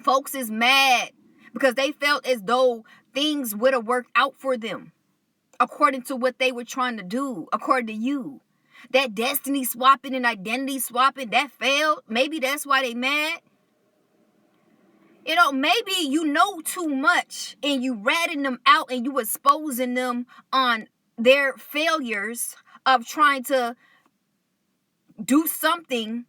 Folks is mad because they felt as though things would have worked out for them according to what they were trying to do, according to you. That destiny swapping and identity swapping, that failed. Maybe that's why they mad. Maybe you know too much and you ratting them out and you exposing them on their failures of trying to do something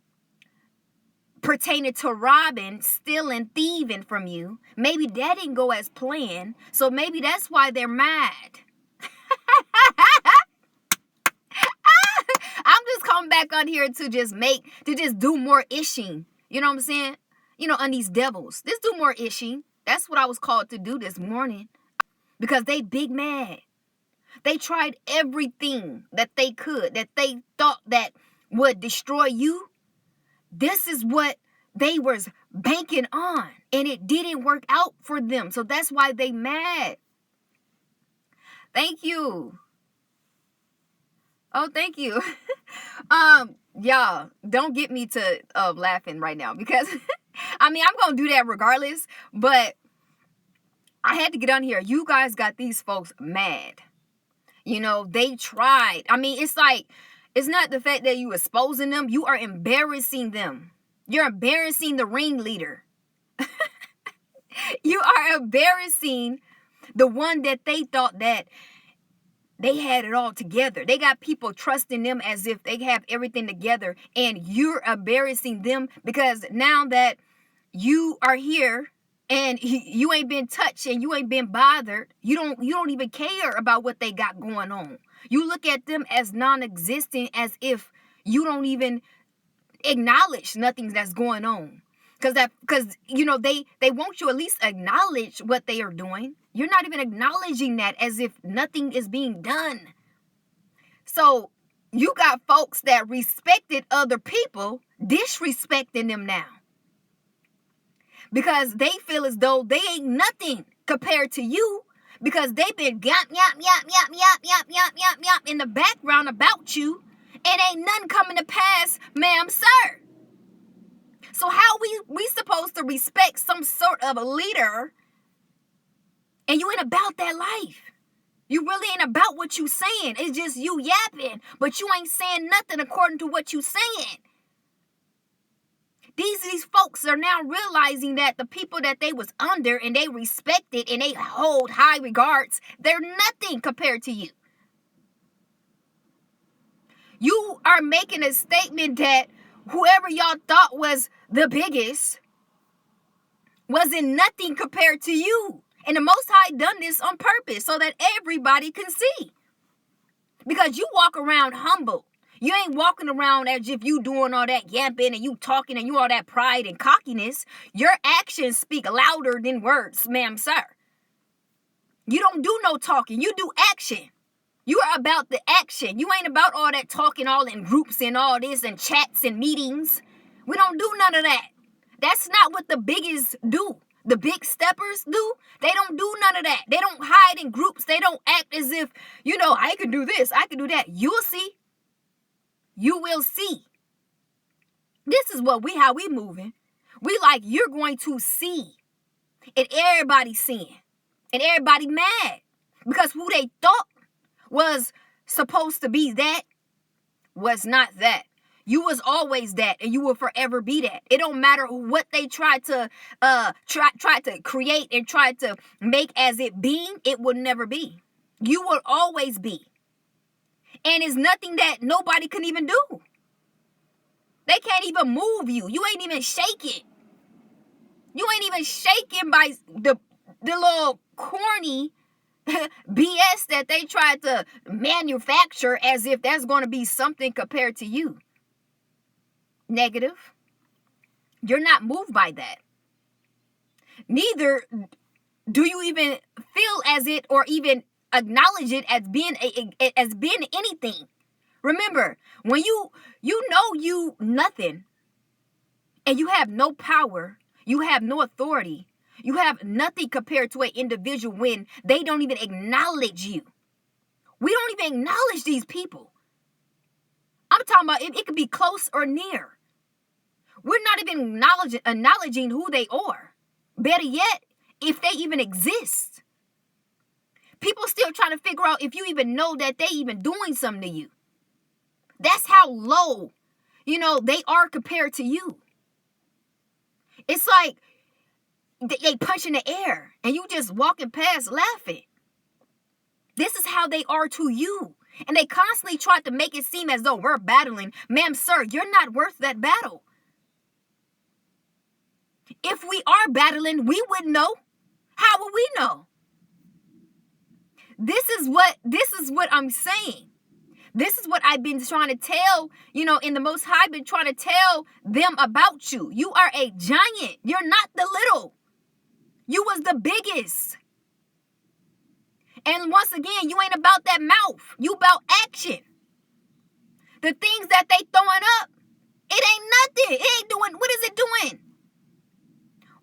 pertaining to robbing, stealing, thieving from you. Maybe that didn't go as planned. So maybe that's why they're mad. I'm just coming back on here to just do more ishing. You know what I'm saying? On these devils. Just do more ishing. That's what I was called to do this morning. Because they big mad. They tried everything that they could, that they thought that would destroy you. This is what they was banking on. And it didn't work out for them. So that's why they mad. Thank you. Oh, thank you. Y'all, don't get me to laughing right now because I'm gonna do that regardless, but I had to get on here. You guys got these folks mad. They tried. It's not the fact that you exposing them, you are embarrassing them. You're embarrassing the ringleader. You are embarrassing the one that they thought that they had it all together. They got people trusting them as if they have everything together. And you're embarrassing them because now that you are here and you ain't been touched and you ain't been bothered, you don't even care about what they got going on. You look at them as non-existent, as if you don't even acknowledge nothing that's going on. Because they want you at least acknowledge what they are doing. You're not even acknowledging that, as if nothing is being done. So you got folks that respected other people disrespecting them now. Because they feel as though they ain't nothing compared to you. Because they've been yap, yap, yap, yap, yap, yap, yap, yap, yap in the background about you. And ain't nothing coming to pass, ma'am, sir. So how we supposed to respect some sort of a leader and you ain't about that life? You really ain't about what you saying. It's just you yapping, but you ain't saying nothing according to what you saying. These folks are now realizing that the people that they was under and they respected and they hold high regards, they're nothing compared to you. You are making a statement that whoever y'all thought was the biggest wasn't nothing compared to you. And the Most High done this on purpose so that everybody can see. Because you walk around humble. You ain't walking around as if you doing all that yapping and you talking and you all that pride and cockiness. Your actions speak louder than words, ma'am, sir. You don't do no talking. You do action. You are about the action. You ain't about all that talking all in groups and all this and chats and meetings. We don't do none of that. That's not what the biggest do. The big steppers do. They don't do none of that. They don't hide in groups. They don't act as if, I can do this, I can do that. You'll see. You will see. This is how we moving. We like you're going to see. And everybody seeing. And everybody mad. Because who they thought was supposed to be that was not that. You was always that, and you will forever be that. It don't matter what they try to create and try to make as it being, it will never be. You will always be. And it's nothing that nobody can even do. They can't even move you. You ain't even shaking. You ain't even shaken by the little corny BS that they tried to manufacture as if that's going to be something compared to you. Negative. You're not moved by that. Neither do you even feel as it or even acknowledge it as being anything. Remember, when you nothing and you have no power, you have no authority, you have nothing compared to an individual when they don't even acknowledge you. We don't even acknowledge these people. I'm talking about it could be close or near. We're not even acknowledging who they are. Better yet, if they even exist. People still trying to figure out if you even know that they even doing something to you. That's how low, they are compared to you. It's like they punch in the air and you just walking past laughing. This is how they are to you. And they constantly try to make it seem as though we're battling. Ma'am, sir, you're not worth that battle. If we are battling, we would know. How would we know? This is what I'm saying. This is what I've been trying to tell, in the Most High, been trying to tell them about you. You are a giant. You're not the little. You was the biggest. And once again, you ain't about that mouth. You about action. The things that they throwing up, it ain't nothing. It ain't doing, what is it doing?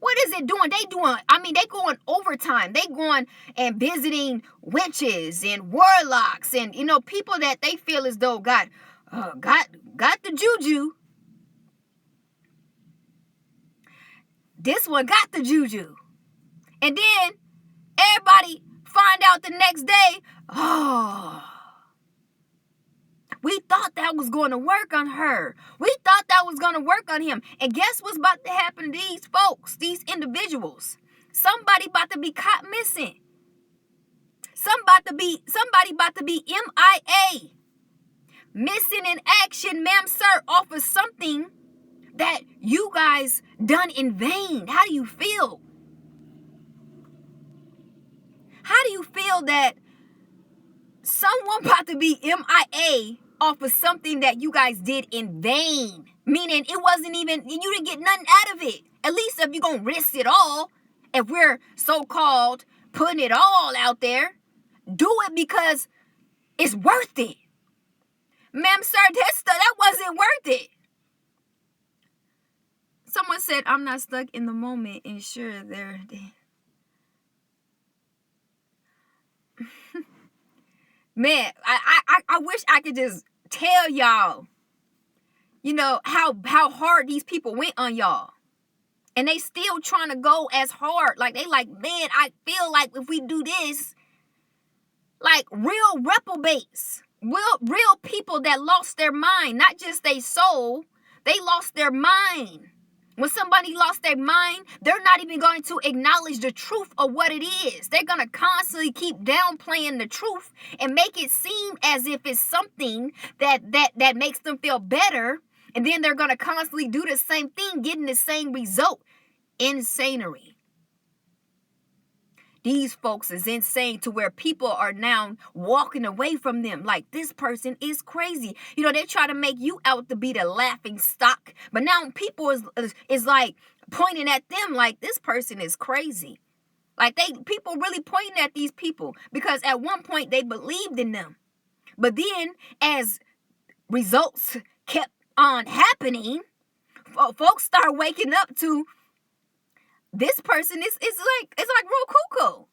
What is it doing? They going overtime. They going and visiting witches and warlocks and, people that they feel as though got the juju. This one got the juju. And then everybody find out the next day, we thought that was going to work on her. We thought that was going to work on him. And guess what's about to happen to these folks, these individuals? Somebody about to be caught missing. Somebody about to be MIA. Missing in action, ma'am, sir, off of something that you guys done in vain. How do you feel? How do you feel that someone about to be MIA off of something that you guys did in vain? Meaning it wasn't even, you didn't get nothing out of it. At least if you're going to risk it all, if we're so-called putting it all out there, do it because it's worth it. Ma'am, sir, that wasn't worth it. Someone said, I'm not stuck in the moment and sure they're dead. Man, I wish I could just tell y'all, how hard these people went on y'all. And they still trying to go as hard. Like, they like, man, I feel like if we do this, like real reprobates, real people that lost their mind, not just their soul, they lost their mind. When somebody lost their mind, they're not even going to acknowledge the truth of what it is. They're going to constantly keep downplaying the truth and make it seem as if it's something that makes them feel better. And then they're going to constantly do the same thing, getting the same result. Insanery. These folks is insane to where people are now walking away from them like this person is crazy. They try to make you out to be the laughing stock. But now people is like pointing at them like this person is crazy. Like people really pointing at these people because at one point they believed in them. But then as results kept on happening, folks start waking up to this person is like real cuckoo.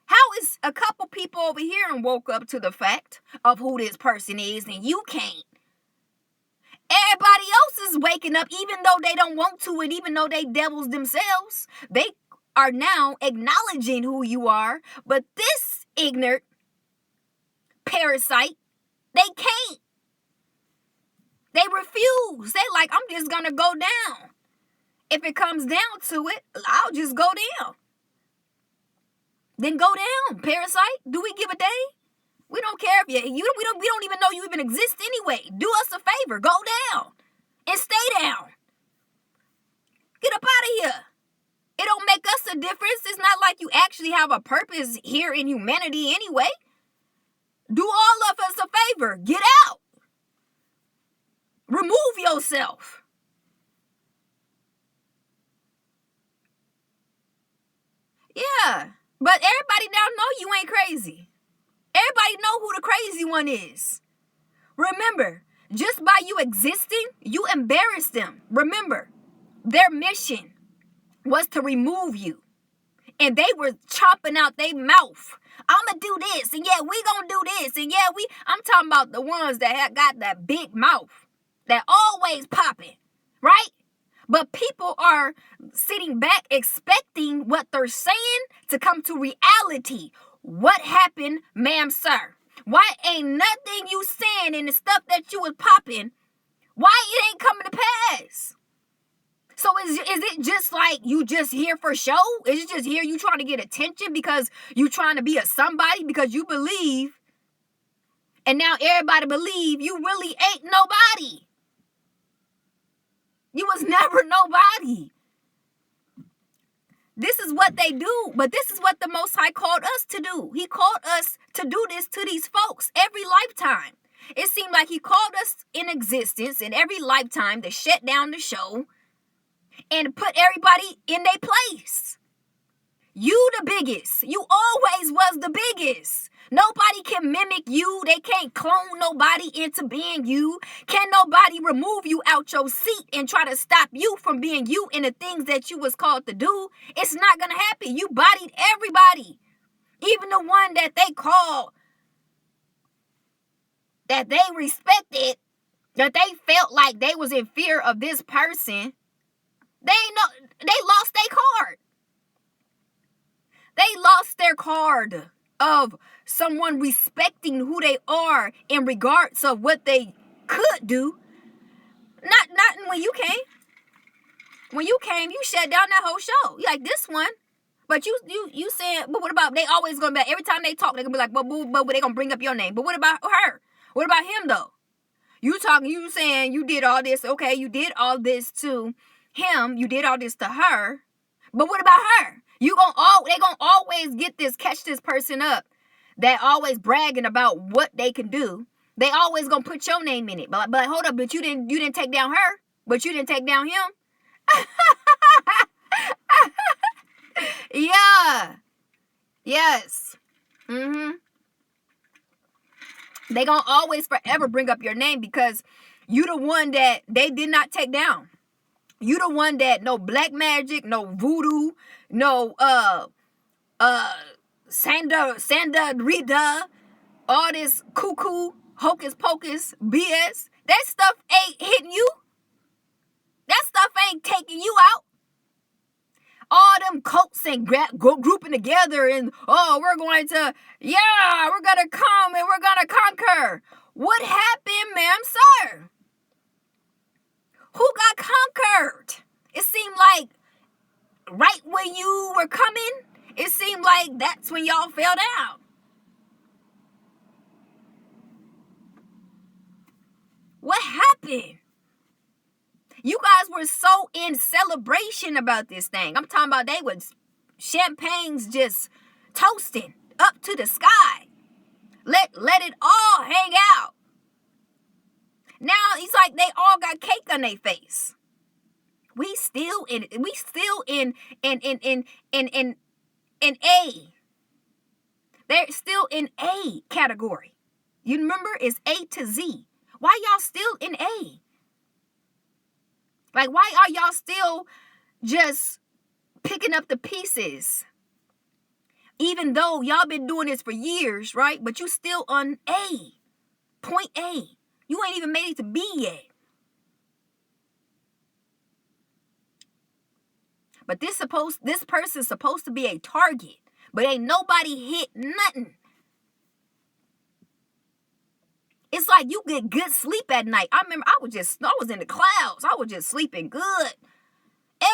How is a couple people over here and woke up to the fact of who this person is and you can't? Everybody else is waking up even though they don't want to and even though they devils themselves. They are now acknowledging who you are. But this ignorant parasite, they can't. They refuse. They like, I'm just going to go down. If it comes down to it, I'll just go down. Then go down, parasite. Do we give a dang? We don't care if we don't even know you even exist anyway. Do us a favor, go down and stay down. Get up out of here. It don't make us a difference. It's not like you actually have a purpose here in humanity anyway. Do all of us a favor. Get out. Remove yourself. Yeah, but everybody now know you ain't crazy. Everybody know who the crazy one is. Remember, just by you existing, you embarrass them. Remember, their mission was to remove you. And they were chopping out their mouth. I'ma do this, and yeah, we gonna do this, and yeah, I'm talking about the ones that got that big mouth that always popping, right? But people are sitting back expecting what they're saying to come to reality. What happened, ma'am, sir? Why ain't nothing you saying and the stuff that you was popping, why it ain't coming to pass? So is it just like you just here for show? Is it just here you trying to get attention because you trying to be a somebody because you believe, and now everybody believe you really ain't nobody? You was never nobody. This is what they do, but this is what the Most High called us to do. He called us to do this to these folks every lifetime. It seemed like he called us in existence in every lifetime to shut down the show and put everybody in their place. You the biggest. You always was the biggest. Nobody can mimic you. They can't clone nobody into being you. Can nobody remove you out your seat and try to stop you from being you in the things that you was called to do? It's not going to happen. You bodied everybody. Even the one that they called, that they respected, that they felt like they was in fear of this person. They lost their card. They lost their card of someone respecting who they are in regards of what they could do. Not when you came. When you came, you shut down that whole show. You like this one. But you saying, but what about, they always gonna be, every time they talk, they're gonna be like, but they gonna bring up your name. But what about her? What about him though? You saying you did all this, okay, you did all this to him, you did all this to her. But what about her? They gonna always catch this person up that always bragging about what they can do. They always gonna put your name in it. But hold up, but you didn't take down her, but you didn't take down him. Yeah. Yes. They gonna always forever bring up your name because you the one that they did not take down. You the one that no black magic, no voodoo, no Sanda Rita, all this cuckoo, hocus pocus BS. That stuff ain't hitting you. That stuff ain't taking you out. All them cults and grouping together and, we're going to come and we're going to conquer. What happened, ma'am, sir? Who got conquered? It seemed like right when you were coming, it seemed like that's when y'all fell down. What happened? You guys were so in celebration about this thing. I'm talking about they was champagnes just toasting up to the sky. Let it all hang out. Now it's like they all got cake on their face. We still in A. They're still in A category. You remember, it's A to Z. Why y'all still in A? Like, why are y'all still just picking up the pieces? Even though y'all been doing this for years, right? But you still on A. Point A. You ain't even made it to B yet. But this person's supposed to be a target. But ain't nobody hit nothing. It's like you get good sleep at night. I remember I was in the clouds. I was just sleeping good.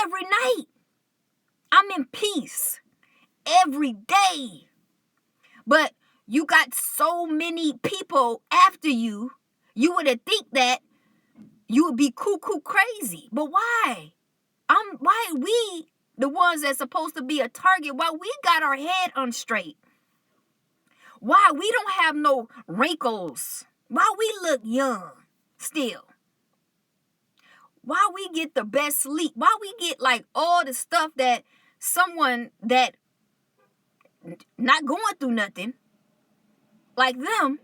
Every night. I'm in peace. Every day. But you got so many people after you, you would think that you would be cuckoo crazy. But why? Why are we the ones that's supposed to be a target? Why we got our head on straight? Why we don't have no wrinkles? Why we look young still? Why we get the best sleep? Why we get like all the stuff that someone that not going through nothing like them,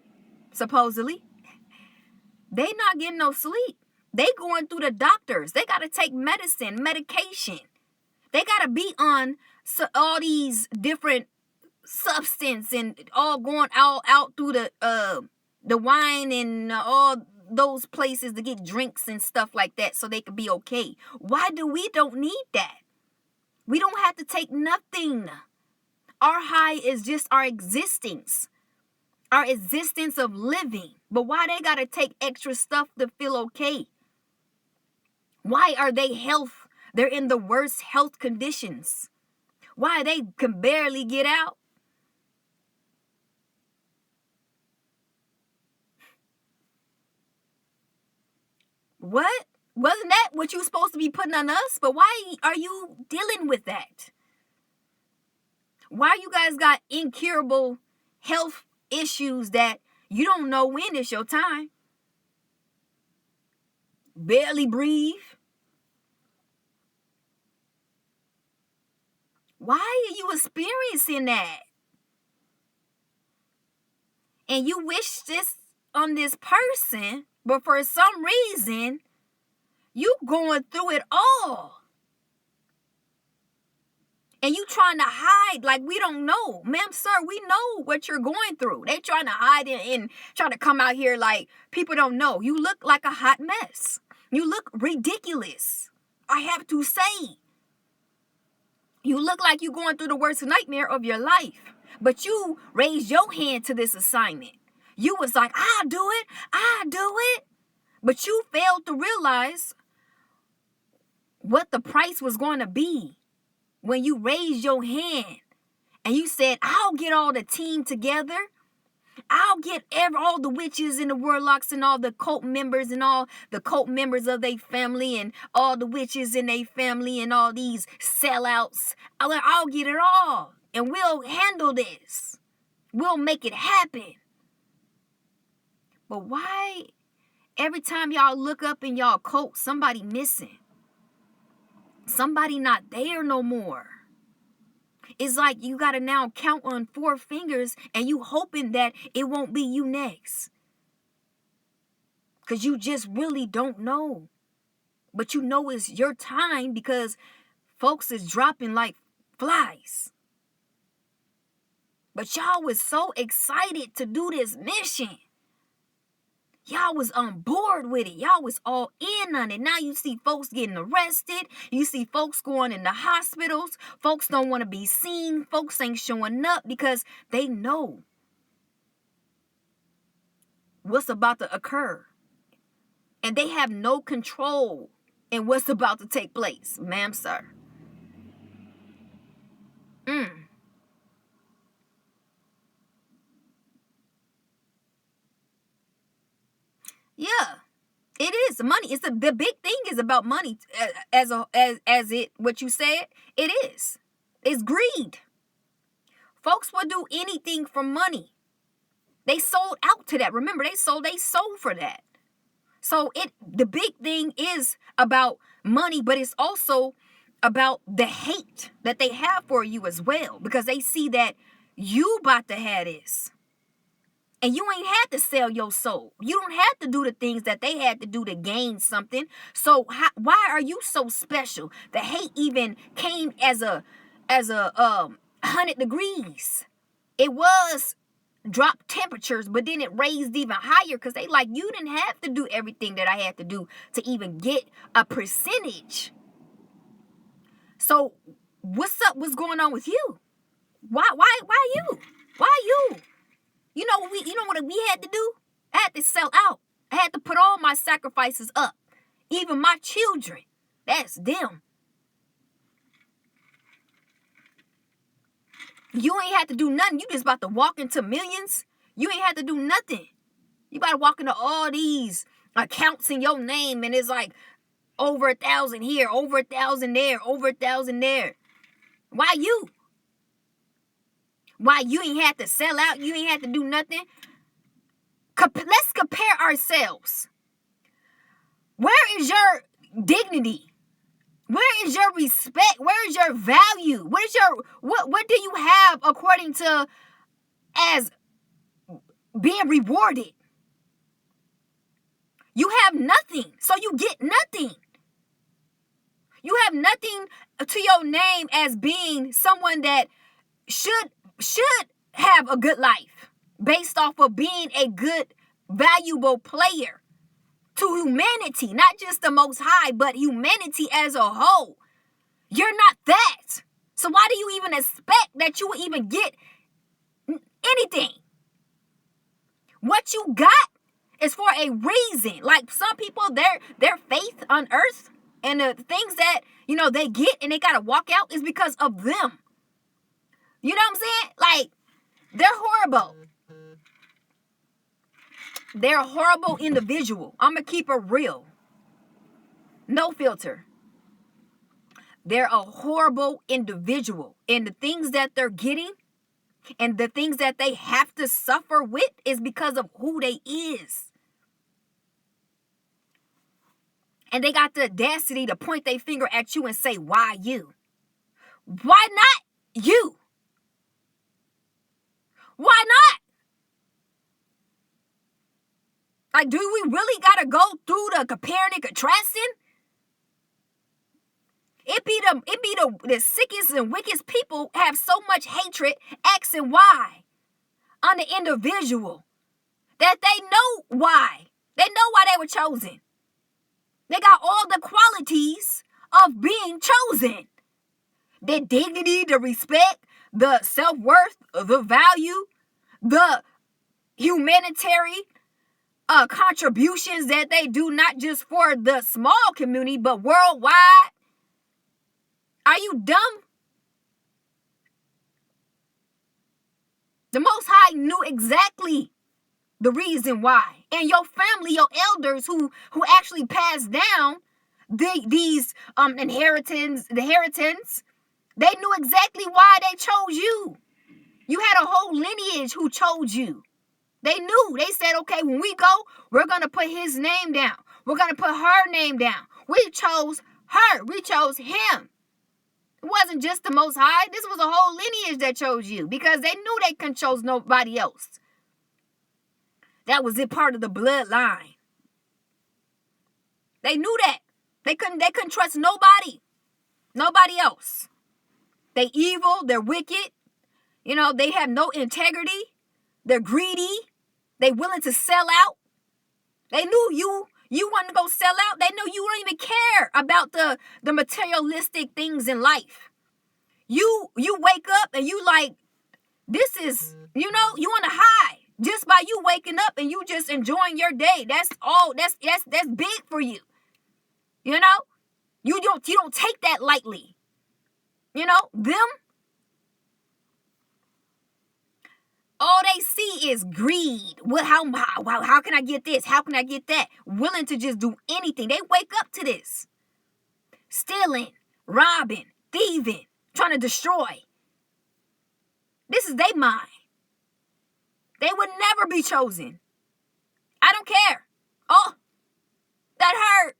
supposedly, they not getting no sleep. They going through the doctors. They got to take medication. They got to be on all these different substance and all going all out through the wine and all those places to get drinks and stuff like that so they could be okay. Why do we don't need that? We don't have to take nothing. Our high is just our existence of living. But why they got to take extra stuff to feel okay? Why are they health? They're in the worst health conditions. Why they can barely get out? What? Wasn't that what you were supposed to be putting on us? But why are you dealing with that? Why you guys got incurable health issues that you don't know when it's your time? Barely breathe. Why are you experiencing that? And you wish this on this person, but for some reason, you going through it all. And you trying to hide like we don't know. Ma'am, sir, we know what you're going through. They trying to hide it and trying to come out here like people don't know. You look like a hot mess. You look ridiculous. I have to say. You look like you're going through the worst nightmare of your life. But you raised your hand to this assignment. You was like, I'll do it. But you failed to realize what the price was going to be when you raised your hand and you said, I'll get all the team together. I'll get all the witches and the warlocks and all the cult members and all the cult members of their family and all the witches in their family and all these sellouts. I'll get it all and we'll handle this. We'll make it happen. But why every time y'all look up in y'all cult, somebody missing? Somebody not there no more. It's like you got to now count on 4 fingers and you hoping that it won't be you next. Because you just really don't know. But you know it's your time because folks is dropping like flies. But y'all was so excited to do this mission. Y'all was on board with it. Y'all was all in on it. Now you see folks getting arrested. You see folks going into hospitals. Folks don't want to be seen. Folks ain't showing up because they know what's about to occur. And they have no control in what's about to take place. Ma'am, sir. Yeah, it is money. The big thing is about money. What you said, it is. It's greed. Folks will do anything for money. They sold out to that. Remember, they sold for that. So the big thing is about money, but it's also about the hate that they have for you as well, because they see that you about to have this. And you ain't had to sell your soul. You don't have to do the things that they had to do to gain something. So why are you so special? The hate even came as a 100 degrees. It was dropped temperatures, but then it raised even higher because they like, you didn't have to do everything that I had to do to even get a percentage. So what's up? What's going on with you? Why you? Why you? You know what we had to do? I had to sell out. I had to put all my sacrifices up. Even my children. That's them. You ain't had to do nothing. You just about to walk into millions. You ain't had to do nothing. You about to walk into all these accounts in your name and it's like over 1,000 here, over 1,000 there, over 1,000 there. Why you? Why you ain't had to sell out? You ain't had to do nothing? Let's compare ourselves. Where is your dignity? Where is your respect? Where is your value? What do you have according to as being rewarded? You have nothing, so you get nothing. You have nothing to your name as being someone that should have a good life based off of being a good, valuable player. to humanity, not just the Most High, but humanity as a whole. You're not that. So why do you even expect that you will even get anything? What you got is for a reason. Like some people, their faith on earth and the things that, they get and they got to walk out is because of them. You know what I'm saying? Like, they're horrible. They're a horrible individual. I'm going to keep it real. No filter. They're a horrible individual. And the things that they're getting and the things that they have to suffer with is because of who they is. And they got the audacity to point their finger at you and say, why you? Why not you? Why not? Like, do we really got to go through the comparing and contrasting? It be the sickest and wickedest people have so much hatred, X and Y, on the individual that they know why. They know why they were chosen. They got all the qualities of being chosen. The dignity, the respect, the self-worth, the value, the humanitarian contributions that they do, not just for the small community, but worldwide. Are you dumb? The Most High knew exactly the reason why. And your family, your elders who actually passed down these inheritance, they knew exactly why they chose you. You had a whole lineage who chose you. They knew. They said, okay, when we go, we're going to put his name down. We're going to put her name down. We chose her. We chose him. It wasn't just the Most High. This was a whole lineage that chose you because they knew they couldn't chose nobody else. That was it, part of the bloodline. They knew that. They couldn't trust nobody. Nobody else. They evil. They're wicked. They have no integrity. They're greedy. They willing to sell out. They knew you wanted to go sell out. They knew you don't even care about the materialistic things in life. You wake up and you like, this is, you on a high just by you waking up and you just enjoying your day. That's all. That's big for you. You don't take that lightly. Them, all they see is greed. How can I get this? How can I get that? Willing to just do anything. They wake up to this. Stealing, robbing, thieving, trying to destroy. This is their mind. They would never be chosen. I don't care. Oh, that hurt.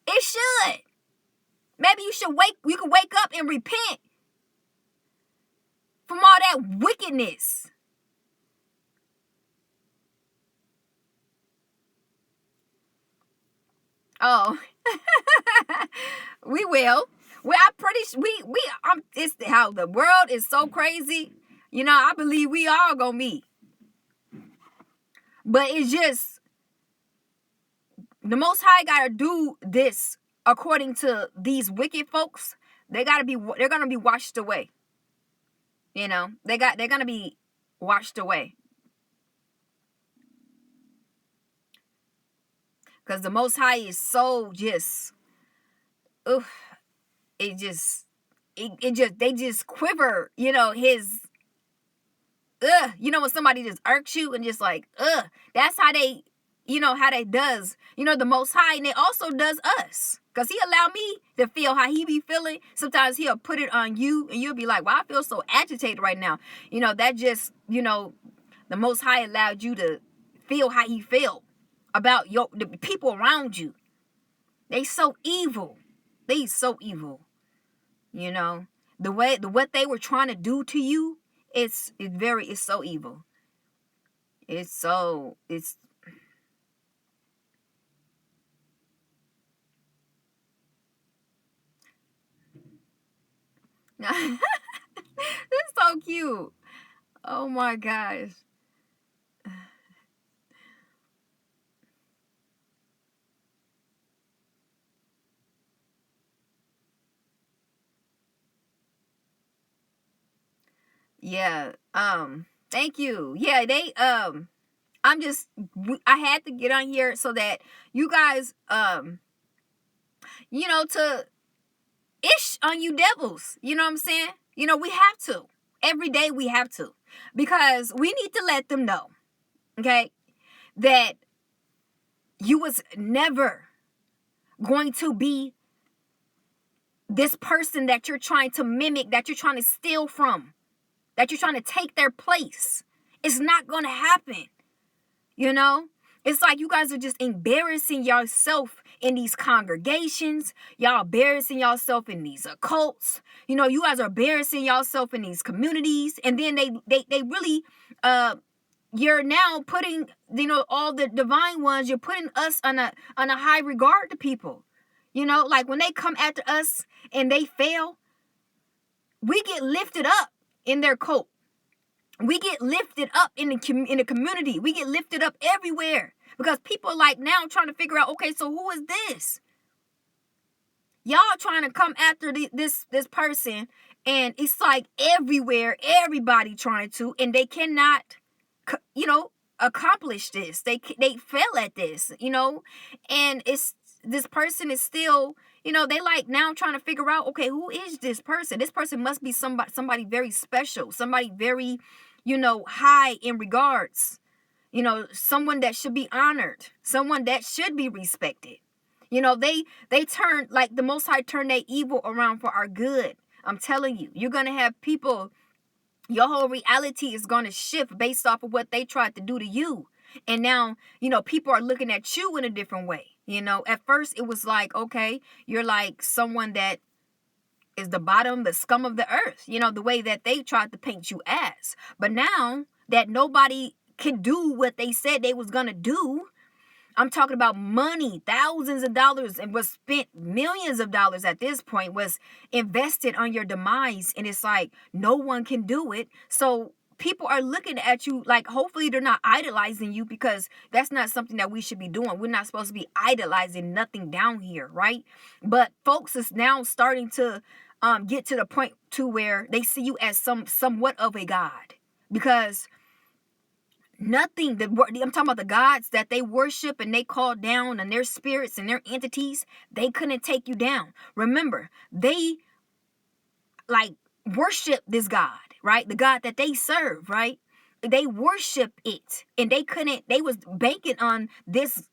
It should. Maybe you could wake up and repent from all that wickedness. Oh, we will. I'm pretty sure it's how the world is so crazy. I believe we all gonna meet. But it's just, the Most High gotta do this according to these wicked folks. They're gonna be washed away. They're gonna be washed away. Because the Most High is so just, they just quiver, his, when somebody just irks you and just like, that's how they, how they does, the Most High, and it also does us. Because he allowed me to feel how he be feeling. Sometimes he'll put it on you and you'll be like, well, I feel so agitated right now. That just, the Most High allowed you to feel how he felt about the people around you. They so evil. They so evil. What they were trying to do to you, it's so evil. It's it's so cute. Oh my gosh. Yeah. Thank you. Yeah, I had to get on here so that you guys, to ish on you devils. You know what I'm saying? We have to. Every day we have to. Because we need to let them know, okay, that you was never going to be this person that you're trying to mimic, that you're trying to steal from, that you're trying to take their place. It's not going to happen. It's like you guys are just embarrassing yourself in these congregations. Y'all embarrassing yourself in these occults. You guys are embarrassing yourself in these communities. And then they really, you're now putting, all the divine ones, you're putting us on a high regard to people. Like when they come after us and they fail, we get lifted up in their cult. We get lifted up in the community. We get lifted up everywhere because people are like now trying to figure out, okay, so who is this? Y'all trying to come after this person, and it's like everywhere, everybody trying to, and they cannot, accomplish this. They fail at this, and this person is still, they like now trying to figure out, okay, who is this person? This person must be somebody very special, somebody very, high in regards, someone that should be honored, someone that should be respected. They turn, like the Most High turned their evil around for our good. I'm telling you, you're going to have people, your whole reality is going to shift based off of what they tried to do to you. And now, people are looking at you in a different way. At first it was like, okay, you're like someone that is the bottom, the scum of the earth, the way that they tried to paint you as. But now that nobody can do what they said they was going to do, I'm talking about money, thousands of dollars, and was spent, millions of dollars at this point was invested on your demise. And it's like, no one can do it. So people are looking at you like, hopefully they're not idolizing you, because that's not something that we should be doing. We're not supposed to be idolizing nothing down here, right? But folks is now starting to get to the point to where they see you as somewhat of a god, because nothing that I'm talking about, the gods that they worship and they call down, and their spirits and their entities, they couldn't take you down. Remember, they like worship this God, right? The God that they serve, right? They worship it, and they was banking on this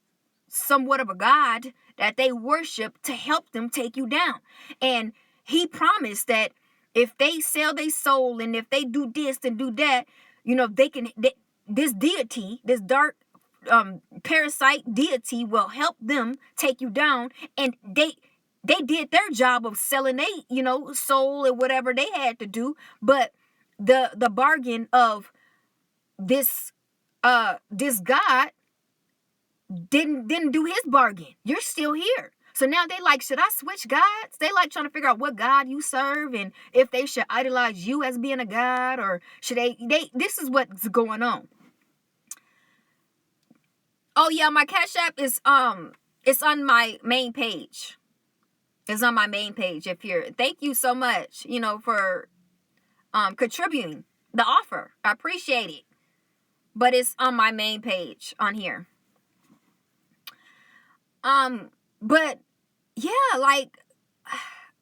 somewhat of a God that they worship to help them take you down. And he promised that if they sell their soul and if they do this and do that, this deity, this dark parasite deity will help them take you down. And they did their job of selling their, soul or whatever they had to do. But the bargain of this God didn't do his bargain. You're still here. So now they like, should I switch gods? They like trying to figure out what God you serve and if they should idolize you as being a god, or should they this is what's going on. Oh yeah, my Cash App is it's on my main page. It's on my main page. Thank you so much, for contributing the offer. I appreciate it. But it's on my main page on here. But yeah, like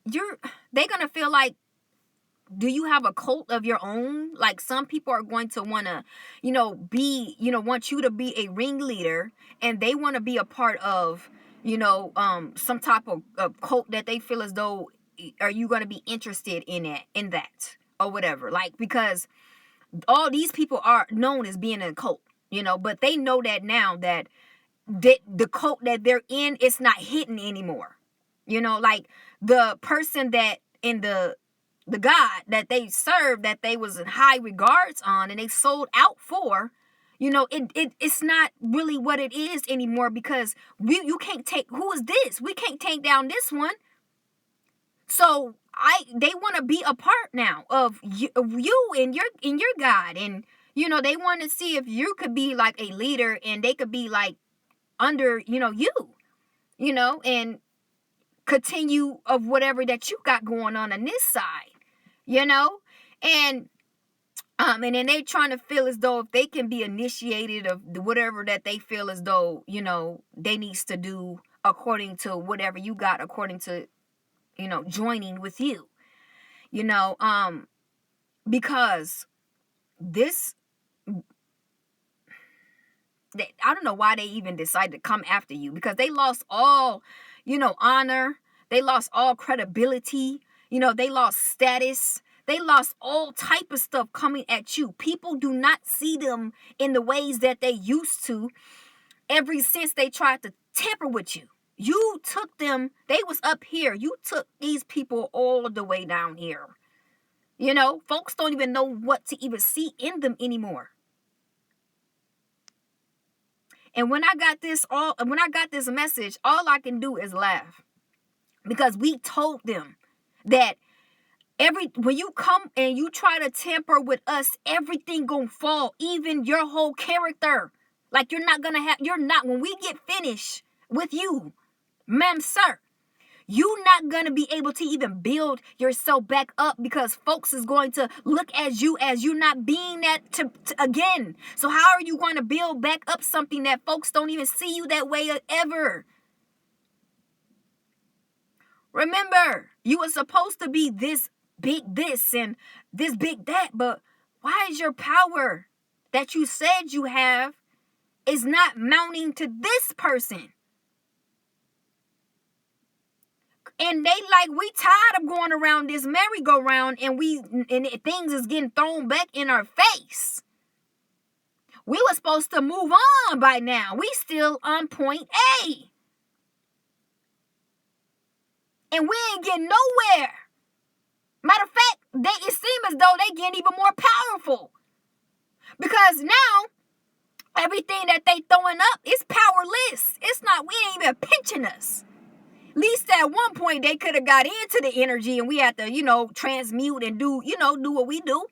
they're gonna feel like, do you have a cult of your own? Like some people are going to want to, want you to be a ringleader, and they want to be a part of, some type of cult that they feel as though, are you going to be interested in that or whatever? Like, because all these people are known as being in a cult, but they know that now that the cult that they're in, it's not hidden anymore. Like the person that in the God that they served, that they was in high regards on, and they sold out for, it's not really what it is anymore, because you can't take, who is this? We can't take down this one. So they want to be a part now of you and your God, and they want to see if you could be like a leader, and they could be like under you, and continue of whatever that you got going on this side, and And then they trying to feel as though if they can be initiated of whatever that they feel as though, they needs to do according to whatever you got, according to, joining with you, because this, I don't know why they even decided to come after you, because they lost all, honor. They lost all credibility. They lost status. They lost all type of stuff coming at you. People do not see them in the ways that they used to ever since they tried to tamper with you. You took them, they was up here. You took these people all the way down here. Folks don't even know what to even see in them anymore. And when I got this message, all I can do is laugh. Because we told them that when you come and you try to tamper with us, everything gonna fall, even your whole character. Like when we get finished with you, ma'am, sir, you not gonna be able to even build yourself back up, because folks is going to look at you as you not being that to again. So how are you going to build back up something that folks don't even see you that way ever? Remember, you were supposed to be this big this and this big that, but why is your power that you said you have is not mounting to this person? And we tired of going around this merry-go-round, and things is getting thrown back in our face. We were supposed to move on by now. We still on point A. And we ain't getting nowhere. Matter of fact, it seems as though they getting even more powerful. Because now, everything that they throwing up is powerless. It's not, we ain't even pinching us. At least at one point, they could have got into the energy and we had to, transmute and do what we do.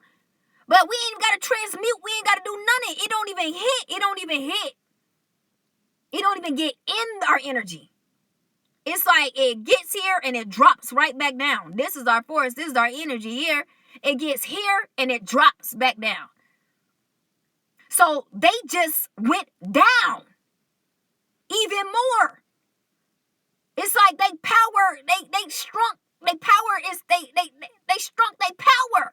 But we ain't got to transmute. We ain't got to do none of it. It don't even hit. It don't even hit. It don't even get in our energy. It's like it gets here and it drops right back down. This is our force. This is our energy here. It gets here and it drops back down. So they just went down even more. It's like they shrunk. They power is they shrunk their power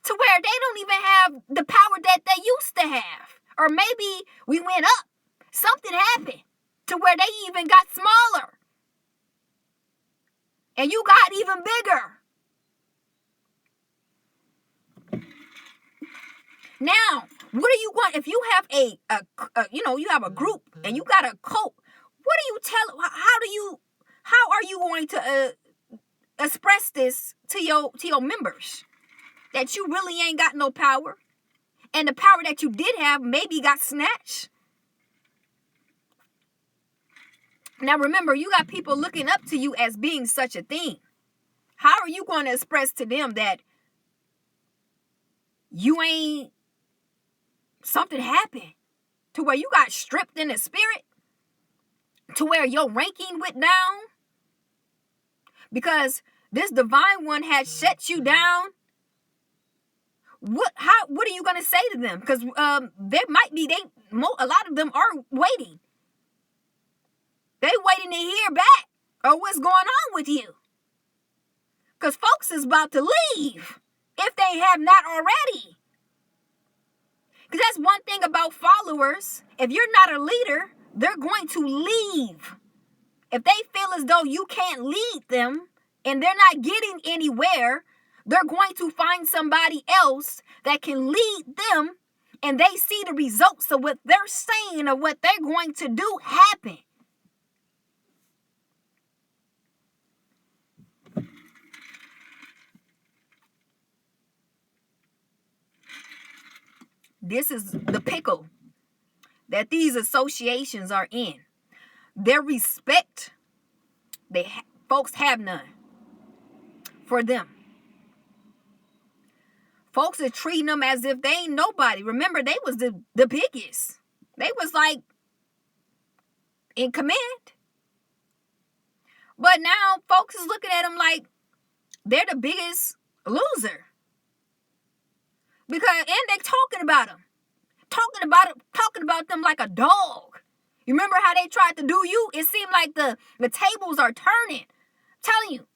to where they don't even have the power that they used to have. Or maybe we went up. Something happened to where they even got smaller. And you got even bigger. Now, what are you going, if you have you have a group and you got a cult, how are you going to express this to your members? That you really ain't got no power. And the power that you did have maybe got snatched. Now remember, you got people looking up to you as being such a thing. How are you going to express to them that you ain't, something happened to where you got stripped in the spirit? To where your ranking went down? Because this divine one had shut you down? What are you going to say to them? Because there might be, a lot of them are waiting. They waiting to hear back or what's going on with you. Because folks is about to leave if they have not already. Because that's one thing about followers. If you're not a leader, they're going to leave. If they feel as though you can't lead them and they're not getting anywhere, they're going to find somebody else that can lead them, and they see the results of what they're saying or what they're going to do happen. This is the pickle that these associations are in. Their respect, folks have none for them. Folks are treating them as if they ain't nobody. Remember, they was the biggest. They was like in command. But now folks is looking at them like they're the biggest loser. Because, and they talking about them. Talking about them like a dog. You remember how they tried to do you? It seemed like the tables are turning. I'm telling you,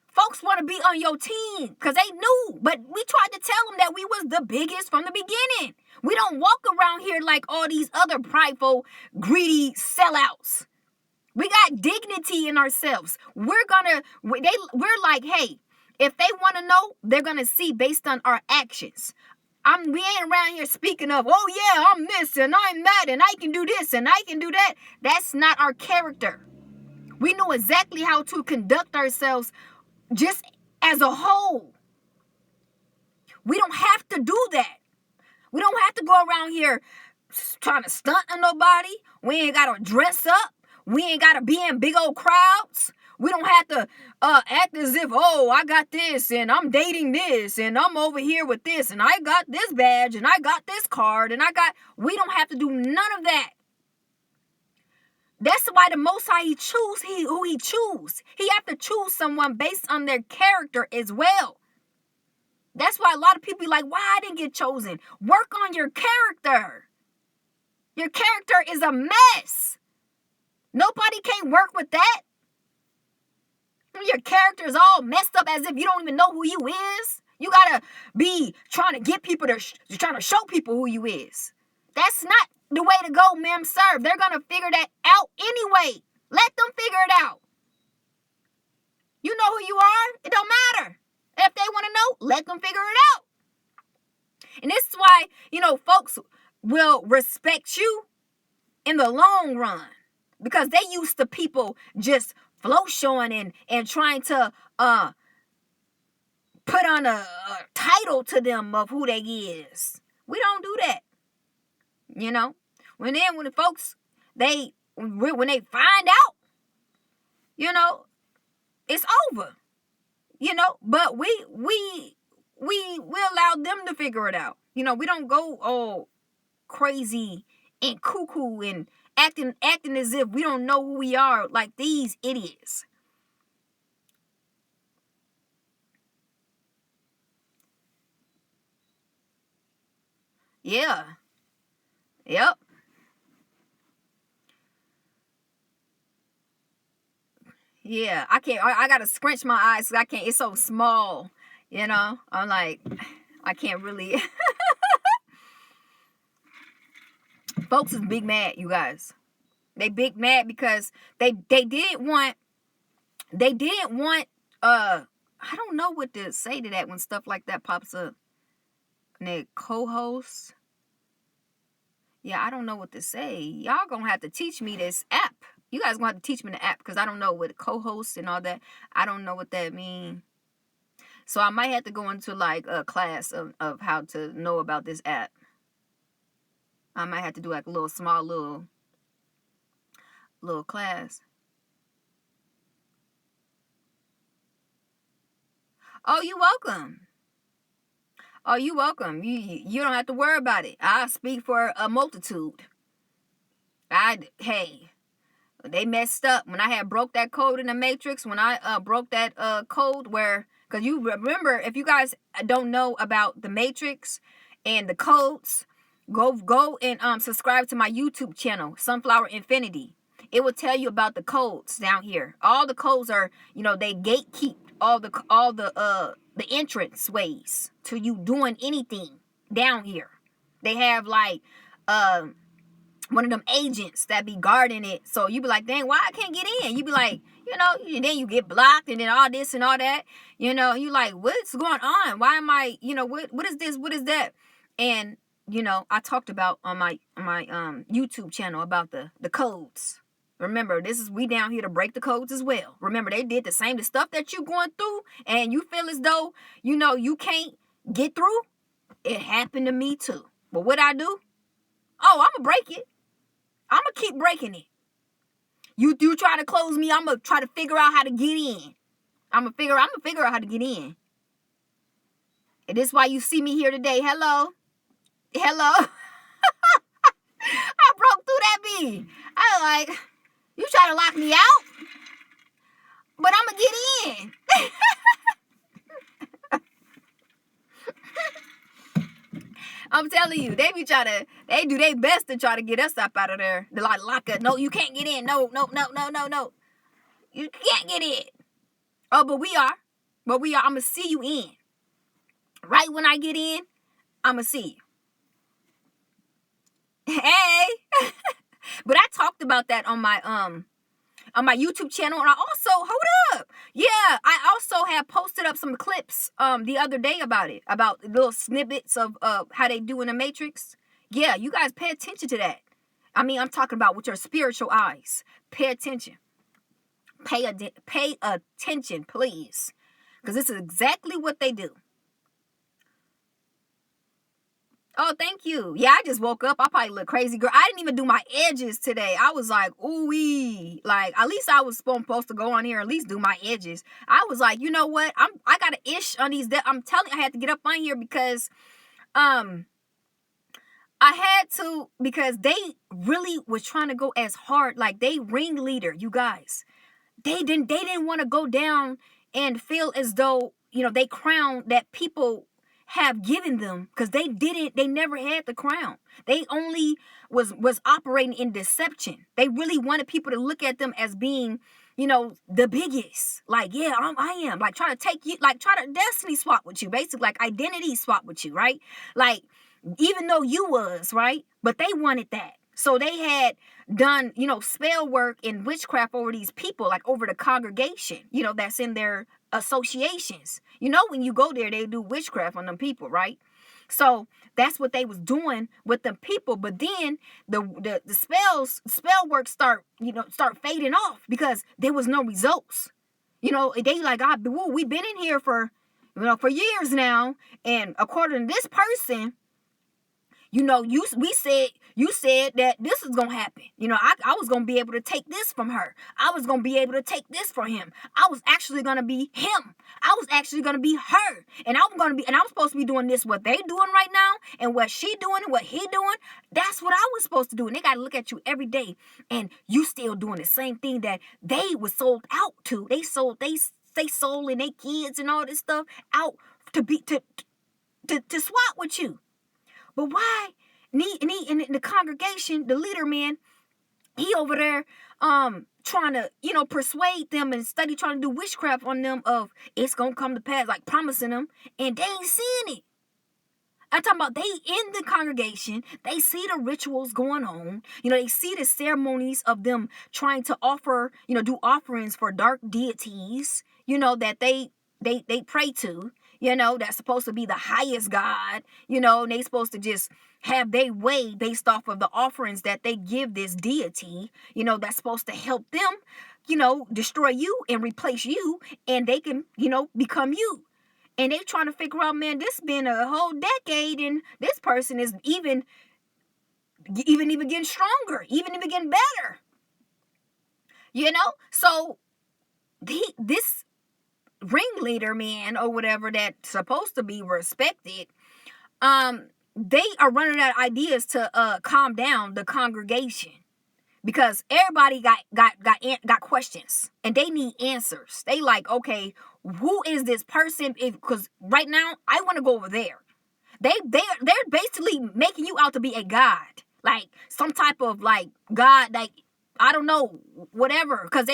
folks want to be on your team because they knew. But we tried to tell them that we was the biggest from the beginning. We don't walk around here like all these other prideful, greedy sellouts. We got dignity in ourselves. We're like, hey, if they want to know, they're going to see based on our actions. We ain't around here speaking of, oh yeah, I'm this and I'm that and I can do this and I can do that. That's not our character. We know exactly how to conduct ourselves just as a whole. We don't have to do that. We don't have to go around here trying to stunt on nobody. We ain't got to dress up. We ain't got to be in big old crowds. We don't have to act as if, oh, I got this and I'm dating this and I'm over here with this and I got this badge and I got this card and we don't have to do none of that. That's why the Most High, he choose who he choose. He have to choose someone based on their character as well. That's why a lot of people be like, why I didn't get chosen? Work on your character. Your character is a mess. Nobody can work with that. Your character is all messed up as if you don't even know who you is. You gotta be trying to get people trying to show people who you is. That's not the way to go, ma'am, sir. They're gonna figure that out anyway. Let them figure it out. You know who you are. It don't matter. If they want to know, let them figure it out. And this is why, folks will respect you in the long run. Because they used to people just flow showing and trying to put on a title to them of who they is. We don't do that. When the folks when they find out, it's over. But we allow them to figure it out. We don't go all crazy and cuckoo and acting as if we don't know who we are, like these idiots. Yeah. Yep. Yeah. I can't. I gotta scrunch my eyes. I can't. It's so small. I'm like, I can't really. Folks is big mad, you guys. They big mad because they didn't want I don't know what to say to that when stuff like that pops up. And they co-host. Yeah, I don't know what to say. Y'all gonna have to teach me this app. You guys gonna have to teach me the app because I don't know what co-host and all that. I don't know what that means. So I might have to go into like a class of how to know about this app. I might have to do like a small little class. Oh, you welcome. Oh, you welcome. You don't have to worry about it. I speak for a multitude. Hey, they messed up when I had broke that code in the Matrix. When I broke that code because you remember, if you guys don't know about the Matrix and the codes, go and subscribe to my YouTube channel, Sunflower Infinity. It will tell you about the codes down here. All the codes are, they gatekeep all the entrance ways to you doing anything down here. They have like one of them agents that be guarding it. So you be like, dang, why I can't get in? You be like, and then you get blocked and then all this and all that. You like, what's going on? Why am I, what is this? What is that? And, I talked about on my YouTube channel about the codes. Remember, we down here to break the codes as well. Remember, they did the stuff that you going through and you feel as though, you can't get through. It happened to me too. But what I do? Oh, I'm going to break it. I'm going to keep breaking it. You try to close me, I'm going to try to figure out how to get in. I'm going to figure out how to get in. And this is why you see me here today. Hello. I broke through that bee. I was like, you try to lock me out? But I'm going to get in. I'm telling you, they do their best to try to get us up out of there. They're like, lock us. No, you can't get in. No. You can't get in. Oh, but we are. I'm going to see you in. Right when I get in, I'm going to see you. Hey. But I talked about that on my YouTube channel, and I also, hold up. Yeah, I also have posted up some clips the other day about it, about little snippets of how they do in the Matrix. Yeah, you guys pay attention to that. I mean, I'm talking about with your spiritual eyes. Pay attention. Pay attention, please. Because this is exactly what they do. Oh, thank you. Yeah, I just woke up. I probably look crazy, girl. I didn't even do my edges today. I was like, ooh-wee. Like, at least I was supposed to go on here and at least do my edges. I was like, you know what? I got an ish on these. I'm telling you, I had to get up on here because I had to, because they really was trying to go as hard. Like, they ringleader, you guys. They didn't want to go down and feel as though, they crown that people have given them, because they never had the crown. They only was operating in deception. They really wanted people to look at them as being, the biggest. Like, yeah, I am. Like, try to take you, like, try to destiny swap with you, basically, like identity swap with you, right? Like, even though you was, right? But they wanted that. So they had done, spell work and witchcraft over these people, like over the congregation, that's in their associations. When you go there, they do witchcraft on them people, right? So that's what they was doing with them people. But then the spell work start fading off because there was no results. They like, we've been in here for years now. And according to this person, you said that this is going to happen. I was going to be able to take this from her. I was going to be able to take this from him. I was actually going to be him. I was actually going to be her. And I'm supposed to be doing this, what they doing right now, and what she doing and what he doing. That's what I was supposed to do. And they got to look at you every day. And you still doing the same thing that they were sold out to. They sold and their kids and all this stuff out to swap with you. But why? And in the congregation, the leader, man, he over there trying to, persuade them and trying to do witchcraft on them of it's going to come to pass, like promising them, and they ain't seeing it. I'm talking about they in the congregation, they see the rituals going on, they see the ceremonies of them trying to offer, do offerings for dark deities, that they pray to. That's supposed to be the highest God, and they supposed to just have their way based off of the offerings that they give this deity, that's supposed to help them, destroy you and replace you, and they can, become you. And they trying to figure out, man, this been a whole decade, and this person is even getting stronger, even getting better. So this ringleader man or whatever that's supposed to be respected, they are running out of ideas to calm down the congregation, because everybody got questions and they need answers. They like, okay, who is this person? Because right now I want to go over there. They're basically making you out to be a god, like some type of like god, like I don't know, whatever, because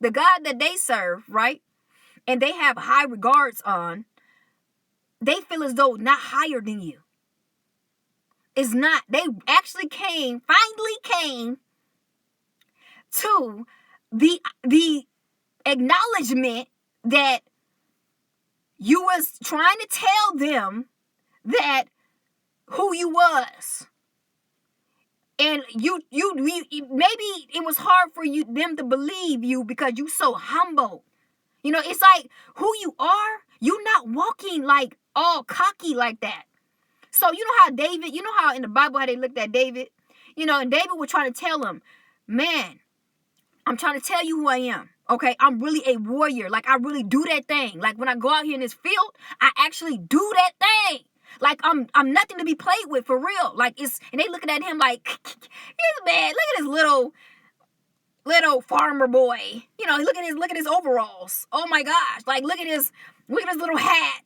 the God that they serve, right, and they have high regards on, they feel as though not higher than you. It's not. They actually finally came to the acknowledgement that you was trying to tell them that who you was. And you maybe it was hard for them to believe you because you so humble. It's like who you are, you're not walking like all cocky like that. So how David, how in the Bible how they looked at David, and David was trying to tell him, man, I'm trying to tell you who I am. Okay, I'm really a warrior. Like I really do that thing. Like when I go out here in this field, I actually do that thing. Like I'm nothing to be played with for real. Like and they looking at him like, he's bad. Look at this little farmer boy. Look at his overalls. Oh my gosh. Like look at his little hat.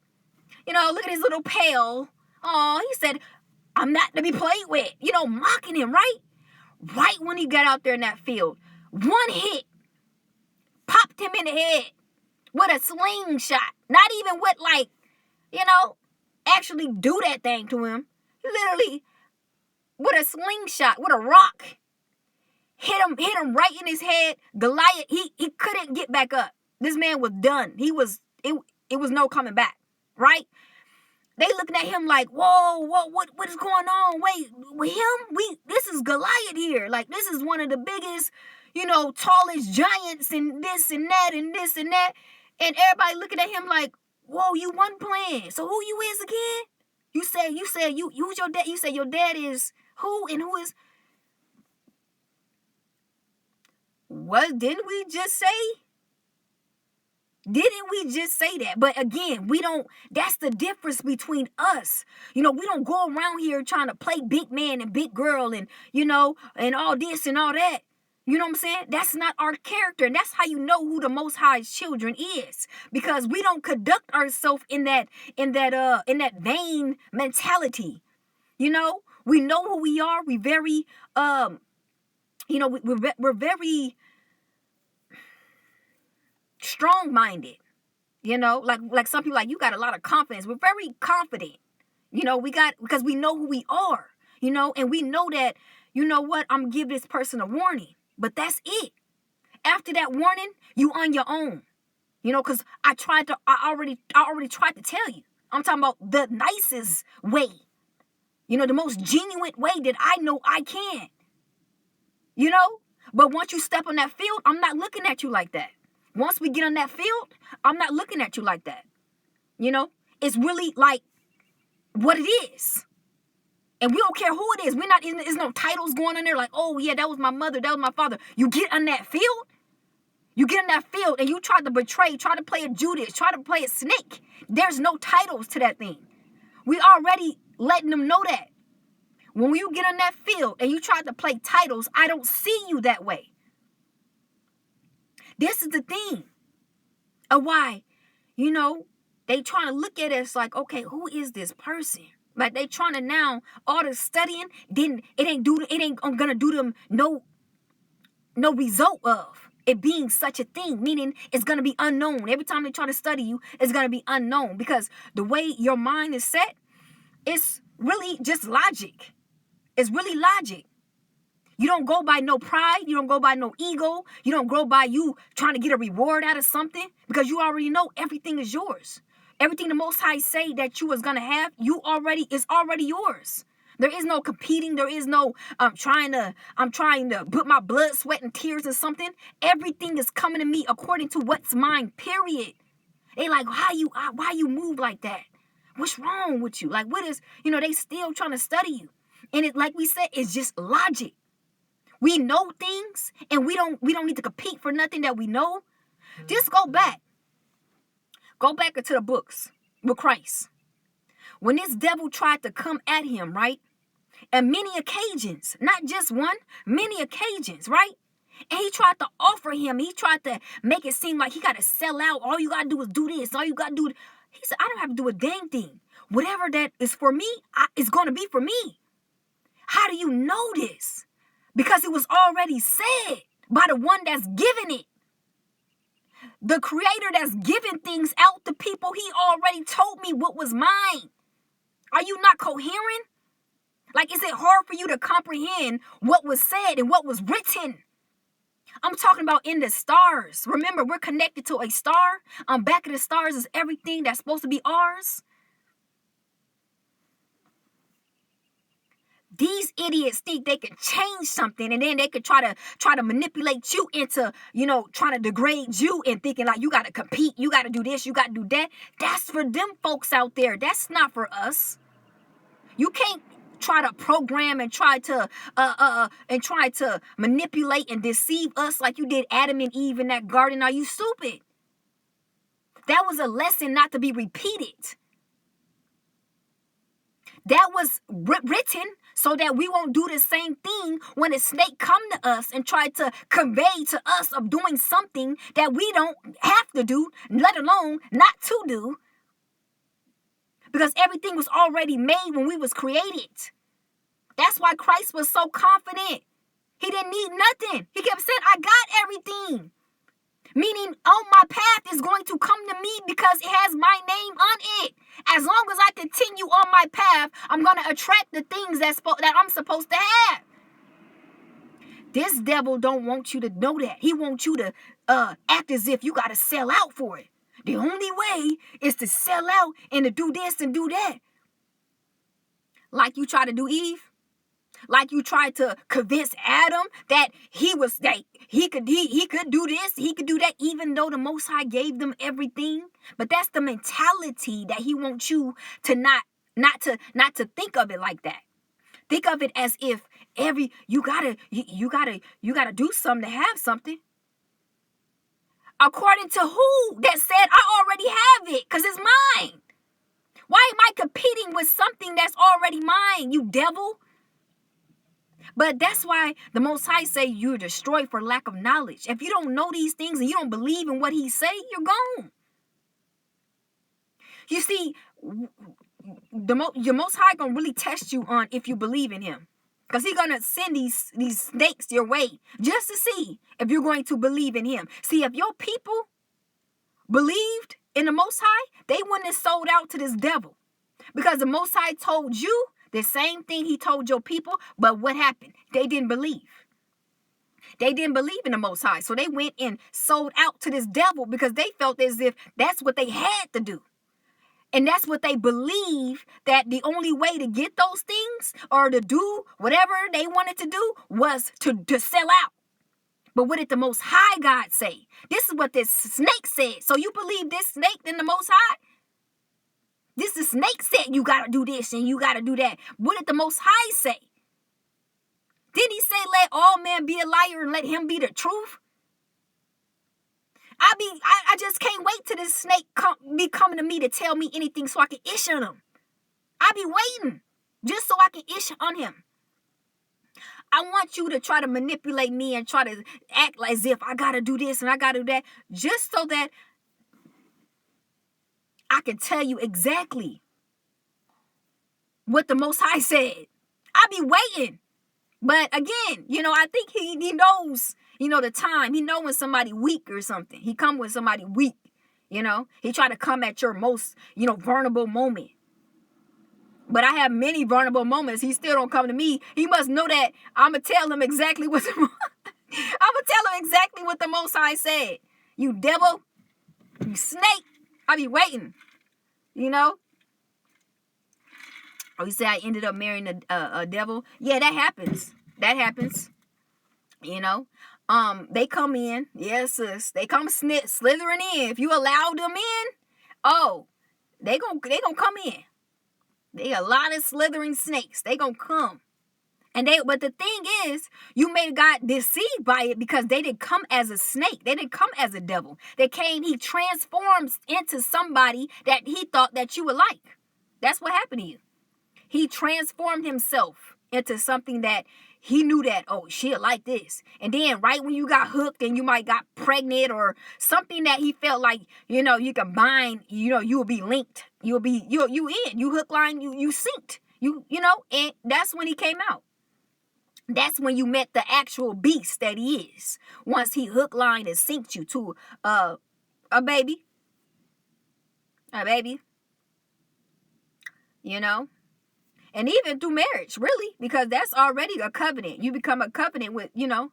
Look at his little pail. Oh, he said, I'm not to be played with. Mocking him, right? Right when he got out there in that field. One hit. Popped him in the head with a slingshot. Not even with actually do that thing to him. Literally with a slingshot, with a rock. Hit him right in his head. Goliath, he couldn't get back up. This man was done. It was no coming back, right? They looking at him like, whoa, what is going on? Wait, with him? This is Goliath here. Like, this is one of the biggest, tallest giants and this and that and this and that. And everybody looking at him like, whoa, you won playing. So who you is again? You said who's your dad? You said your dad is who and who is... What didn't we just say? Didn't we just say that? But again, that's the difference between us. We don't go around here trying to play big man and big girl and, and all this and all that. You know what I'm saying? That's not our character. And that's how you know who the Most High's children is. Because we don't conduct ourselves in that vain mentality. We know who we are. We very, we're very strong-minded, like some people, like, you got a lot of confidence. We're very confident, because we know who we are, and we know that, I'm gonna give this person a warning, but that's it. After that warning, you on your own, because I already tried to tell you. I'm talking about the nicest way, the most genuine way that I know I can, but once you step on that field, I'm not looking at you like that. Once we get on that field, I'm not looking at you like that. It's really like what it is. And we don't care who it is. There's no titles going on there like, oh yeah, that was my mother, that was my father. You get on that field, and you try to betray, try to play a Judas, try to play a snake. There's no titles to that thing. We already letting them know that. When you get on that field and you try to play titles, I don't see you that way. This is the thing of why, they trying to look at us like, okay, who is this person? Like, they trying to now, all the studying, it ain't gonna do them no result of it being such a thing, meaning it's gonna be unknown. Every time they try to study you, it's gonna be unknown, because the way your mind is set, it's really just logic. It's really logic. You don't go by no pride. You don't go by no ego. You don't go by you trying to get a reward out of something, because you already know everything is yours. Everything the Most High say that you was going to have, is already yours. There is no competing. There is no, I'm trying to put my blood, sweat, and tears in something. Everything is coming to me according to what's mine, period. They like, why you move like that? What's wrong with you? Like, what is, they still trying to study you. And it, like we said, it's just logic. We know things, and we don't need to compete for nothing that we know. Just go back. Go back into the books with Christ. When this devil tried to come at him, right? And many occasions, not just one, many occasions, right? And he tried to offer him. He tried to make it seem like he got to sell out. All you got to do is do this. All you got to do. He said, I don't have to do a dang thing. Whatever that is for me, it's going to be for me. How do you know this? Because it was already said by the one that's giving it. The creator that's giving things out to people, he already told me what was mine. Are you not coherent? Like, is it hard for you to comprehend what was said and what was written? I'm talking about in the stars. Remember, we're connected to a star. On back of the stars is everything that's supposed to be ours. These idiots think they can change something, and then they could try to manipulate you into, trying to degrade you and thinking like you got to compete, you got to do this, you got to do that. That's for them folks out there. That's not for us. You can't try to program and try to manipulate and deceive us like you did Adam and Eve in that garden. Are you stupid? That was a lesson not to be repeated. That was written so that we won't do the same thing when a snake come to us and try to convey to us of doing something that we don't have to do, let alone not to do. Because everything was already made when we was created. That's why Christ was so confident. He didn't need nothing. He kept saying, I got everything. Meaning, on my path is going to come to me because it has my name on it. As long as I continue on my path, I'm going to attract the things that I'm supposed to have. This devil don't want you to know that. He wants you to act as if you got to sell out for it. The only way is to sell out and to do this and do that. Like you try to do Eve. Like you tried to convince Adam that he could do this, he could do that, even though the Most High gave them everything. But that's the mentality that he wants you to not to think of it like that. Think of it as if you gotta do something to have something. According to who that said I already have it, because it's mine. Why am I competing with something that's already mine, you devil? But that's why the Most High say you're destroyed for lack of knowledge. If you don't know these things and you don't believe in what he say, you're gone. You see, your Most High gonna really test you on if you believe in him. Because he's gonna send these snakes your way just to see if you're going to believe in him. See, if your people believed in the Most High, they wouldn't have sold out to this devil. Because the Most High told you the same thing he told your people, but what happened? They didn't believe. They didn't believe in the Most High. So they went and sold out to this devil because they felt as if that's what they had to do. And that's what they believe, that the only way to get those things or to do whatever they wanted to do was to sell out. But what did the Most High God say? This is what this snake said. So you believe this snake in the Most High? This is snake said you got to do this and you got to do that. What did the Most High say? Didn't he say let all men be a liar and let him be the truth? I just can't wait till this snake be coming to me to tell me anything so I can issue on him. I be waiting just so I can issue on him. I want you to try to manipulate me and try to act as if I got to do this and I got to do that just so that I can tell you exactly what the Most High said. I be waiting. But again, I think he knows, the time. He know when somebody weak or something. He come when somebody weak, He try to come at your most, vulnerable moment. But I have many vulnerable moments. He still don't come to me. He must know that I'm going to tell him exactly what the Most High said. You devil, you snake. I be waiting, Oh, you say I ended up marrying a devil? Yeah, that happens. That happens. They come in. Yes, sis. They come slithering in. If you allow them in, they gonna come in. They a lot of slithering snakes. They gonna come. But the thing is, you may have got deceived by it because they didn't come as a snake. They didn't come as a devil. He transforms into somebody that he thought that you would like. That's what happened to you. He transformed himself into something that he knew that, she'll like this. And then right when you got hooked and you might got pregnant or something that he felt like, you can bind, you will be linked. You'll be, you in, you hook line, you synced, and that's when he came out. That's when you met the actual beast that he is. Once he hook, line, and synced you to a baby. A baby. And even through marriage, really, because that's already a covenant. You become a covenant with, A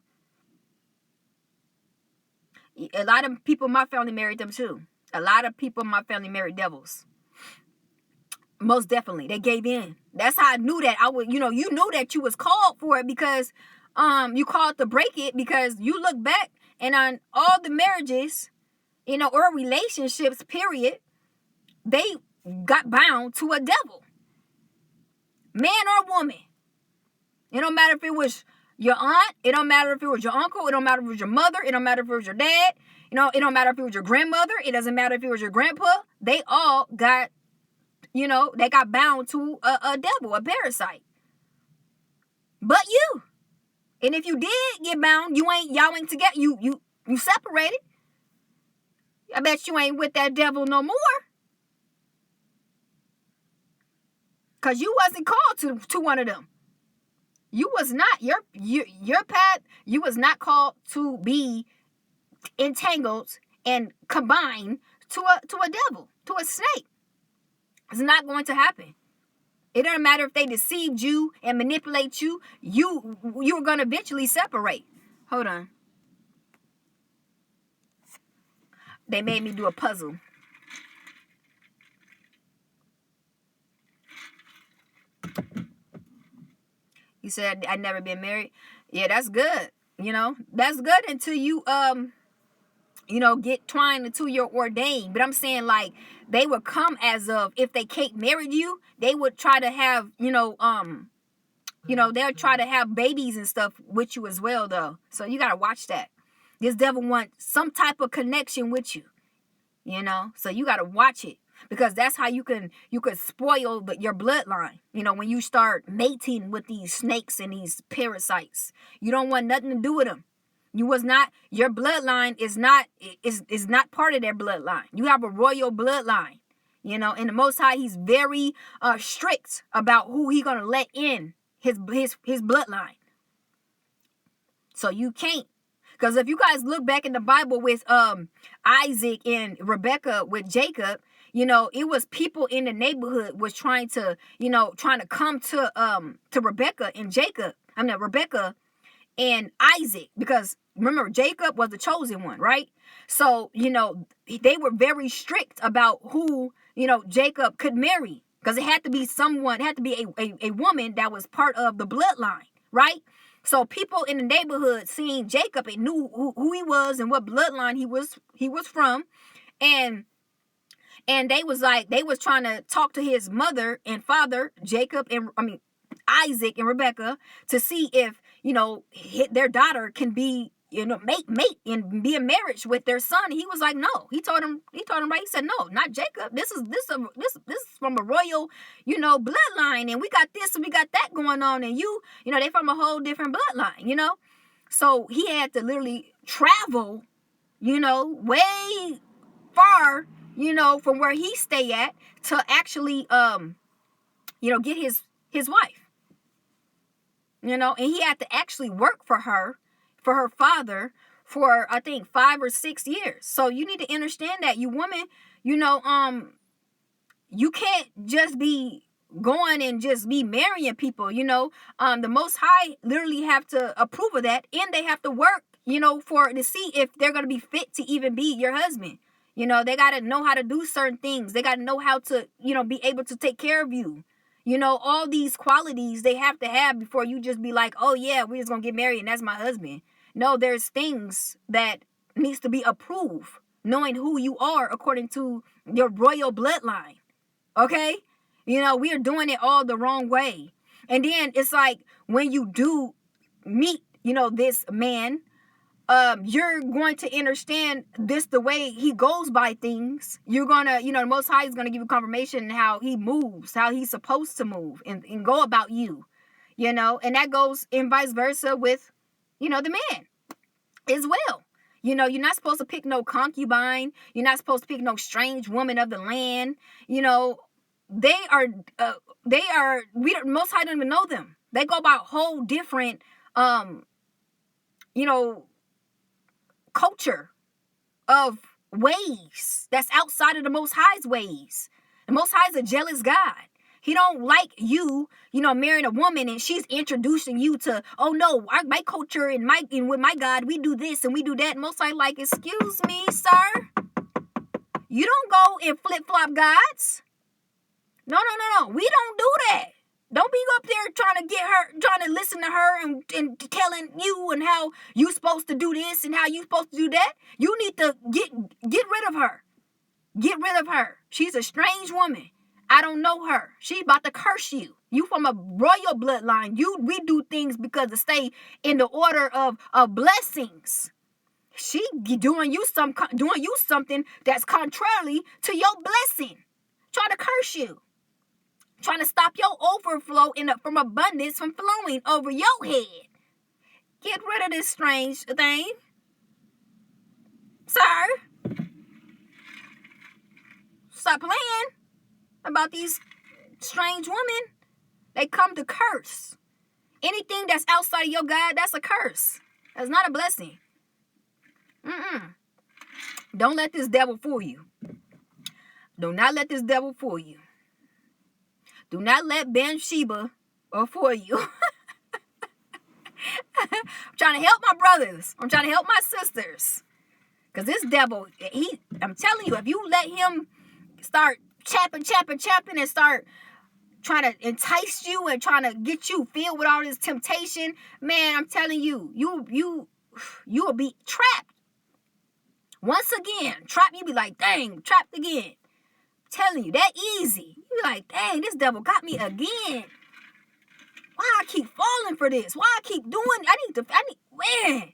lot of people in my family married them too. A lot of people in my family married devils. Most definitely. They gave in. That's how I knew that I would, you knew that you was called for it because you called to break it because you look back and on all the marriages, or relationships, period, they got bound to a devil. Man or woman. It don't matter if it was your aunt. It don't matter if it was your uncle. It don't matter if it was your mother. It don't matter if it was your dad. It don't matter if it was your grandmother. It doesn't matter if it was your grandpa. They all got, they got bound to a devil, a parasite. But you. And if you did get bound, y'all ain't together. You separated. I bet you ain't with that devil no more. Because you wasn't called to one of them. You was not your path. You was not called to be entangled and combined to a devil, to a snake. It's not going to happen. It doesn't matter if they deceived you and manipulate you. You're going to eventually separate. Hold on. They made me do a puzzle. You said I'd never been married. Yeah, that's good. That's good until you get twined until you're ordained. But I'm saying, like, they would come as of, if they can't marry you, they would try to have, they'll try to have babies and stuff with you as well, though. So you gotta watch that. This devil wants some type of connection with you, So you gotta watch it, because that's how you could spoil your bloodline. When you start mating with these snakes and these parasites, you don't want nothing to do with them. Your bloodline is not part of their bloodline. You have a royal bloodline, and the Most High, he's very strict about who he gonna let in his bloodline. So you can't. Because if you guys look back in the Bible with Isaac and Rebecca with Jacob, it was people in the neighborhood was trying to come to Rebecca and Jacob. Rebecca and Isaac, because remember, Jacob was the chosen one, right? So, they were very strict about who, Jacob could marry, because it had to be a woman that was part of the bloodline, right? So people in the neighborhood seeing Jacob and knew who he was and what bloodline he was from. And they was trying to talk to his mother and father, Isaac and Rebecca, to see if, their daughter can be, mate and be in marriage with their son. He was like, no. He told him right. He said, no, not Jacob. This is from a royal, bloodline, and we got this and we got that going on, and they from a whole different bloodline, So he had to literally travel, way far, from where he stay at, to actually get his wife. And he had to actually work for her father, for I think 5 or 6 years. So you need to understand that, you woman, you can't just be going and just be marrying people. The Most High literally have to approve of that, and they have to work, to see if they're gonna be fit to even be your husband. They gotta know how to do certain things. They gotta know how to, be able to take care of you. All these qualities they have to have before you just be like, oh yeah, we're just gonna get married and that's my husband. No, there's things that needs to be approved, knowing who you are according to your royal bloodline. Okay? We are doing it all the wrong way. And then it's like, when you do meet, this man, you're going to understand this, the way he goes by things. You're gonna, the Most High is gonna give you confirmation how he moves, how he's supposed to move and go about you, and that goes in vice versa with, the man as well. You're not supposed to pick no concubine. You're not supposed to pick no strange woman of the land. They are, Most High don't even know them. They go by a whole different, culture of ways that's outside of the Most High's ways. The Most High is a jealous God. He don't like you, marrying a woman and she's introducing you to, oh no, my culture and with my God, we do this and we do that. Most High like, excuse me, sir. You don't go and flip-flop gods. No. We don't do that. Don't be up there trying to listen to her and telling you and how you supposed to do this and how you supposed to do that. You need to get rid of her. Get rid of her. She's a strange woman. I don't know her. She's about to curse you. You from a royal bloodline. We do things because to stay in the order of blessings. She doing you something that's contrary to your blessing. Trying to curse you. Trying to stop your overflow from abundance from flowing over your head. Get rid of this strange thing. Sir. Stop playing about these strange women. They come to curse. Anything that's outside of your God, that's a curse. That's not a blessing. Don't let this devil fool you. Do not let this devil fool you. Do not let Bathsheba fool you. I'm trying to help my brothers. I'm trying to help my sisters. Because this devil, I'm telling you, if you let him start chapping and start trying to entice you and trying to get you filled with all this temptation, man, I'm telling you, you will be trapped. Once again, trapped, you be like, dang, trapped again. I'm telling you, that easy. You be like, dang, this devil got me again. Why I keep falling for this? Why I keep doing, man.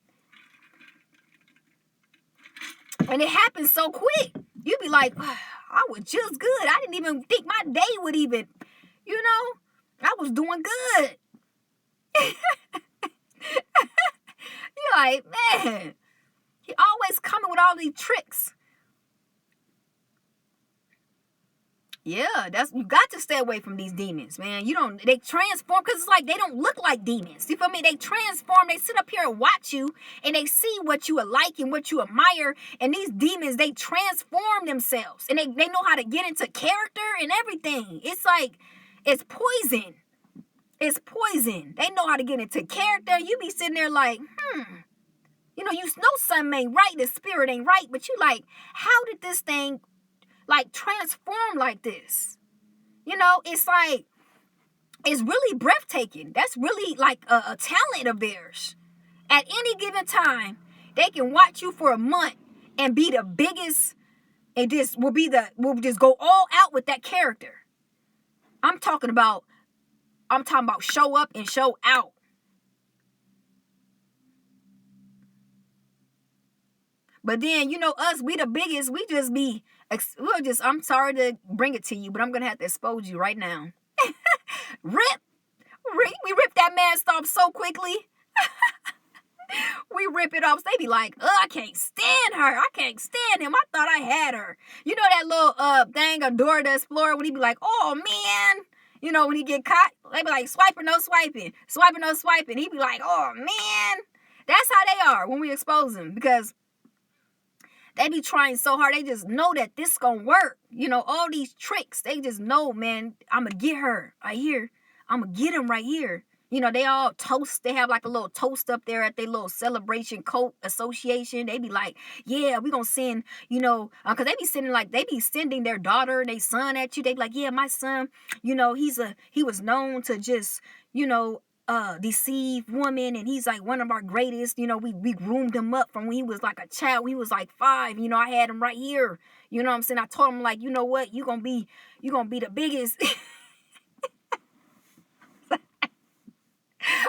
And it happens so quick. You be like, oh, I was just good. I didn't even think my day would even, I was doing good. You're like, man, he always coming with all these tricks. Yeah, you got to stay away from these demons, man. They transform, because it's like they don't look like demons. You feel me? They transform, they sit up here and watch you, and they see what you like and what you admire. And these demons, they transform themselves, and they know how to get into character and everything. It's like, it's poison. It's poison. They know how to get into character. You be sitting there like, you know something ain't right, the spirit ain't right, but you like, how did this thing like transform like this? It's like, it's really breathtaking. That's really like a talent of theirs. At any given time, they can watch you for a month and be the biggest, and this will just go all out with that character. I'm talking about show up and show out. But then, us, we the biggest, I'm sorry to bring it to you, but I'm going to have to expose you right now. We rip that mask off so quickly. We rip it off. So they be like, I can't stand her. I can't stand him. I thought I had her. You know that little thing of Dora the Explorer when he be like, oh, man. When he get caught, they be like, swiping, no swiping. Swiping, no swiping. He be like, oh, man. That's how they are when we expose them, because they be trying so hard. They just know that this gonna work. All these tricks. They just know, man, I'm gonna get her right here. I'm gonna get him right here. They all toast. They have like a little toast up there at their little celebration cult association. They be like, yeah, we gonna send, because they be sending their daughter and their son at you. They be like, yeah, my son, he was known to just, deceive women, and he's like one of our greatest. We groomed him up from when he was like a child. He was like 5. I had him right here. You know what I'm saying? I told him, like, you know what, you gonna be the biggest.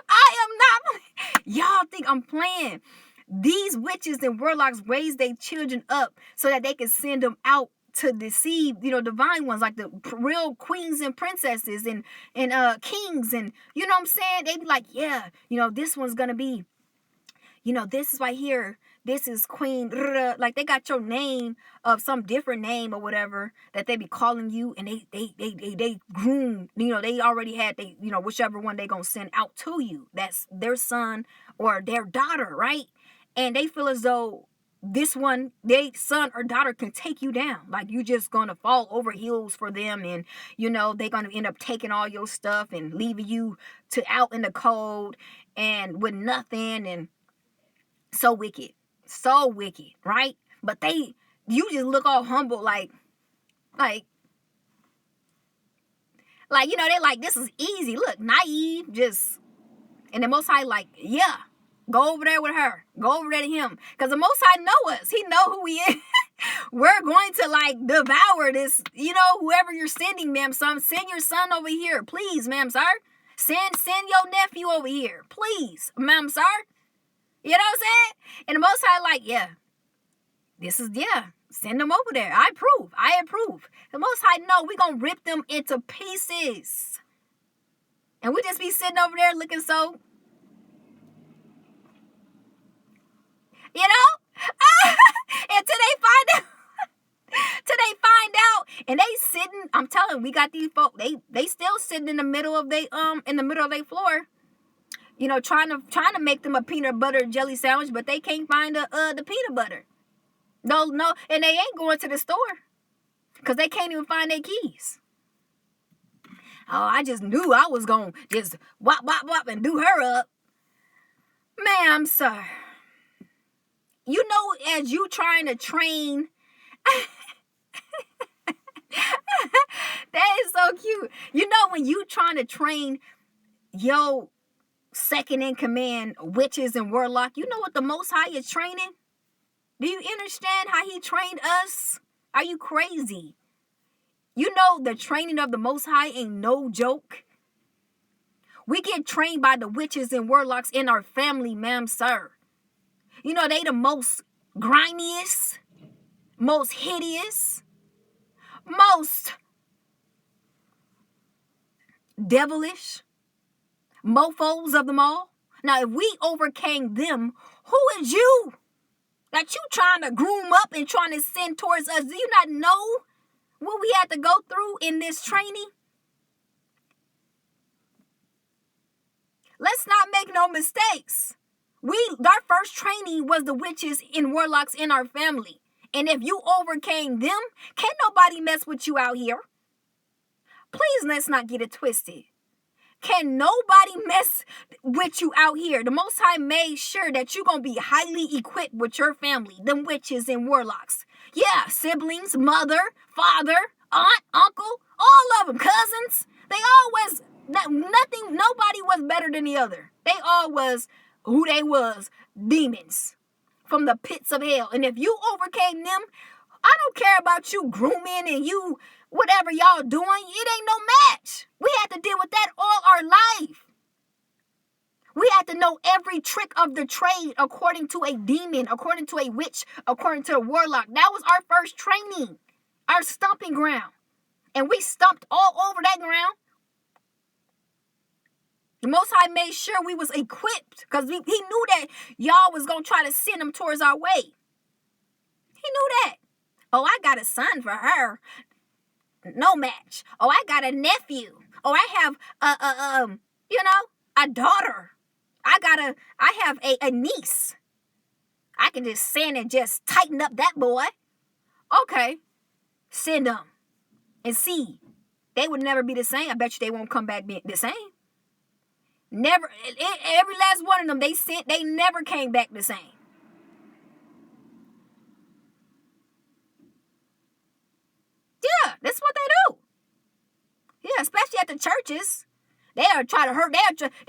I am not. Y'all think I'm playing? These witches and warlocks raise their children up so that they can send them out to deceive, divine ones, like the real queens and princesses and kings, and you know what I'm saying? They be like, yeah, this one's gonna be, this is right here. This is Queen. Like, they got your name of some different name or whatever that they be calling you, and they groom. They already had whichever one they gonna send out to you. That's their son or their daughter, right? And they feel as though this one, their son or daughter, can take you down. Like, you just gonna fall over heels for them, and they're gonna end up taking all your stuff and leaving you out in the cold and with nothing, and so wicked, right? But you just look all humble, like they like, this is easy. Look, naive, just, and the Most High like, yeah. Go over there with her. Go over there to him. Because the Most High know us. He know who we is. We're going to like devour this, whoever you're sending, ma'am, son. Send your son over here. Please, ma'am, sir. Send your nephew over here. Please, ma'am, sir. You know what I'm saying? And the Most High like, yeah. Send them over there. I approve. The Most High know we going to rip them into pieces. And we just be sitting over there looking so... until they find out, and they sitting. I'm telling you, we got these folks. They still sitting in the middle of their floor, trying to make them a peanut butter jelly sandwich, but they can't find the peanut butter. No, and they ain't going to the store because they can't even find their keys. Oh, I just knew I was going to just wop, wop, wop and do her up. Ma'am, sir. As you trying to train... That is so cute. When you trying to train your second in command witches and warlock, you know what the Most High is training? Do you understand how he trained us? Are you crazy? The training of the Most High ain't no joke. We get trained by the witches and warlocks in our family, ma'am, sir. They the most grimiest, most hideous, most devilish mofos of them all. Now, if we overcame them, who is you that you trying to groom up and trying to send towards us? Do you not know what we had to go through in this training? Let's not make no mistakes. Our first training was the witches and warlocks in our family. And if you overcame them, can't nobody mess with you out here. Please, let's not get it twisted. Can nobody mess with you out here? The Most High made sure that you're going to be highly equipped with your family, them witches and warlocks. Yeah, siblings, mother, father, aunt, uncle, all of them, cousins. They always, nobody was better than the other. They all was who they was, demons from the pits of hell. And if you overcame them, I don't care about you grooming and you whatever y'all doing. It ain't no match. We had to deal with that all our life. We had to know every trick of the trade according to a demon, according to a witch, according to a warlock. That was our first training, our stomping ground. And we stomped all over that ground. The Most High made sure we was equipped because he knew that y'all was going to try to send them towards our way. He knew that. Oh, I got a son for her. No match. Oh, I got a nephew. Oh, I have a daughter. I have a niece. I can just send and just tighten up that boy. Okay. Send them and see. They would never be the same. I bet you they won't come back the same. Never. Every last one of them they never came back the same. Yeah, that's what they do. Yeah, especially at the churches. They'll try to hurt. They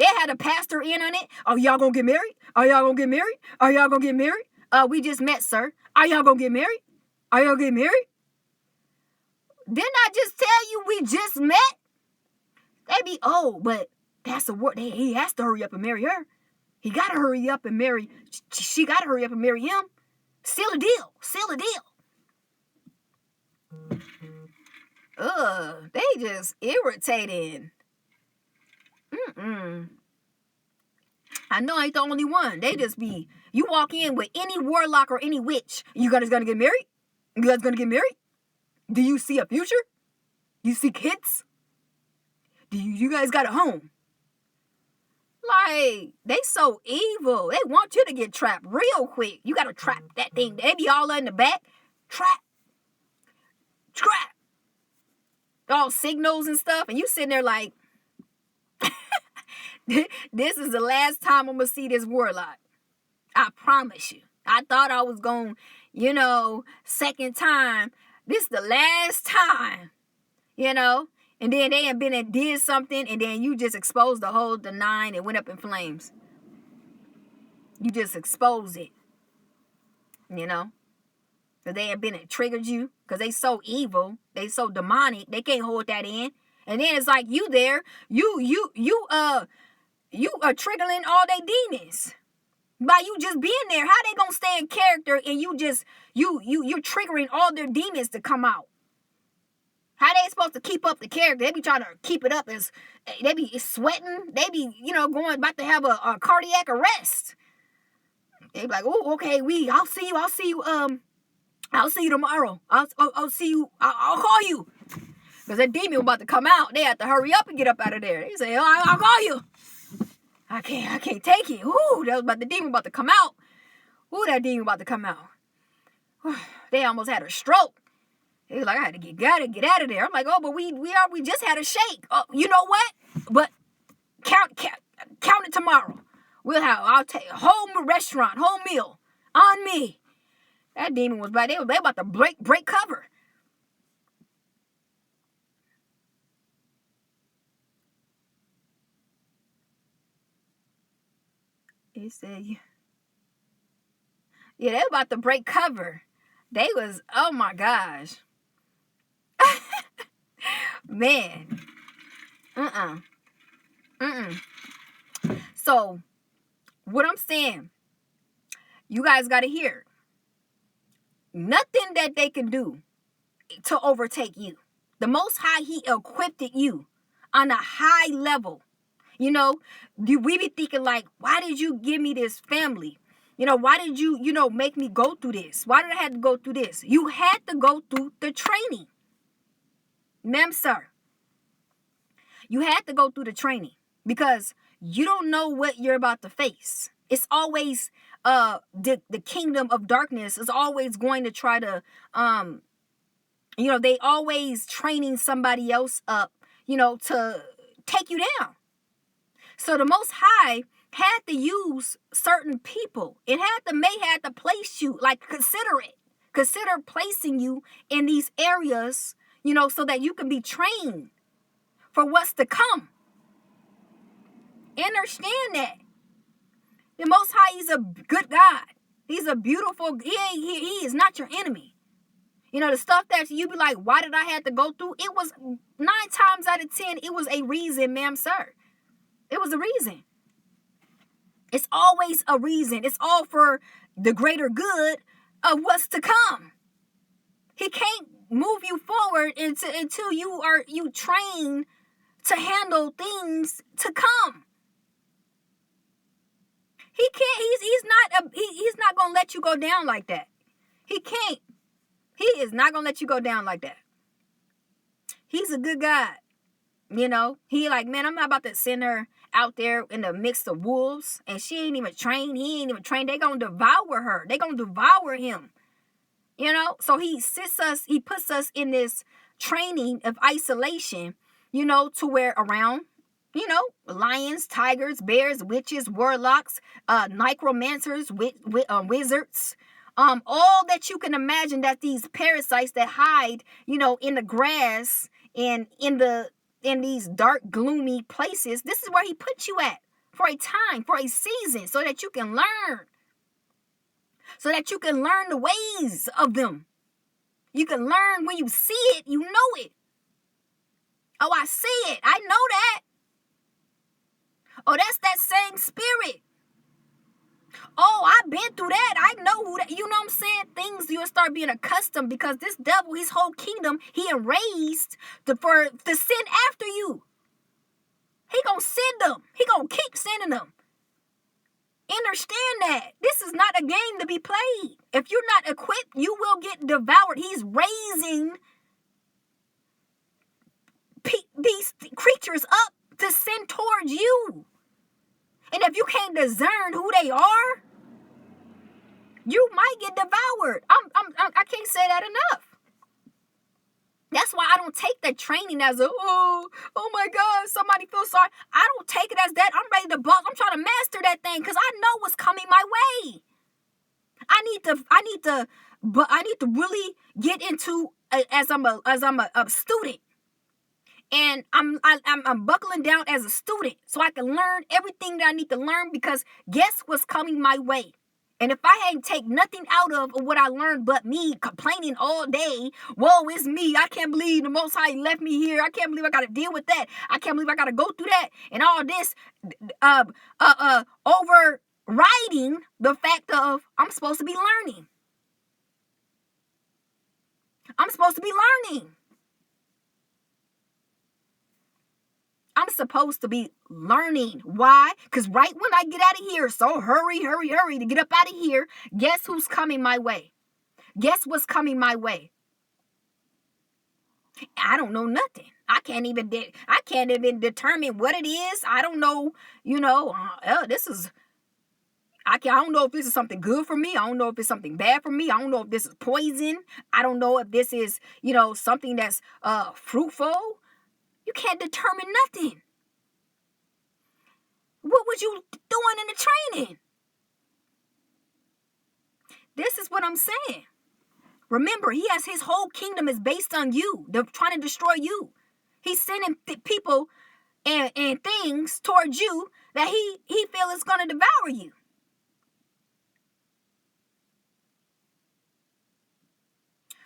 had a pastor in on it. Are y'all gonna get married? Are y'all gonna get married? Are y'all gonna get married? We just met, sir. Are y'all gonna get married? Are y'all get married? Didn't I just tell you we just met? They be, but that's the word. He has to hurry up and marry her. He gotta hurry up and marry. She gotta hurry up and marry him. Seal a deal. Seal a deal. They just irritating. I know I ain't the only one. They just be, you walk in with any warlock or any witch, you guys gonna get married? You guys gonna get married? Do you see a future? You see kids? Do you guys got a home? Like, they so evil. They want you to get trapped real quick. You gotta trap that thing. They be all in the back. Trap. All signals and stuff. And you sitting there like, this is the last time I'm gonna see this warlock. I promise you. I thought I was going, second time. This is the last time, And then they had been and did something, and then you just exposed the 9 and went up in flames. You just exposed it, Because they had been and triggered you, because they so evil, they so demonic, they can't hold that in. And then it's like you there, you are triggering all their demons. By you just being there, how they gonna stay in character and you're triggering all their demons to come out? How they supposed to keep up the character? They be trying to keep it up as they be sweating. They be, about to have a cardiac arrest. They be like, oh, okay, I'll see you tomorrow. I'll see you. I'll call you. Because that demon about to come out. They have to hurry up and get up out of there. They say, I'll call you. I can't take it. Ooh, that was about the demon about to come out. Ooh, that demon about to come out. They almost had a stroke. They was like, I had to get out of there. I'm like, oh, but we just had a shake. Oh, you know what? But count it tomorrow. I'll take a whole restaurant, whole meal on me. That demon was bad. They about to break cover. He said, yeah, they about to break cover. They was, oh my gosh. Man. So, what I'm saying, you guys got to hear. Nothing that they can do to overtake you. The Most High, He equipped you on a high level. You know, we be thinking like, why did you give me this family? You know, why did you, make me go through this? Why did I have to go through this? You had to go through the training. Ma'am, sir. You had to go through the training because you don't know what you're about to face. It's always the kingdom of darkness is always going to try to they always training somebody else up, to take you down. So the Most High had to use certain people. It may have to place you, like consider placing you in these areas, so that you can be trained for what's to come. Understand that. The Most High, He's a good God. He's a beautiful, he is not your enemy. The stuff that you be like, why did I have to go through? It was 9 times out of 10, it was a reason, ma'am, sir. It was a reason. It's always a reason. It's all for the greater good of what's to come. He can't move you forward until you train to handle things to come. He can't. He's not gonna let you go down like that. He can't. He is not gonna let you go down like that. He's a good God. He like, man, I'm not about to send her out there in the midst of wolves, and she ain't even trained. He ain't even trained. They gonna devour her. They gonna devour him. So he puts us in this training of isolation, to where around, lions, tigers, bears, witches, warlocks, necromancers, wizards, all that you can imagine, that these parasites that hide, in the grass and in these dark, gloomy places. This is where he puts you at for a time, for a season, so that you can learn. So that you can learn the ways of them. You can learn when you see it, you know it. Oh, I see it. I know that. Oh, that's that same spirit. Oh, I've been through that. I know who that. You know what I'm saying? Things you'll start being accustomed, because this devil, his whole kingdom, he erased to send after you. He gonna send them. He gonna keep sending them. Understand that. This is not a game to be played. If you're not equipped, you will get devoured. He's raising these creatures up to send towards you. And if you can't discern who they are, you might get devoured. I can't say that enough. That's why I don't take that training as oh my God, somebody feels sorry. I don't take it as that. I'm ready to boss. I'm trying to master that thing because I know what's coming my way. I need to really get into as I'm a student. And I'm buckling down as a student so I can learn everything that I need to learn, because guess what's coming my way? And if I hadn't take nothing out of what I learned but me complaining all day, woe is me, I can't believe the Most High left me here. I can't believe I got to deal with that. I can't believe I got to go through that and all this, overriding the fact of I'm supposed to be learning. I'm supposed to be learning. I'm supposed to be learning. Why? Because right when I get out of here, so hurry to get up out of here, guess who's coming my way? Guess what's coming my way? I don't know nothing. I can't can't even determine what it is. I don't know, I don't know if this is something good for me. I don't know if it's something bad for me. I don't know if this is poison. I don't know if this is, something that's fruitful. You can't determine nothing. What was you doing in the training? This is what I'm saying. Remember, he has his whole kingdom is based on you. They're trying to destroy you. He's sending people and things towards you that he feels is going to devour you.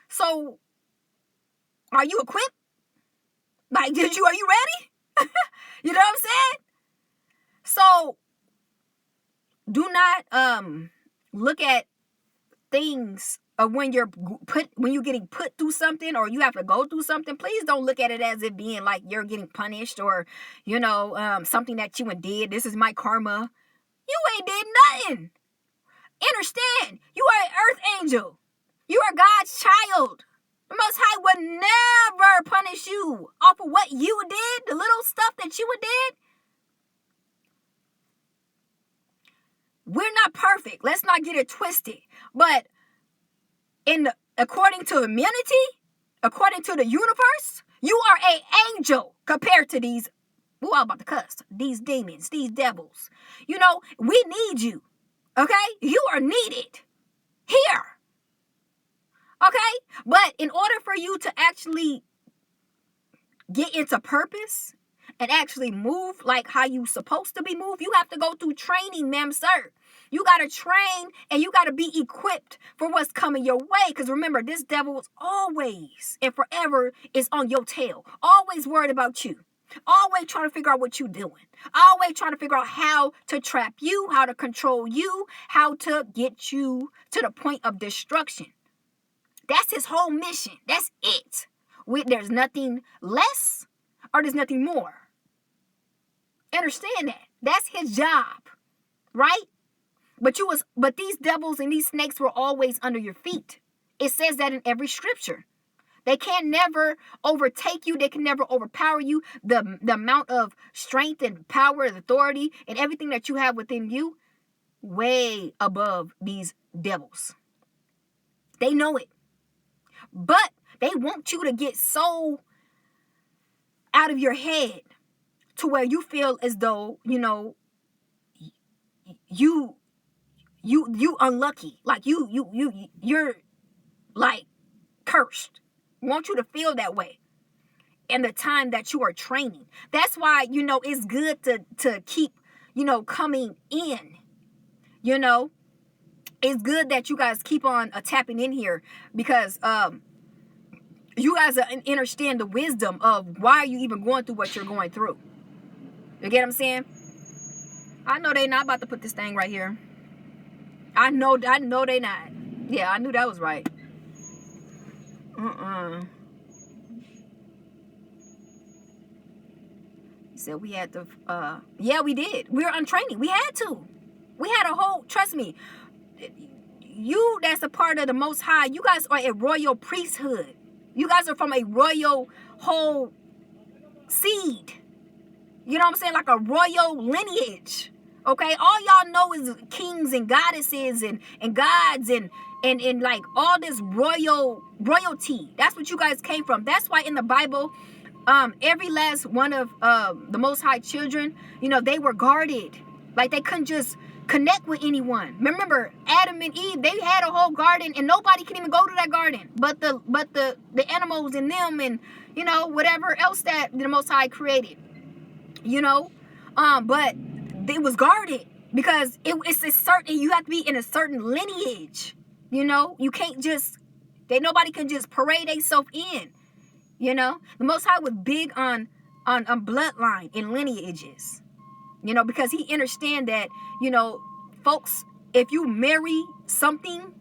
So, are you equipped? Like, are you ready? You know what I'm saying? So, do not look at things when you're getting put through something or you have to go through something. Please don't look at it as it being like you're getting punished or something that you did. This is my karma. You ain't did nothing. Understand, you are an earth angel. You are God's child. The Most High would never punish you off of what you did, the little stuff that you did. We're not perfect. Let's not get it twisted. But according to humanity, according to the universe, you are an angel compared to these, I'm about to cuss, these demons, these devils. We need you. Okay? You are needed here. Okay? But in order for you to actually get into purpose and actually move like how you supposed to be moved, you have to go through training, ma'am, sir. You got to train and you got to be equipped for what's coming your way. Because remember, this devil is always and forever is on your tail. Always worried about you. Always trying to figure out what you're doing. Always trying to figure out how to trap you, how to control you, how to get you to the point of destruction. That's his whole mission. That's it. There's nothing less or there's nothing more. Understand that. That's his job. Right? But these devils and these snakes were always under your feet. It says that in every scripture. They can never overtake you. They can never overpower you. The amount of strength and power and authority and everything that you have within you, way above these devils. They know it. But they want you to get so out of your head to where you feel as though, you unlucky. Like you're like cursed. Want you to feel that way in the time that you are training. That's why, it's good to keep, coming in. It's good that you guys keep on tapping in here because you guys understand the wisdom of why you even going through what you're going through. You get what I'm saying? I know they not about to put this thing right here. I know they not. Yeah, I knew that was right. He said we had to, yeah, we did. We were on training. We had to. We had a whole, trust me, that's a part of the Most High. You guys are a royal priesthood. You guys are from a royal whole seed. You know what I'm saying? Like a royal lineage. Okay? All y'all know is kings and goddesses and gods and like all this royalty. That's what you guys came from. That's why in the Bible, every last one of the Most High children, they were guarded. Like they couldn't just connect with anyone. Remember, Adam and Eve, they had a whole garden and nobody can even go to that garden. But the animals in them and whatever else that the Most High created. But it was guarded because it's a certain, you have to be in a certain lineage. You can't just, nobody can just parade themselves in. The Most High was big on bloodline and lineages. Because he understand that, folks, if you marry something,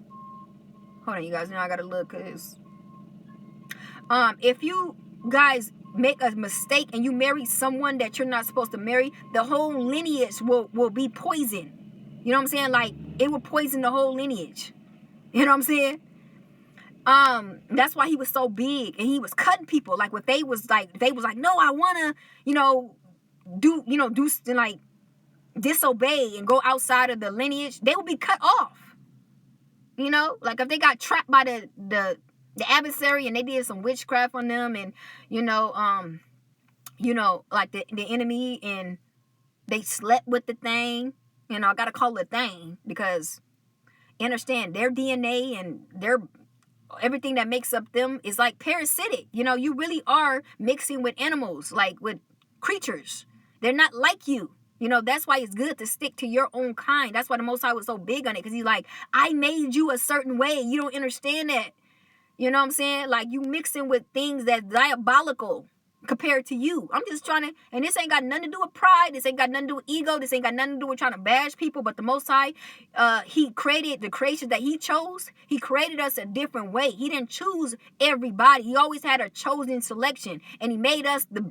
hold on, you guys, I gotta look, cause if you guys make a mistake and you marry someone that you're not supposed to marry, the whole lineage will be poisoned. You know what I'm saying? Like, it will poison the whole lineage. You know what I'm saying? That's why he was so big, and he was cutting people. Like what they was like, no, I wanna, do, like disobey and go outside of the lineage. They would be cut off. Like if they got trapped by the adversary and they did some witchcraft on them, and like the enemy, and they slept with the thing. I gotta call it a thing because understand their DNA and their everything that makes up them is like parasitic. You really are mixing with animals, like with creatures. They're not like you. That's why it's good to stick to your own kind. That's why the Most High was so big on it, because he's like, I made you a certain way. You don't understand that. You know what I'm saying? Like, you mixing with things that's diabolical compared to you. I'm just trying to, and this ain't got nothing to do with pride. This ain't got nothing to do with ego. This ain't got nothing to do with trying to bash people. But the Most High, he created the creation that he chose. He created us a different way. He didn't choose everybody. He always had a chosen selection. And he made us the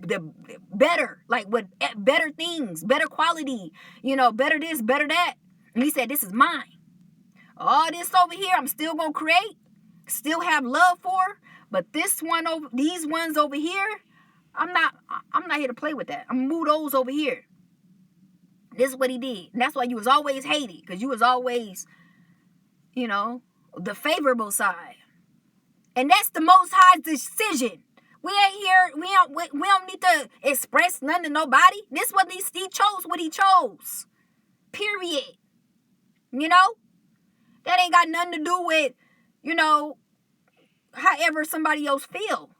better, like with better things, better quality, better this, better that. And he said, this is mine. All this over here, I'm still going to create, still have love for. But these ones over here, I'm not here to play with that. I'm gonna move those over here. This is what he did. And that's why you was always hated, because you was always, the favorable side. And that's the Most High's decision. We ain't here, we don't need to express nothing to nobody. This what he chose what he chose. Period. That ain't got nothing to do with, however somebody else feel.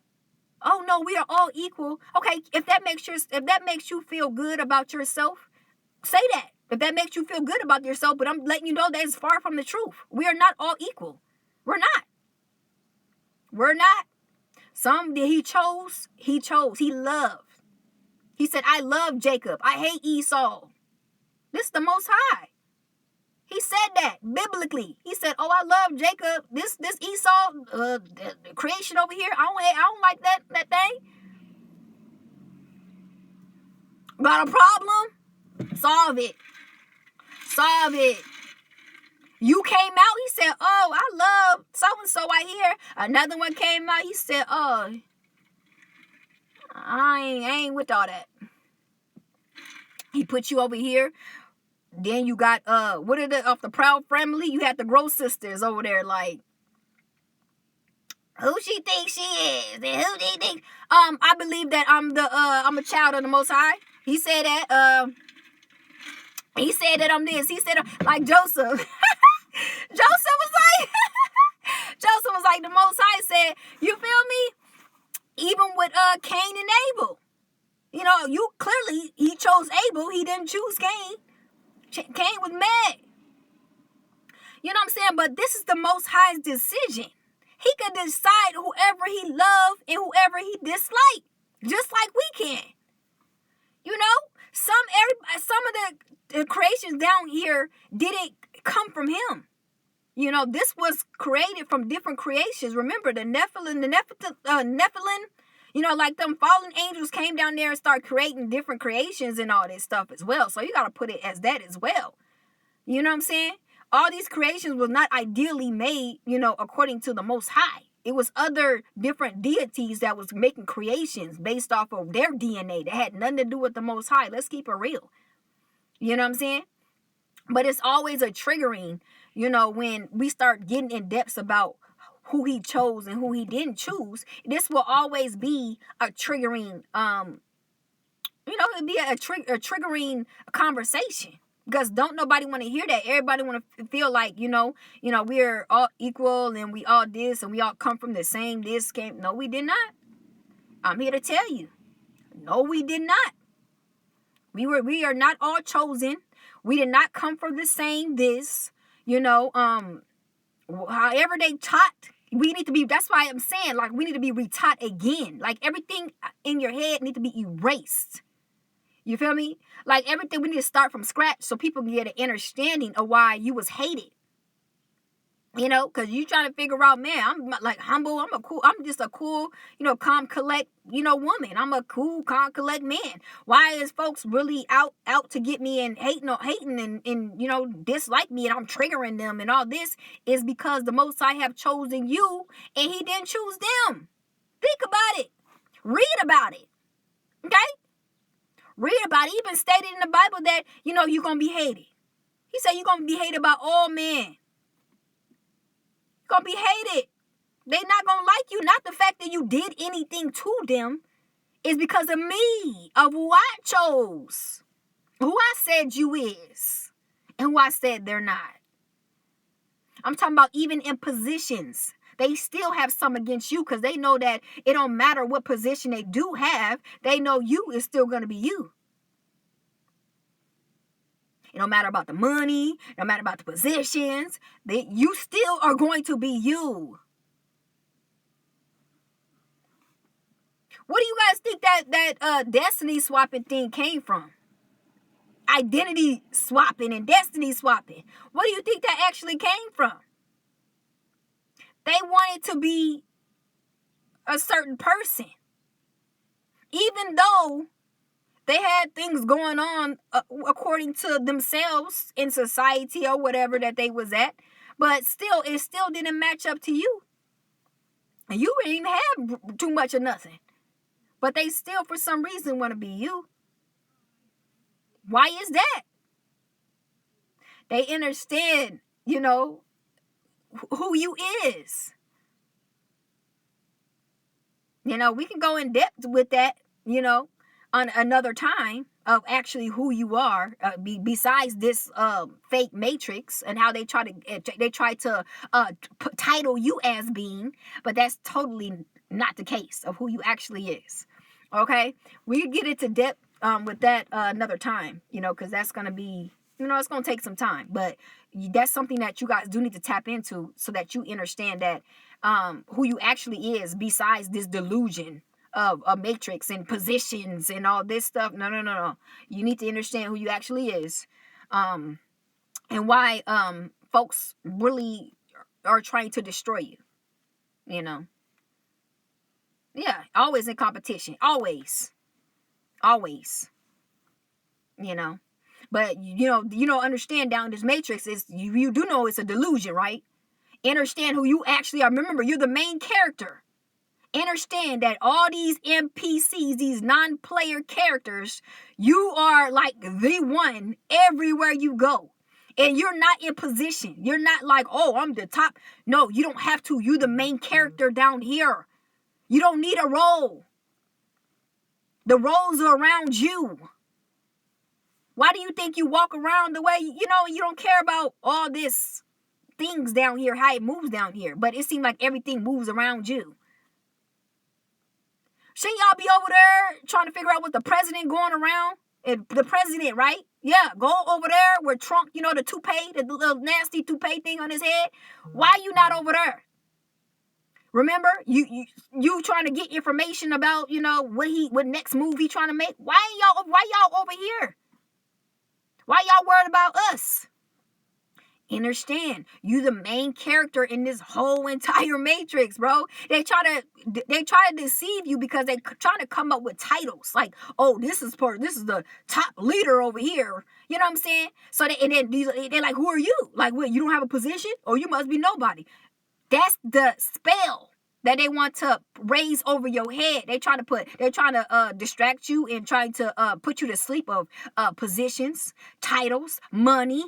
Oh no, we are all equal. Okay, if that makes you feel good about yourself, say that. If that makes you feel good about yourself, but I'm letting you know that it's far from the truth. We are not all equal. We're not. Some that he chose. He loved. He said, I love Jacob. I hate Esau. This is the Most High. He said that biblically. He said, "Oh, I love Jacob. This Esau, the creation over here. I don't like that thing. Got a problem? Solve it. You came out. He said, "Oh, I love so and so. I hear." Another one came out. He said, "Oh, I ain't with all that." He put you over here. Then you got what are of the Proud Family? You had the Gross sisters over there, like, who she thinks she is, and who they think. I believe that I'm a child of the Most High. He said that. He said that I'm this. He said like Joseph. Joseph was like the Most High said. You feel me? Even with Cain and Abel. You clearly he chose Abel. He didn't choose Cain. Cain was mad. You know what I'm saying? But this is the Most High's decision. He can decide whoever he loved and whoever he disliked, just like we can. Some of the creations down here didn't come from him. This was created from different creations. Remember the Nephilim, like them fallen angels came down there and started creating different creations and all this stuff as well. So you got to put it as that as well. You know what I'm saying? All these creations was not ideally made, according to the Most High. It was other different deities that was making creations based off of their DNA that had nothing to do with the Most High. Let's keep it real. You know what I'm saying? But it's always a triggering, when we start getting in depths about who he chose and who he didn't choose. This will always be a triggering, it'd be a triggering conversation. Because don't nobody want to hear that. Everybody want to feel like, we're all equal and we all this and we all come from the same this came. No, we did not. I'm here to tell you. No, we did not. We are not all chosen. We did not come from the same this. However they taught, we need to be, that's why I'm saying, like, we need to be retaught again. Like, everything in your head need to be erased. You feel me? Like, everything, we need to start from scratch so people can get an understanding of why you was hated. You know, because you trying to figure out, man, I'm like humble. I'm just a cool, calm, collect, woman. I'm a cool, calm, collect man. Why is folks really out to get me and hating and dislike me, and I'm triggering them and all this is because the Most High have chosen you and he didn't choose them. Think about it. Read about it. Okay? Read about it. Even stated in the Bible that, you're going to be hated. He said you're going to be hated by all men. Gonna be hated. They not gonna like you. Not the fact that you did anything to them. It's because of me, of who I chose, who I said you is, and who I said they're not. I'm talking about even in positions. They still have some against you because they know that it don't matter what position they do have. They know you is still gonna be you. It don't matter about the money. It don't matter about the positions. You still are going to be you. What do you guys think that destiny swapping thing came from? Identity swapping and destiny swapping. What do you think that actually came from? They wanted to be a certain person. Even though they had things going on according to themselves in society or whatever that they was at. But still, it still didn't match up to you. And you didn't even have too much of nothing. But they still, for some reason, want to be you. Why is that? They understand, who you is. We can go in depth with that, on another time of actually who you are, besides this fake matrix and how they try to title you as being, but that's totally not the case of who you actually is. Okay, we can get into depth with that another time, because that's gonna be, it's gonna take some time, but that's something that you guys do need to tap into so that you understand that who you actually is besides this delusion of a matrix and positions and all this stuff. No. You need to understand who you actually is, and why folks really are trying to destroy you. Yeah, always in competition. Always. But understand down this matrix is you do know it's a delusion, right? Understand who you actually are. Remember, you're the main character. Understand that all these NPCs, these non-player characters, you are like the one everywhere you go. And you're not in position. You're not like, oh, I'm the top. No, you don't have to. You're the main character down here. You don't need a role. The roles are around you. Why do you think you walk around the way, you don't care about all this things down here, how it moves down here. But it seems like everything moves around you. Shouldn't y'all be over there trying to figure out what the president going around? The president, right? Yeah, go over there where Trump, the toupee, the little nasty toupee thing on his head. Why are you not over there? Remember, you trying to get information about, what next move he trying to make. Why y'all over here? Why y'all worried about us? Understand, you the main character in this whole entire matrix, bro. They try to deceive you because they trying to come up with titles like, oh, this is the top leader over here. You know what I'm saying? So they're like, who are you? Like, what? You don't have a position, or you must be nobody. That's the spell that they want to raise over your head. They're trying to distract you and trying to put you to sleep of positions, titles, money,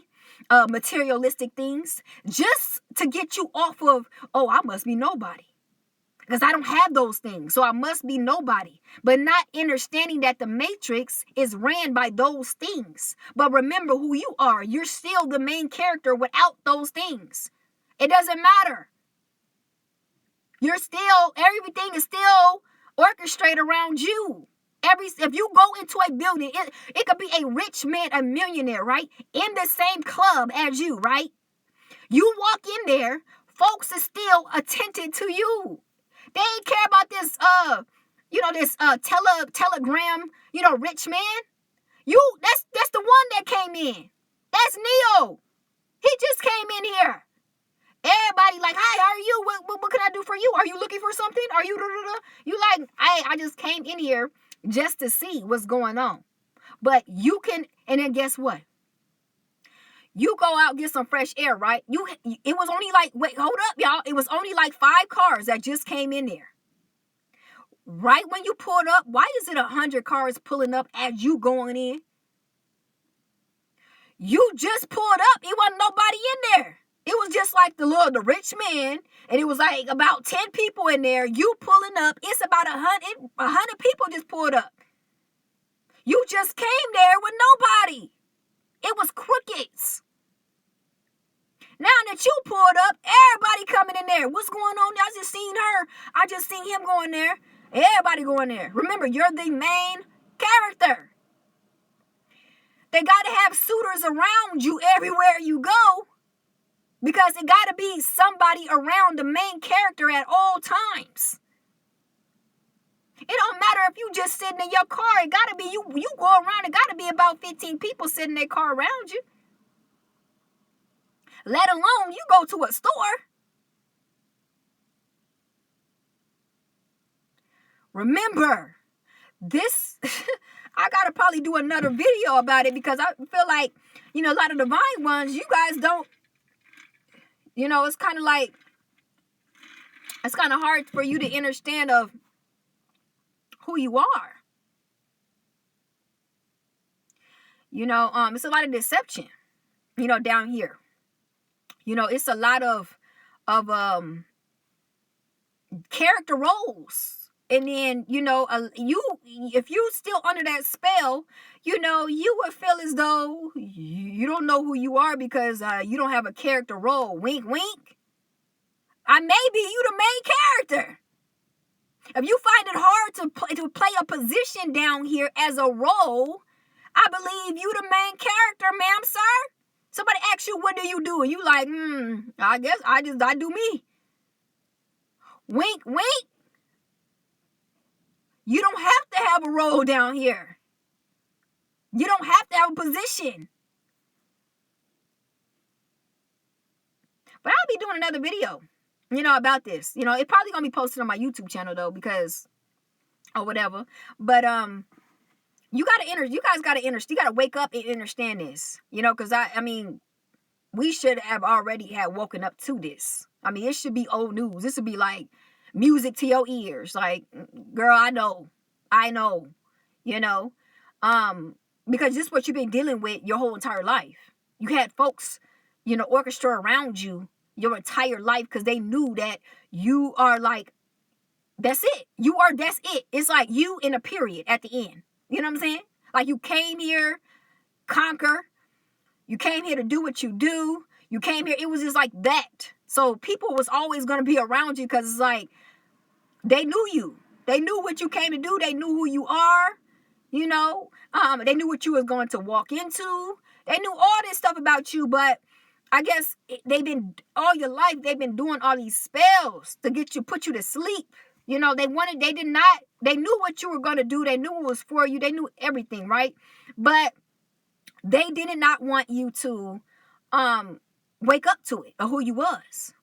materialistic things, just to get you off of, oh, I must be nobody because I don't have those things, so I must be nobody. But not understanding that the matrix is ran by those things. But remember who you are. You're still the main character without those things. It doesn't matter. Everything is still orchestrated around you. If you go into a building, it could be a rich man, a millionaire, right? In the same club as you, right? You walk in there, folks are still attentive to you. They ain't care about this, telegram, rich man. That's the one that came in. That's Neo. He just came in here. Everybody like, hi, how are you? What can I do for you? Are you looking for something? Are you, you like, I just came in here just to see what's going on. But you can, and then guess what? You go out, get some fresh air, right? It was only like, wait, hold up, y'all. It was only like 5 cars that just came in there. Right when you pulled up, why is it 100 cars pulling up as you going in? You just pulled up. It wasn't nobody in there. It was just like the rich man, and it was like about 10 people in there. You pulling up. It's about 100 people just pulled up. You just came there with nobody. It was crickets. Now that you pulled up, everybody coming in there. What's going on? I just seen her. I just seen him going there. Everybody going there. Remember, you're the main character. They got to have suitors around you everywhere you go, because it got to be somebody around the main character at all times. It don't matter if you just sitting in your car. It got to be you. You go around, it got to be about 15 people sitting in their car around you. Let alone you go to a store. Remember, this, I got to probably do another video about it, because I feel like, a lot of divine ones, you guys don't, it's kind of like, it's kind of hard for you to understand of who you are. It's a lot of deception, down here. It's a lot of character roles. And then, if you still under that spell, you would feel as though you don't know who you are, because you don't have a character role. Wink, wink. Maybe you the main character. If you find it hard to play a position down here as a role, I believe you the main character, ma'am, sir. Somebody asks you, what do you do? And you like, I guess I do me. Wink, wink. You don't have to have a role down here. You don't have to have a position. But I'll be doing another video, about this. It's probably going to be posted on my YouTube channel, though, because, or whatever. But, you guys got to wake up and understand this, because we should have already had woken up to this. It should be old news. This would be like music to your ears. Like, girl, I know, because this is what you've been dealing with your whole entire life. You had folks, orchestra around you your entire life, because they knew that you are like, that's it. That's it. It's like you in a period at the end. You know what I'm saying? Like, you came here, conquer. You came here to do what you do. You came here. It was just like that. So people was always going to be around you, because it's like, they knew you. They knew what you came to do. They knew who you are. They knew what you was going to walk into. They knew all this stuff about you, but I guess all your life, they've been doing all these spells to put you to sleep. They knew what you were going to do. They knew it was for you. They knew everything, right? But they did not want you to wake up to it, or who you was.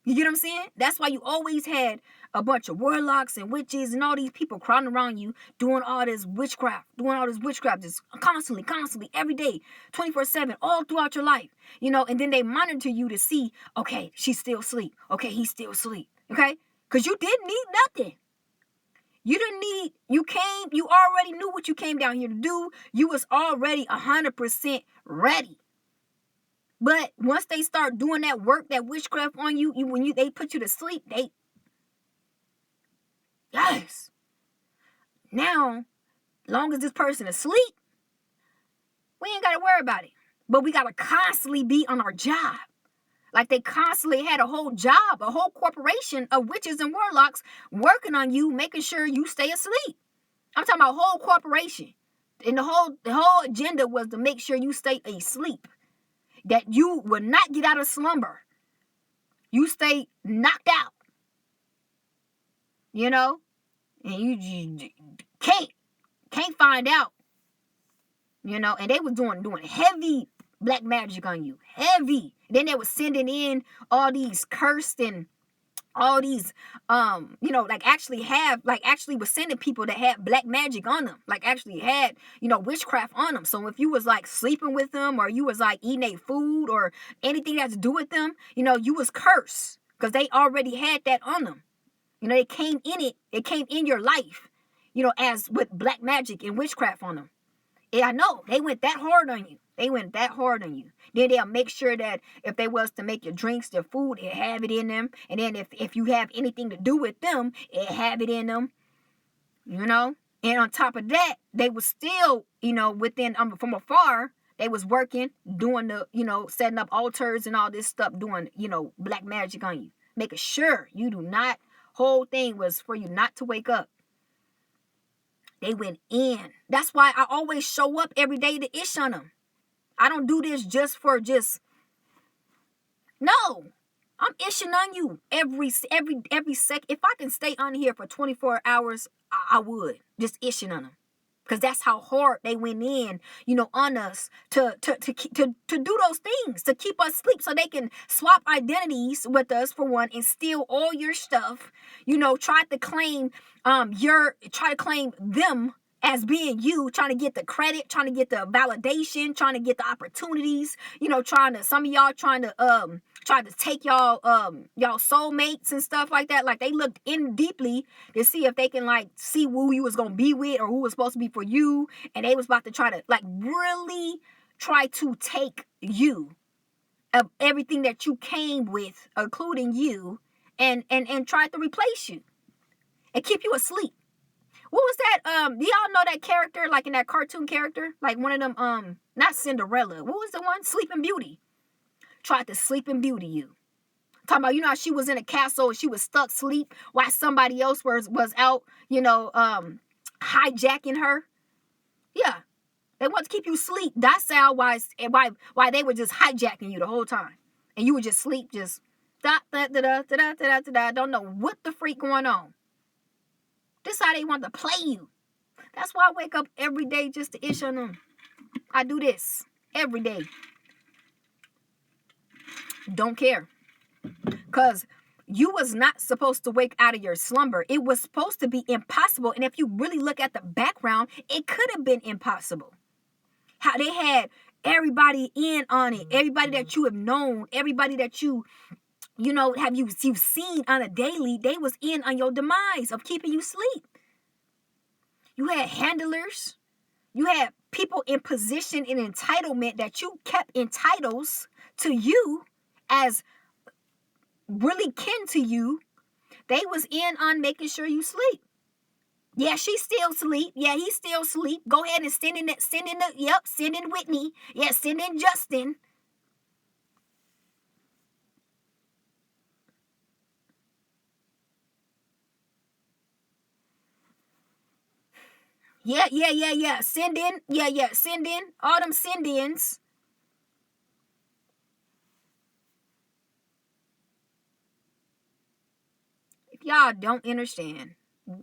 You get what I'm saying? That's why you always had a bunch of warlocks and witches and all these people crowding around you, doing all this witchcraft, just constantly, every day, 24/7, all throughout your life, and then they monitor you to see, okay, she's still asleep. Okay, he's still asleep. Okay? Because you didn't need nothing. You already knew what you came down here to do. You was already 100% ready. But once they start doing that work, that witchcraft on you, when they put you to sleep, yes. Now, long as this person is asleep, we ain't got to worry about it. But we got to constantly be on our job. Like, they constantly had a whole job, a whole corporation of witches and warlocks working on you, making sure you stay asleep. I'm talking about whole corporation. And the whole agenda was to make sure you stay asleep. That you will not get out of slumber. You stay knocked out. And you can't find out. And they was doing heavy black magic on you. Heavy. Then they was sending in all these cursed and all these actually was sending people that had black magic on them, like actually had witchcraft on them. So if you was like sleeping with them, or you was like eating their food, or anything that had to do with them, you was cursed, because they already had that on them. It came in your life, as with black magic and witchcraft on them. Yeah, I know. They went that hard on you. Then they'll make sure that if they was to make your drinks, their food, it have it in them. And then if you have anything to do with them, it have it in them. And on top of that, they was still, within from afar, they was working, doing the, setting up altars and all this stuff, doing, black magic on you. Making sure you do not, whole thing was for you not to wake up. They went in. That's why I always show up every day to ish on them. I don't do this no. I'm ishing on you every second. If I can stay on here for 24 hours, I would. Just ishing on them. Because that's how hard they went in, on us to do those things, to keep us asleep, so they can swap identities with us, for one, and steal all your stuff. Try to claim them as being you, trying to get the credit, trying to get the validation, trying to get the opportunities. Some of y'all trying to take y'all soulmates and stuff like that. Like, they looked in deeply to see if they can like see who you was gonna be with, or who was supposed to be for you, and they was about to try to like really try to take you, of everything that you came with, including you, and try to replace you and keep you asleep. What was that? Do y'all know that character, like in that cartoon character? Like one of them, not Cinderella. What was the one? Sleeping Beauty. Tried to Sleeping Beauty you. Talking about, how she was in a castle and she was stuck asleep while somebody else was out, hijacking her. Yeah. They want to keep you asleep. That's how why they were just hijacking you the whole time. And you would just sleep, just don't know what the freak going on. This is how they want to play you. That's why I wake up every day just to ish on them. I do this every day. Don't care. Because you was not supposed to wake out of your slumber. It was supposed to be impossible. And if you really look at the background, it could have been impossible. How they had everybody in on it. Everybody that you have known. Everybody that you've seen on a daily, they was in on your demise of keeping you asleep. You had handlers. You had people in position and entitlement that you kept entitles to you as really kin to you. They was in on making sure you sleep. Yeah, she still sleep. Yeah, he still sleep. Go ahead and send in Whitney. Yeah, send in Justin. Yeah. Send in. Yeah. Send in. All them send-ins. If y'all don't understand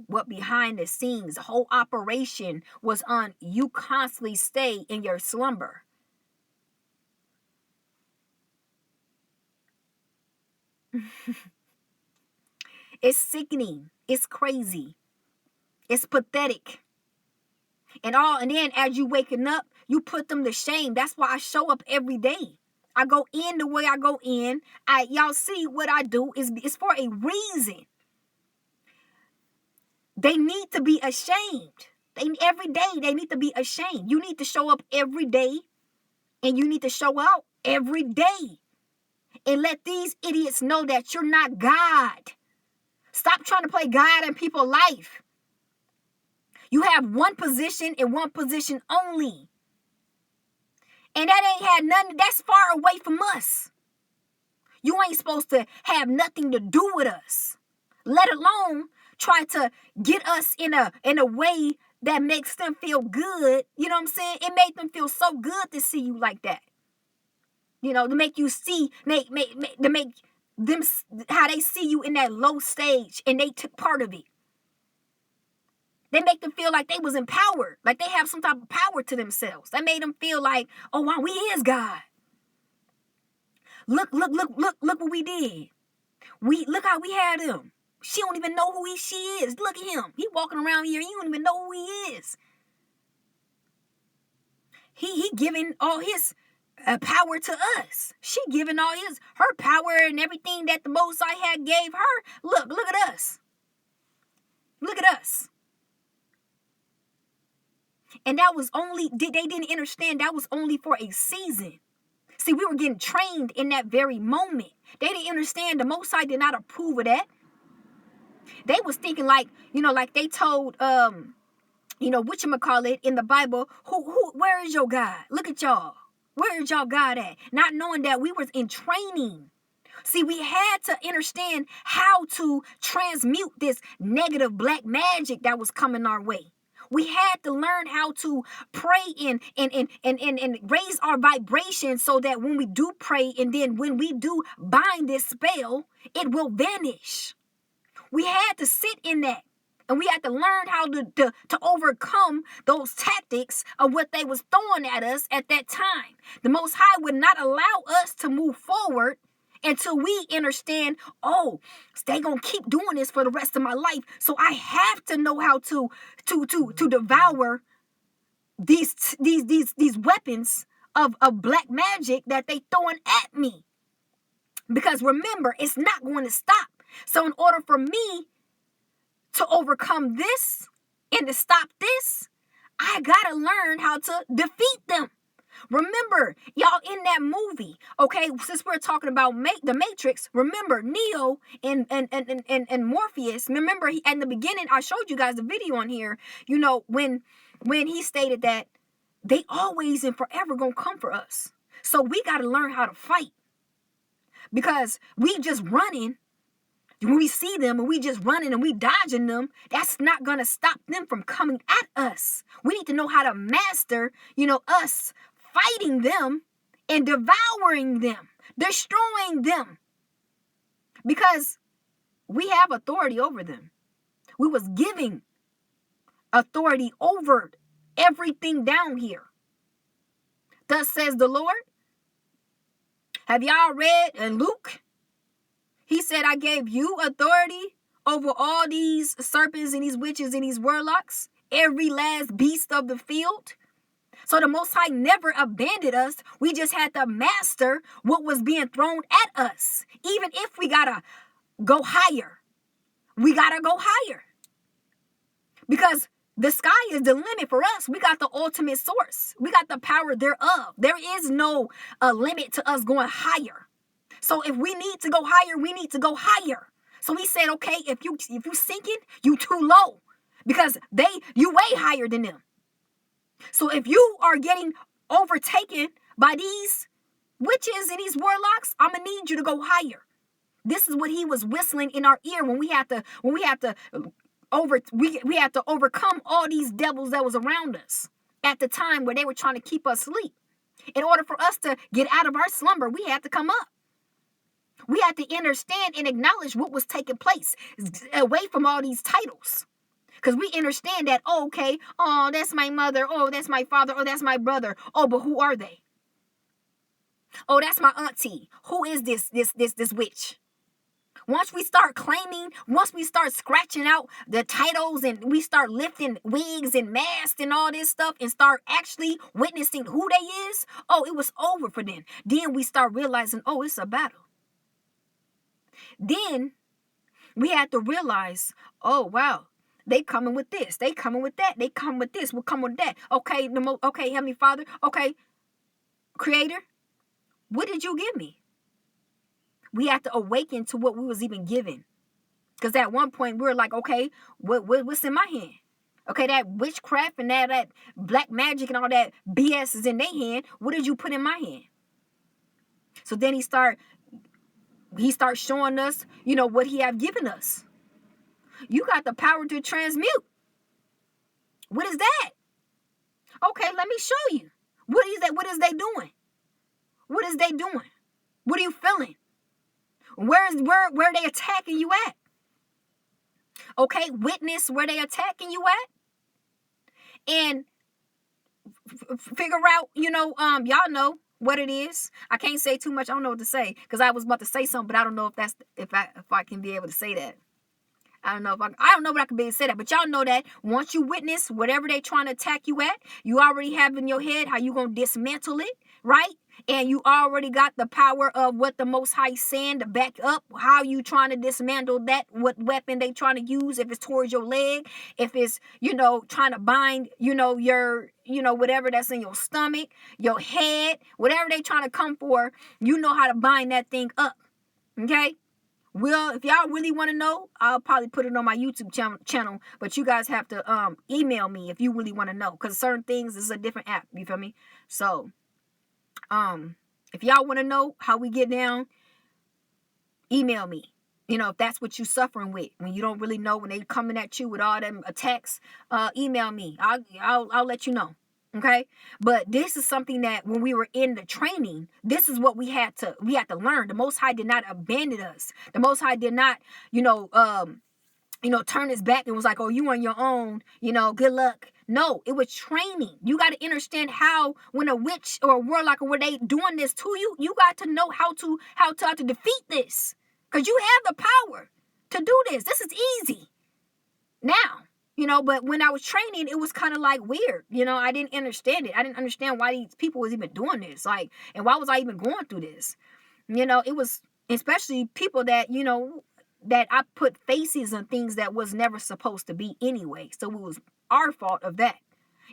what behind the scenes, the whole operation was on you constantly stay in your slumber. It's sickening. It's crazy. It's pathetic. And then as you waking up, you put them to shame. That's why I show up every day. I go in the way I go in. Y'all see what I do is for a reason. They need to be ashamed. Every day they need to be ashamed. You need to show up every day, and you need to show out every day. And let these idiots know that you're not God. Stop trying to play God in people's life. You have one position and one position only. And that ain't had nothing, that's far away from us. You ain't supposed to have nothing to do with us. Let alone try to get us in a way that makes them feel good. You know what I'm saying? It made them feel so good to see you like that. To make you see, to make them how they see you in that low stage, and they took part of it. They make them feel like they was empowered, like they have some type of power to themselves. That made them feel like, oh, wow, we is God. Look what we did. Look how we had him. She don't even know who she is. Look at him. He walking around here. You don't even know who he is. He giving all his power to us. She giving all her power and everything that the Most High had gave her. Look at us. Look at us. And that was only, they didn't understand that was only for a season. See, we were getting trained in that very moment. They didn't understand the Most High did not approve of that. They was thinking like, like they told, whatchamacallit in the Bible, where is your God? Look at y'all. Where is y'all God at? Not knowing that we was in training. See, we had to understand how to transmute this negative black magic that was coming our way. We had to learn how to pray and raise our vibration so that when we do pray and then when we do bind this spell, it will vanish. We had to sit in that. And we had to learn how to overcome those tactics of what they was throwing at us at that time. The Most High would not allow us to move forward until we understand, oh, they gonna keep doing this for the rest of my life. So I have to know how to devour these weapons of black magic that they throwing at me. Because remember, it's not going to stop. So in order for me to overcome this and to stop this, I gotta learn how to defeat them. Remember, y'all, in that movie, okay, since we're talking about the Matrix, remember Neo and Morpheus, remember in the beginning, I showed you guys the video on here, when he stated that they always and forever gonna come for us. So we gotta learn how to fight. Because we just running, when we see them and we just running and we dodging them, that's not going to stop them from coming at us. We need to know how to master, us fighting them and devouring them, destroying them. Because we have authority over them. We was giving authority over everything down here. Thus says the Lord. Have y'all read in Luke? He said, I gave you authority over all these serpents and these witches and these warlocks, every last beast of the field. So the Most High never abandoned us. We just had to master what was being thrown at us. Even if we gotta go higher, we gotta go higher. Because the sky is the limit for us. We got the ultimate source. We got the power thereof. There is no limit to us going higher. So if we need to go higher, we need to go higher. So he said, okay, if you sinking, you too low. Because you way higher than them. So if you are getting overtaken by these witches and these warlocks, I'm gonna need you to go higher. This is what he was whistling in our ear when we had to overcome all these devils that was around us at the time where they were trying to keep us asleep. In order for us to get out of our slumber, we had to come up. We had to understand and acknowledge what was taking place away from all these titles. Because we understand that, oh, okay, oh, that's my mother, oh, that's my father, oh, that's my brother. Oh, but who are they? Oh, that's my auntie. Who is this witch? Once we start claiming, once we start scratching out the titles and we start lifting wigs and masks and all this stuff and start actually witnessing who they is, oh, it was over for them. Then we start realizing, oh, it's a battle. Then we had to realize, oh, wow, they coming with this. They coming with that. They come with this. We'll come with that. Okay, okay, Heavenly Father. Okay, Creator, what did you give me? We have to awaken to what we was even given. Because at one point, we were like, okay, what's in my hand? Okay, that witchcraft and that black magic and all that BS is in their hand. What did you put in my hand? So then he starts showing us, what he have given us. You got the power to transmute. What is that? Okay, let me show you. What is that? What is they doing? What is they doing? What are you feeling? Where are they attacking you at? Okay, witness where they attacking you at. and figure out, y'all know what it is. I can't say too much. I don't know what to say because I was about to say something, but I don't know if I can be able to say that. I don't know if I can be able to say that, but y'all know that once you witness whatever they trying to attack you at, you already have in your head how you gonna dismantle it, right? And you already got the power of what the Most High saying to back up how you trying to dismantle that, what weapon they trying to use, if it's towards your leg, if it's, trying to bind, your, whatever that's in your stomach, your head, whatever they trying to come for, you know how to bind that thing up, okay? Well, if y'all really want to know, I'll probably put it on my YouTube channel, but you guys have to email me if you really want to know, because certain things is a different app, you feel me? So, if y'all want to know how we get down, email me. If that's what you're suffering with, when you don't really know, when they coming at you with all them attacks, email me. I'll let you know. Okay. But this is something that when we were in the training, this is what we had to learn. The Most High did not abandon us. The Most High did not, turn his back and was like, oh, you on your own, good luck. No, it was training. You got to understand how, when a witch or a warlock or when they doing this to you, you got to know how to defeat this. Because you have the power to do this. This is easy now, but when I was training, it was kind of like weird. I didn't understand it. I didn't understand why these people was even doing this. Like, and why was I even going through this? It was especially people that, that I put faces on things that was never supposed to be anyway. So it was our fault of that.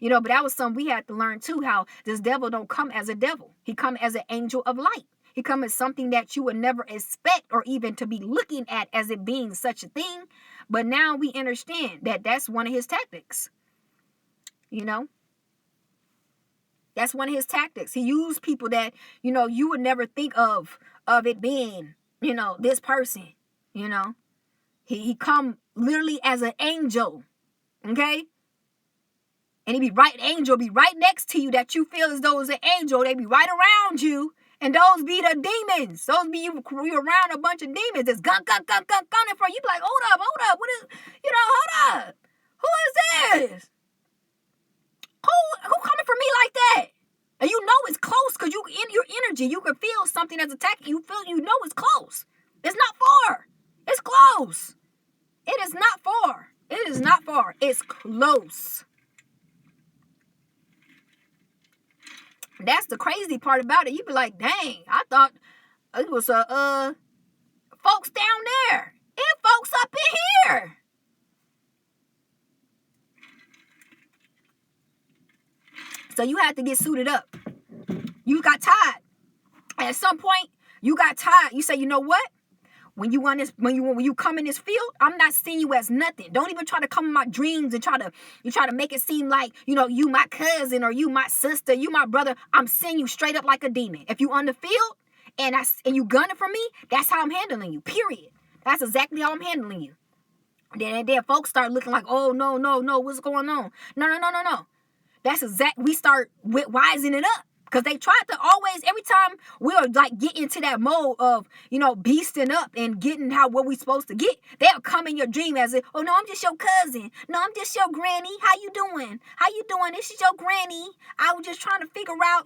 But that was something we had to learn too, how this devil don't come as a devil. He come as an angel of light. He come as something that you would never expect or even to be looking at as it being such a thing. But now we understand that that's one of his tactics. That's one of his tactics. He used people that, you would never think of it being, this person, He come literally as an angel, okay? And angel be right next to you that you feel as though it's an angel. They be right around you. And those be the demons. Those be you around a bunch of demons. It's gun in front. You be like, hold up. What is, hold up. Who is this? Who coming for me like that? And it's close because you in your energy. You can feel something that's attacking you. It's close. It's not far. It's close. It is not far. It is not far. It's close. That's the crazy part about it. You be like, dang, I thought it was folks down there. It folks up in here. So you had to get suited up. You got tired. At some point, you got tired. You say, you know what? When you come in this field, I'm not seeing you as nothing. Don't even try to come in my dreams and try to make it seem like, you my cousin or you my sister, you my brother. I'm seeing you straight up like a demon. If you on the field and you gunning for me, that's how I'm handling you. Period. That's exactly how I'm handling you. Then folks start looking like, oh no, what's going on? No. That's we start wising it up. Because they tried to always, every time we'll like get into that mode of, beasting up and getting what we supposed to get, they'll come in your dream as if, oh no, I'm just your cousin. No, I'm just your granny. How you doing? This is your granny. I was just trying to figure out,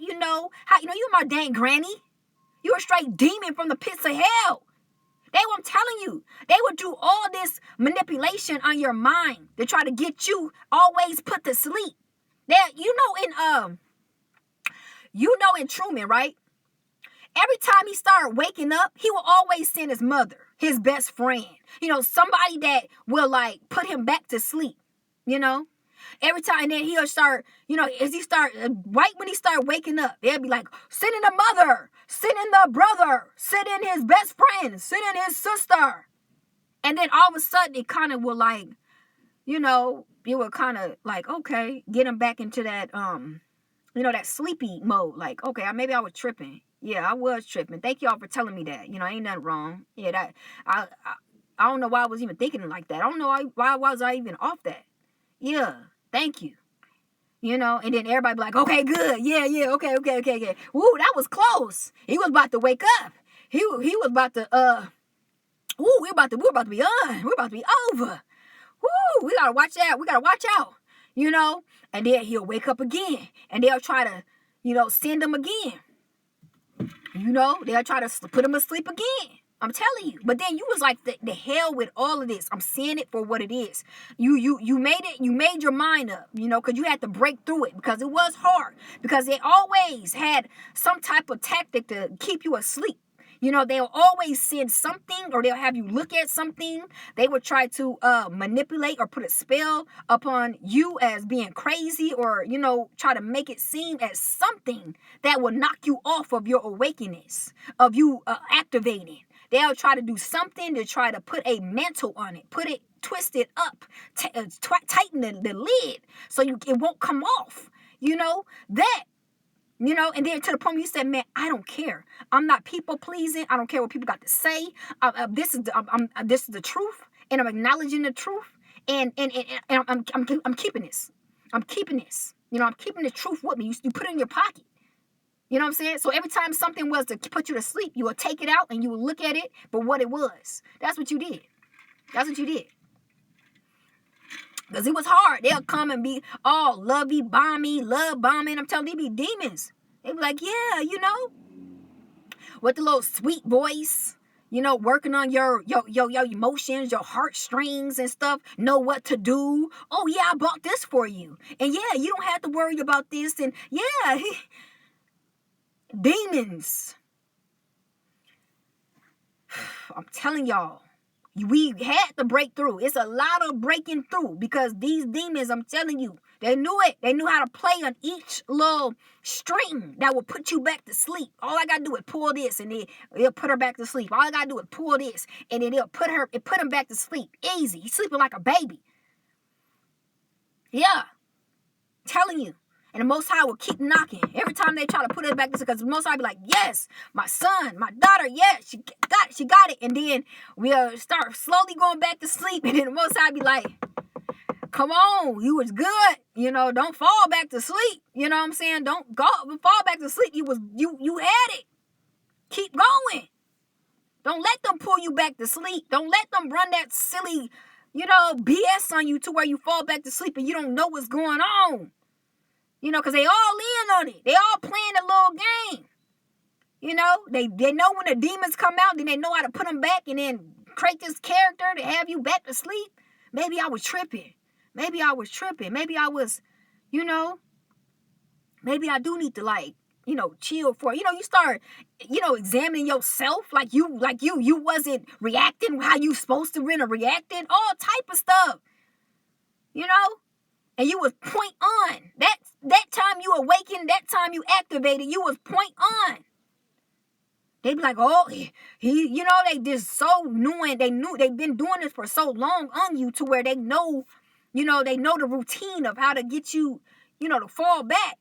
how, you're my dang granny. You're a straight demon from the pits of hell. I'm telling you, they would do all this manipulation on your mind to try to get you always put to sleep. That, in Truman, right? Every time he started waking up, he will always send his mother, his best friend, somebody that will like put him back to sleep, every time. And then he'll start, right when he started waking up, they'll be like, send in the mother, send in the brother, send in his best friend, send in his sister. And then all of a sudden it kind of will like, it will kind of like, okay, get him back into that, that sleepy mode. Like, okay, maybe I was tripping. Yeah, I was tripping. Thank y'all for telling me that. Ain't nothing wrong. Yeah, that I don't know why I was even thinking like that. I don't know why was I even off that. Yeah, thank you. And then everybody be like, okay, good. Yeah, okay. Woo, that was close. He was about to wake up. He was about to we're about to be on. We're about to be over. Woo, we gotta watch out. you know, and then he'll wake up again, and they'll try to, send him again. They'll try to put him asleep again. I'm telling you. But then you was like, the hell with all of this. I'm seeing it for what it is. You made it. You made your mind up, because you had to break through it, because it was hard, because they always had some type of tactic to keep you asleep. They'll always send something, or they'll have you look at something. They would try to manipulate or put a spell upon you as being crazy, or, try to make it seem as something that will knock you off of your awakeness, of you activating. They'll try to do something to try to put a mantle on it, twist it up, tighten the lid so it won't come off. That. And then to the point where you said, man, I don't care. I'm not people pleasing. I don't care what people got to say. This is the truth, and I'm acknowledging the truth, and I'm keeping this. I'm keeping this. I'm keeping the truth with me. You put it in your pocket. You know what I'm saying? So every time something was to put you to sleep, you would take it out and you would look at it for what it was. That's what you did. That's what you did. Because it was hard. They'll come and be all lovey, bomby, love bombing. I'm telling you, they be demons. They be like, yeah, with the little sweet voice, working on your emotions, your heartstrings and stuff, know what to do. Oh, yeah, I bought this for you. And yeah, you don't have to worry about this. And yeah, demons. I'm telling y'all. We had to break through. It's a lot of breaking through, because these demons, I'm telling you, they knew it. They knew how to play on each little string that would put you back to sleep. All I got to do is pull this, and then it'll put her back to sleep. All I got to do is pull this, and then it'll put him back to sleep. Easy. He's sleeping like a baby. Yeah. Telling you. And the Most High will keep knocking. Every time they try to put it back, because the Most High be like, yes, my son, my daughter, yes, she got it. And then we'll start slowly going back to sleep. And then the Most High be like, come on, you was good. Don't fall back to sleep. You know what I'm saying? Don't fall back to sleep. You had it. Keep going. Don't let them pull you back to sleep. Don't let them run that silly, BS on you to where you fall back to sleep and you don't know what's going on. Because they all in on it. They all playing a little game. They know when the demons come out, then they know how to put them back and then create this character to have you back to sleep. Maybe I was tripping. Maybe I was, maybe I do need to chill for, you start, examining yourself like you wasn't reacting how you supposed to be reacting, all type of stuff, and you was point on. That time you awakened, that time you activated, you was point on. They be like, oh, they just so knowing, they've been doing this for so long on you to where they know, they know the routine of how to get you, to fall back.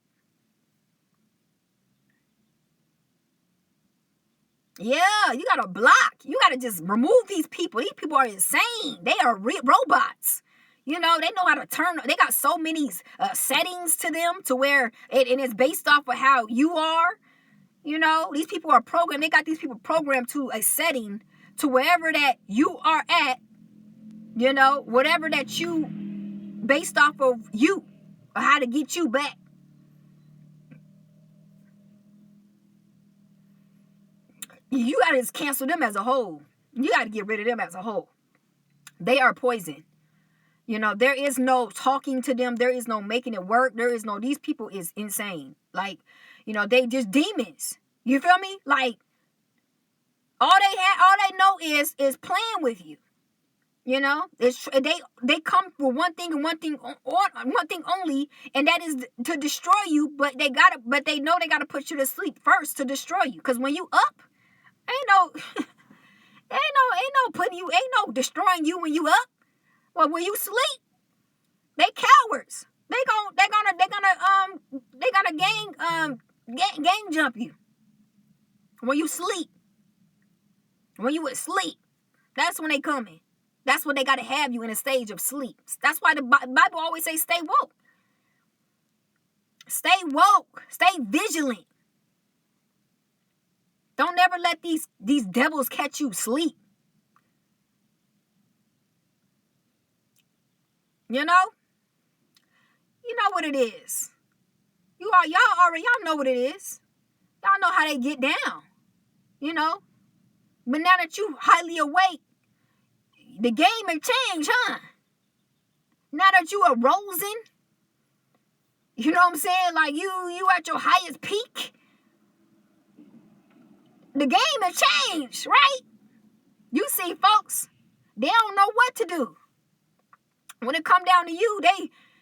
Yeah, you got to block. You got to just remove these people. These people are insane. They are robots. They know how to turn. They got so many settings to them to where and it's based off of how you are. These people are programmed. They got these people programmed to a setting to wherever that you are at, whatever that you based off of you or how to get you back. You got to just cancel them as a whole. You got to get rid of them as a whole. They are poison. There is no talking to them. There is no making it work. These people is insane. Like, they just demons. You feel me? Like, all they know is playing with you. They come for one thing and one thing only, and that is to destroy you. But they know they gotta put you to sleep first to destroy you. Cause when you up, ain't no putting you, ain't no destroying you when you up. Well, when you sleep, they cowards. They gonna gang jump you. When you sleep, when you asleep, that's when they coming. That's when they gotta have you in a stage of sleep. That's why the Bible always say, stay woke. Stay woke. Stay vigilant. Don't never let these devils catch you sleep. You know what it is. Y'all know what it is. Y'all know how they get down. You know. But now that you highly awake, the game has changed, huh? Now that you are rosing, you know what I'm saying? Like you at your highest peak. The game has changed, right? You see, folks, they don't know what to do. When it come down to you,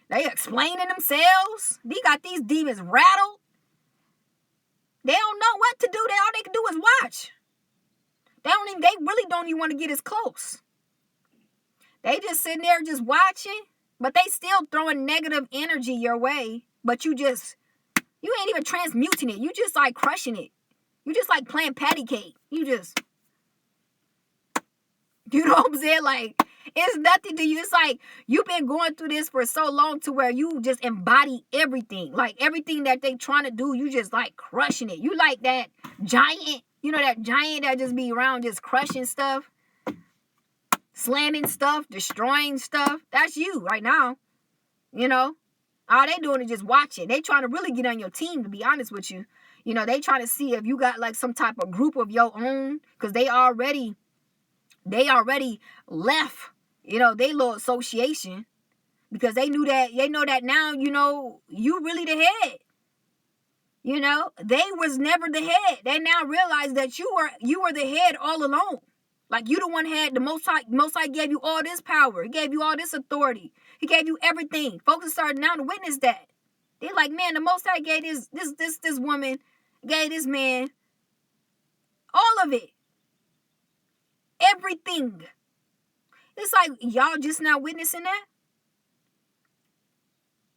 they explaining themselves. They got these demons rattled. They don't know what to do. All they can do is watch. They really don't even want to get as close. They just sitting there just watching, but they still throwing negative energy your way. But you ain't even transmuting it. You just like crushing it. You just like playing patty cake. You know what I'm saying? Like, it's nothing to you. It's like you've been going through this for so long to where you just embody everything. Like everything that they trying to do, you just like crushing it. You like that giant, that giant that just be around just crushing stuff, slamming stuff, destroying stuff. That's you right now. All they doing is just watch it. They trying to really get on your team, to be honest with you. They trying to see if you got like some type of group of your own, because they already left, they little association, because they know that now, you really the head. They was never the head. They now realize that you were the head all along. Like you the one had the Most High gave you all this power. He gave you all this authority. He gave you everything. Folks are starting now to witness that. They like, man, the Most High gave this woman, gave this man all of it. Everything. It's like y'all just now witnessing that.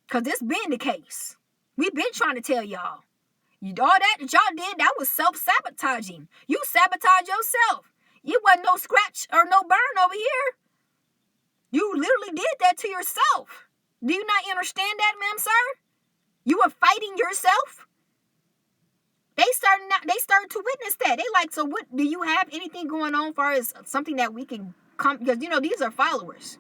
Because this been the case. We've been trying to tell y'all. All that y'all did, that was self-sabotaging. You sabotage yourself. You wasn't no scratch or no burn over here. You literally did that to yourself. Do you not understand that, ma'am, sir? You were fighting yourself. They started to witness that. They like, so what, do you have anything going on far as something that we can come, because these are followers.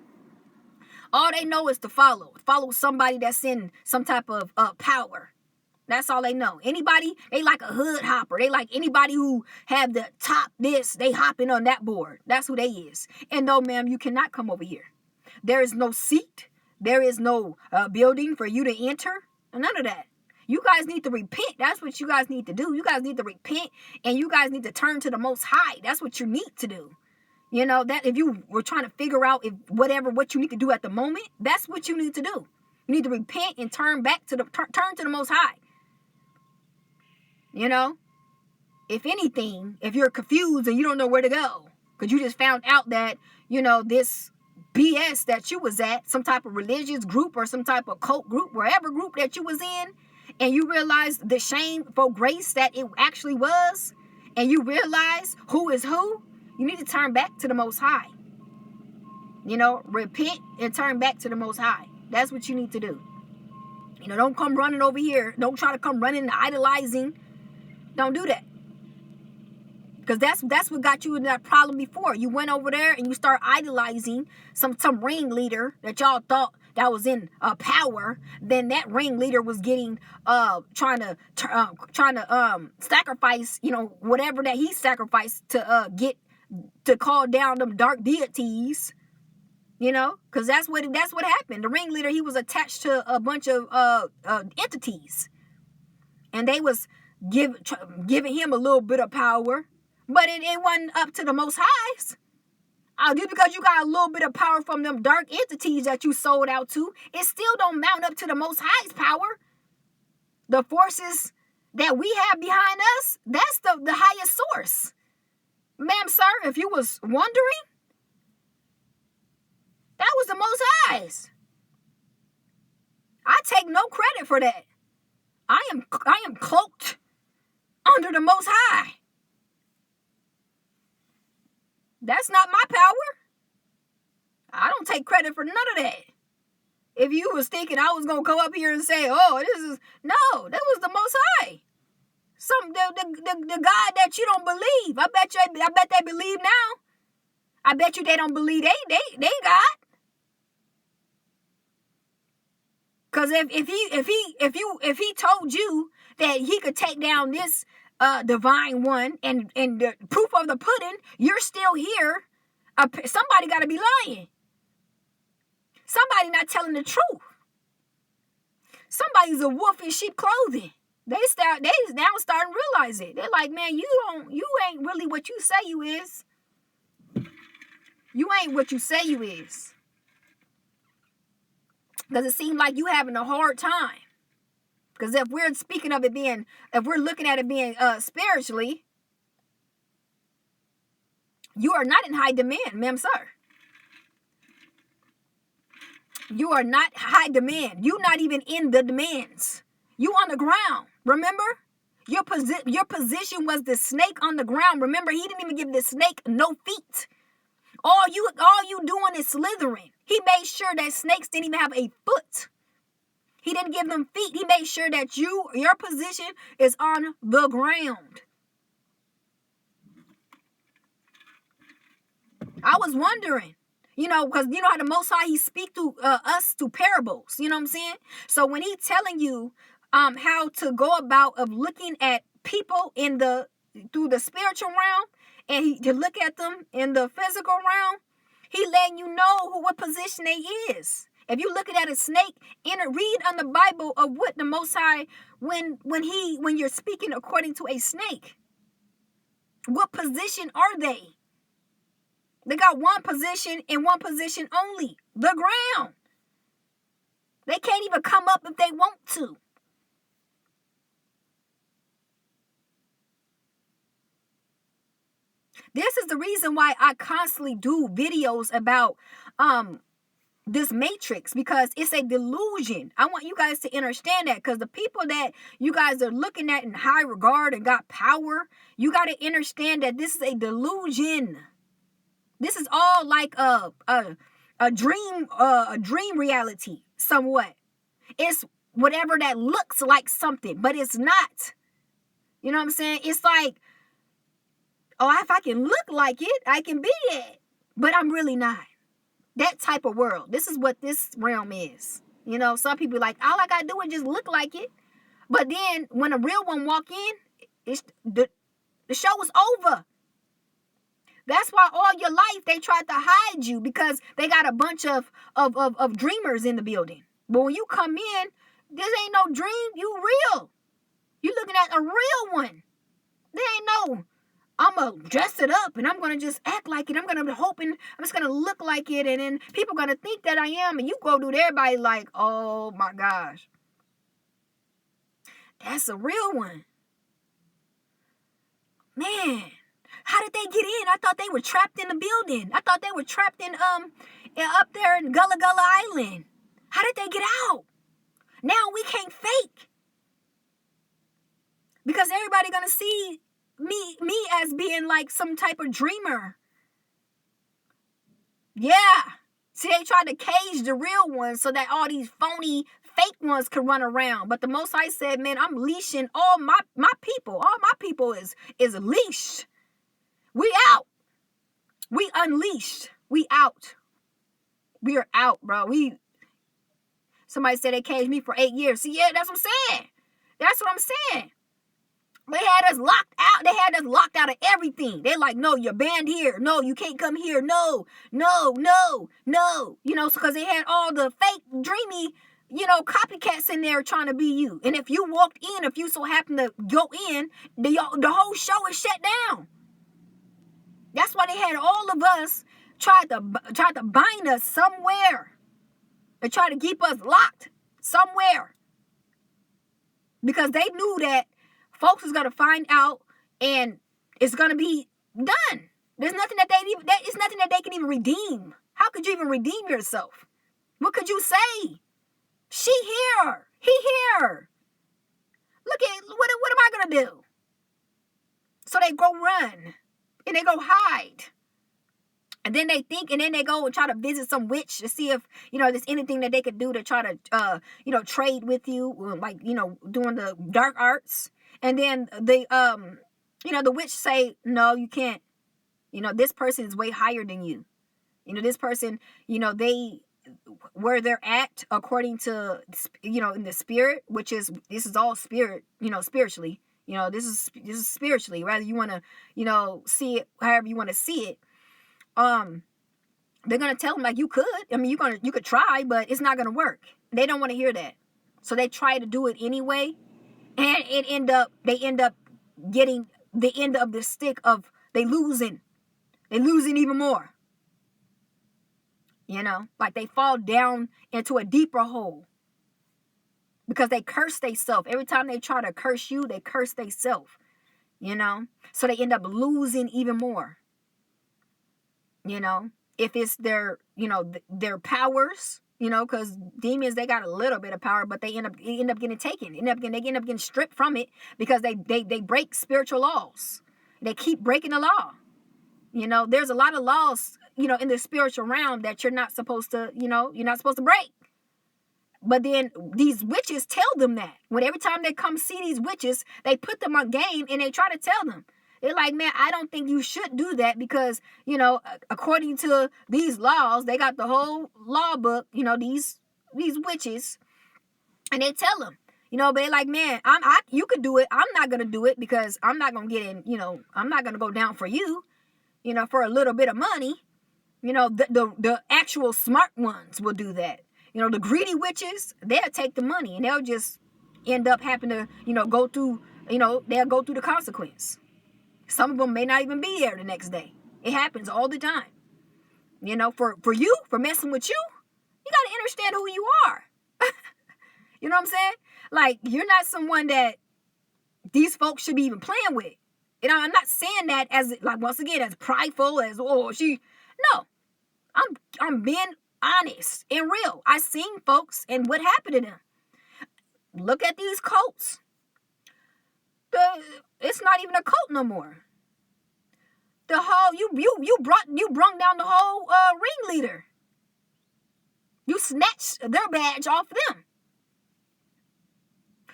All they know is to follow somebody that's in some type of power. That's all they know. Anybody, they like a hood hopper. They like anybody who have the top this, they hopping on that board. That's who they is. And no, ma'am, you cannot come over here. There is no seat. There is no building for you to enter. None of that. You guys need to repent. That's what you guys need to do. You guys need to repent, and you guys need to turn to the Most High. That's what you need to do. That if you were trying to figure out what you need to do at the moment, that's what you need to do. You need to repent and turn to the Most High. If anything, if you're confused and you don't know where to go, because you just found out that, this BS that you was at, some type of religious group or some type of cult group, wherever group that you was in, and you realize the shameful grace that it actually was, and you realize who is who, you need to turn back to the Most High. Repent and turn back to the Most High. That's what you need to do. Don't come running over here. Don't try to come running and idolizing. Don't do that. Because that's what got you in that problem before. You went over there and you start idolizing some ringleader that y'all thought that was in power. Then that ringleader was getting trying to sacrifice, whatever that he sacrificed to get to call down them dark deities. Because that's what happened. The ringleader, he was attached to a bunch of entities, and they was giving him a little bit of power, but it wasn't up to the Most Highs. Just because you got a little bit of power from them dark entities that you sold out to, it still don't mount up to the Most High's power. The forces that we have behind us, that's the highest source. Ma'am, sir, if you was wondering, that was the Most High's. I take no credit for that. I am cloaked under the Most High. That's not my power. I don't take credit for none of that. If you was thinking I was gonna come up here and say, "Oh, no, that was the Most High." The God that you don't believe. I bet they believe now. I bet you they don't believe they God. Because if he told you that he could take down this divine one and the proof of the pudding, you're still here. Somebody got to be lying. Somebody not telling the truth. Somebody's a wolf in sheep clothing. They now starting to realize it. They're like, man, you ain't really what you say you is. You ain't what you say you is. Because it seems like you having a hard time. Because if we're speaking of it being, if we're looking at it being spiritually, you are not in high demand, ma'am, sir. You are not high demand. You're not even in the demands. You on the ground. Remember? Your position was the snake on the ground. Remember, he didn't even give the snake no feet. All you doing is slithering. He made sure that snakes didn't even have a foot. He didn't give them feet. He made sure that your position is on the ground. I was wondering, because you know how the Most High, he speak to us through parables. You know what I'm saying? So when he's telling you how to go about of looking at people through the spiritual realm, and to look at them in the physical realm, he letting you know what position they is. If you're looking at a snake, read on the Bible of what the Most High, when you're speaking according to a snake, what position are they? They got one position and one position only, the ground. They can't even come up if they want to. This is the reason why I constantly do videos about this matrix, because it's a delusion. I want you guys to understand that, because the people that you guys are looking at in high regard and got power, you got to understand that this is a delusion. This is all like a dream reality somewhat. It's whatever that looks like something, but it's not. You know what I'm saying? It's like, oh, if I can look like it, I can be it, but I'm really not. That type of world. This is what this realm is. Some people like, all I gotta do is just look like it. But then when a real one walk in, the show is over. That's why all your life they tried to hide you, because they got a bunch of dreamers in the building. But when you come in, this ain't no dream. You real. You looking at a real one. There ain't no, I'm going to dress it up and I'm going to just act like it. I'm going to I'm just going to look like it. And then people going to think that I am. And you go to everybody like, oh my gosh. That's a real one. Man, how did they get in? I thought they were trapped in the building. I thought they were trapped in up there in Gullah Gullah Island. How did they get out? Now we can't fake. Because everybody going to see me as being like some type of dreamer. Yeah. See, they tried to cage the real ones so that all these phony fake ones could run around. But the Most High said, man, I'm leashing all my people. All my people is leashed. We out. We unleashed. We out. We are out, bro. Somebody said they caged me for 8 years. See, yeah, that's what I'm saying. That's what I'm saying. They had us locked out. They had us locked out of everything. They're like, no, you're banned here. No, you can't come here. No. Because they had all the fake, dreamy, copycats in there trying to be you. And if you walked in, if you so happen to go in, the whole show is shut down. That's why they had all of us tried to bind us somewhere. They tried to keep us locked somewhere. Because they knew that folks is gonna find out, and it's gonna be done. There's nothing it's nothing that they can even redeem. How could you even redeem yourself? What could you say? She here, he here. Look at what am I gonna do? So they go run and they go hide. And then they think, and then they go and try to visit some witch to see if, there's anything that they could do to try to, trade with you, like, doing the dark arts. And then the witch say, no, you can't. This person is way higher than you. This person, they where they're at according to, in the spirit, which is, this is all spirit, spiritually. This is spiritually. Rather you want to, see it however you want to see it. They're gonna tell them like, you could. I mean, you could try, but it's not gonna work. They don't want to hear that, so they try to do it anyway, and they end up getting the end of the stick of they losing even more. Like they fall down into a deeper hole because they curse themselves. Every time they try to curse you, they curse themselves. So they end up losing even more. If it's their, their powers, because demons, they got a little bit of power, but they end up getting taken. They end up getting stripped from it because they break spiritual laws. They keep breaking the law. There's a lot of laws, in the spiritual realm that you're not supposed to, you're not supposed to break. But then these witches tell them that. When every time they come see these witches, they put them on game and they try to tell them. They're like, man, I don't think you should do that because, according to these laws, they got the whole law book, these witches, and they tell them, but they're like, man, you could do it. I'm not going to do it because I'm not going to get in, I'm not going to go down for you, for a little bit of money. The actual smart ones will do that. The greedy witches, they'll take the money and they'll just end up having to, go through, they'll go through the consequence. Some of them may not even be there the next day. It happens all the time. For messing with you, you got to understand who you are. You know what I'm saying? Like, you're not someone that these folks should be even playing with. I'm not saying that as, like, once again, as prideful as, no. I'm being honest and real. I seen folks and what happened to them. Look at these cults. It's not even a cult no more. The whole you brung down the whole ringleader. You snatched their badge off them.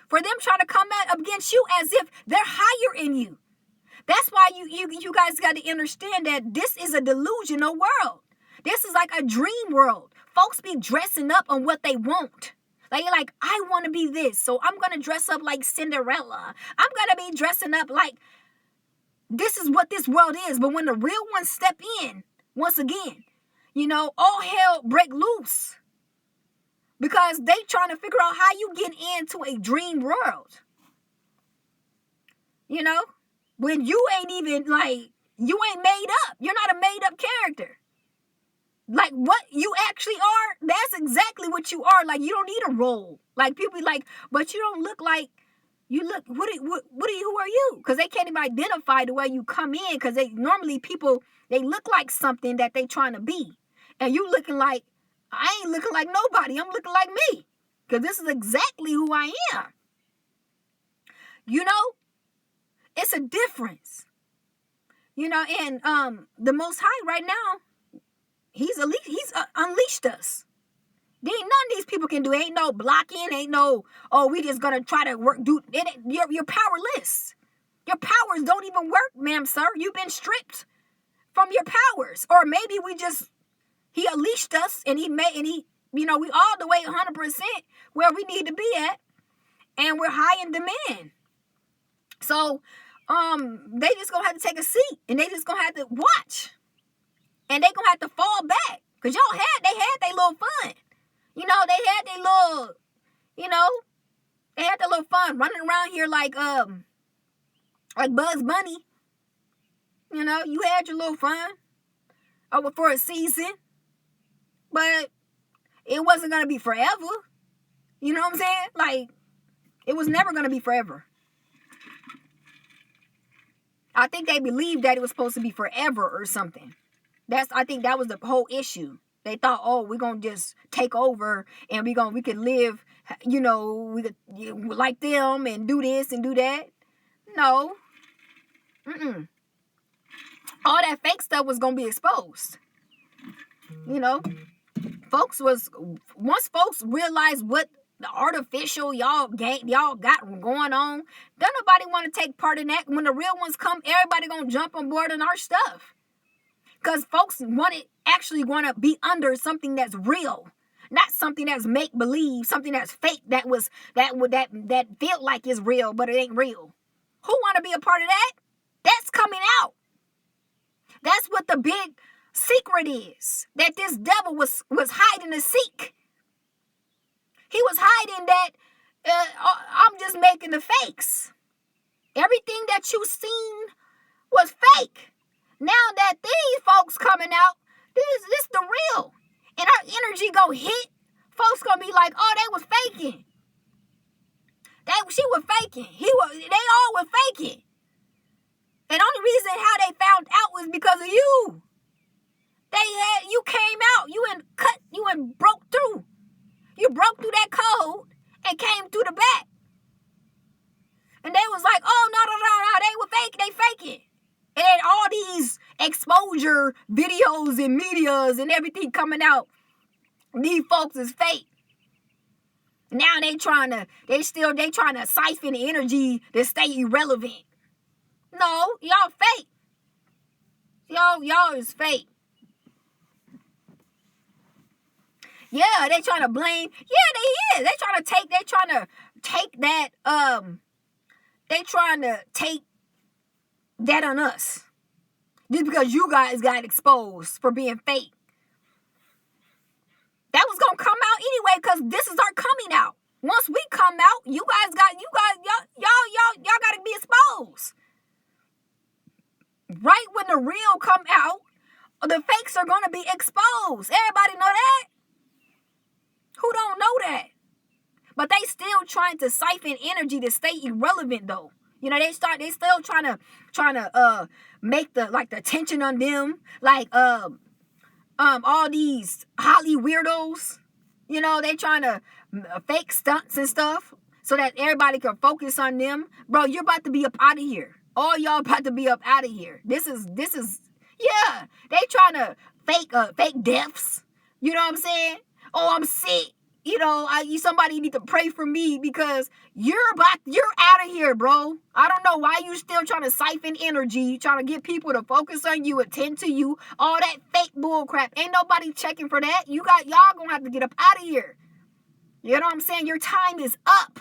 For them trying to come up against you as if they're higher in you. That's why you guys got to understand that this is a delusional world. This is like a dream world. Folks be dressing up on what they want. Like, I want to be this, so I'm going to dress up like Cinderella. I'm going to be dressing up like this is what this world is. But when the real ones step in, once again, all hell break loose. Because they trying to figure out how you get into a dream world. When you ain't even, you ain't made up. You're not a made up character. Like, what you actually are, that's exactly what you are. Like, you don't need a role. Like, people be like, but you don't look like, who are you? Because they can't even identify the way you come in. Because normally people, they look like something that they trying to be. And you looking like, I ain't looking like nobody. I'm looking like me. Because this is exactly who I am. It's a difference. And the Most High right now, He's unleashed us. There ain't none of these people can do. Ain't no blocking. Ain't no, we just gonna try to work. You're powerless. Your powers don't even work, ma'am, sir. You've been stripped from your powers. Or maybe He unleashed us and we all the way 100% where we need to be at, and we're high in demand. So, they just gonna have to take a seat and they just gonna have to watch. And they gonna have to fall back. Because they had their little fun. They had their little, they had their little fun running around here like Bugs Bunny. You had your little fun for a season. But it wasn't gonna be forever. You know what I'm saying? Like, it was never gonna be forever. I think they believed that it was supposed to be forever or something. I think that was the whole issue. They thought, we're going to just take over and we could live, we could like them and do this and do that. No. All that fake stuff was going to be exposed. Once folks realized what the artificial y'all got going on, don't nobody want to take part in that. When the real ones come, everybody going to jump on board on our stuff. Because folks actually want to be under something that's real. not something that's make believe, something that's fake, that felt like it's real, but it ain't real. Who want to be a part of that? That's coming out. That's what the big secret is, that this devil was hiding to seek. He was hiding that I'm just making the fakes. Everything that you seen was fake. Now that these folks coming out, this the real. And our energy go hit. Folks gonna be like, oh, they was faking. She was faking. They all were faking. And the only reason how they found out was because of you. You came out. You and broke through. You broke through that code and came through the back. And they was like, oh, no, they were fake. They faking. And then all these exposure videos and medias and everything coming out, these folks is fake. Now they trying to siphon the energy to stay irrelevant. No, y'all fake. Y'all is fake. Yeah, they trying to blame. Yeah, they is. They trying to take that. They trying to take that on us. Just because you guys got exposed for being fake. That was gonna come out anyway, because this is our coming out. Once we come out, y'all gotta be exposed. Right when the real come out, the fakes are gonna be exposed. Everybody know that? Who don't know that? But they still trying to siphon energy to stay irrelevant though. You know, they still trying to make the attention on them, like all these Holly weirdos. You know, they trying to fake stunts and stuff so that everybody can focus on them. Bro, you're about to be up out of here. All y'all about to be up out of here. This is yeah. They trying to fake deaths. You know what I'm saying? Oh, I'm sick. You know, somebody need to pray for me because you're out of here, bro. I don't know why you still trying to siphon energy, trying to get people to focus on you, attend to you, all that fake bull crap. Ain't nobody checking for that. Y'all gonna have to get up out of here. You know what I'm saying? Your time is up.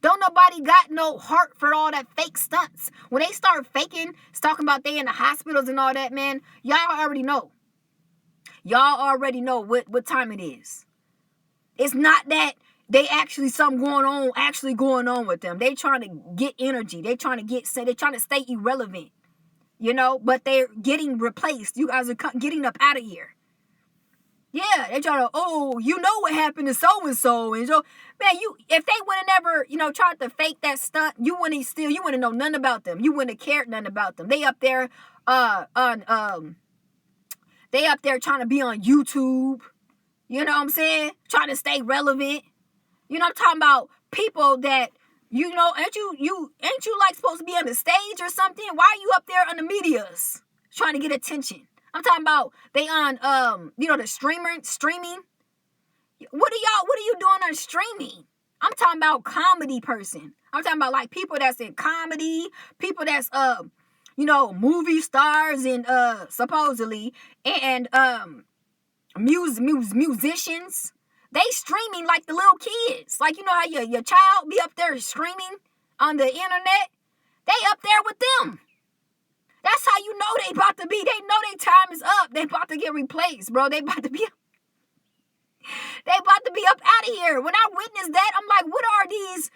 Don't nobody got no heart for all that fake stunts. When they start faking, talking about they in the hospitals and all that, man, y'all already know. Y'all already know what time it is. It's not that they something going on with them. They trying to get energy. They trying to stay irrelevant, you know, but they're getting replaced. You guys are getting up out of here. Yeah, they trying to, you know what happened to so-and-so. And so, man, if they would have never, tried to fake that stunt, you wouldn't know nothing about them. You wouldn't have cared nothing about them. They up there, trying to be on YouTube. You know what I'm saying? Trying to stay relevant. You know, I'm talking about people that, ain't you like supposed to be on the stage or something? Why are you up there on the medias trying to get attention? I'm talking about they on the streaming. What are you doing on streaming? I'm talking about comedy person. I'm talking about like people that's in comedy, people that's movie stars and supposedly and musicians. They streaming like the little kids. Like, you know how your child be up there streaming on the internet? They up there with them. That's how you know they about to be. They know their time is up. They about to get replaced, bro. They about to be up out of here. When I witnessed that, I'm like, what are these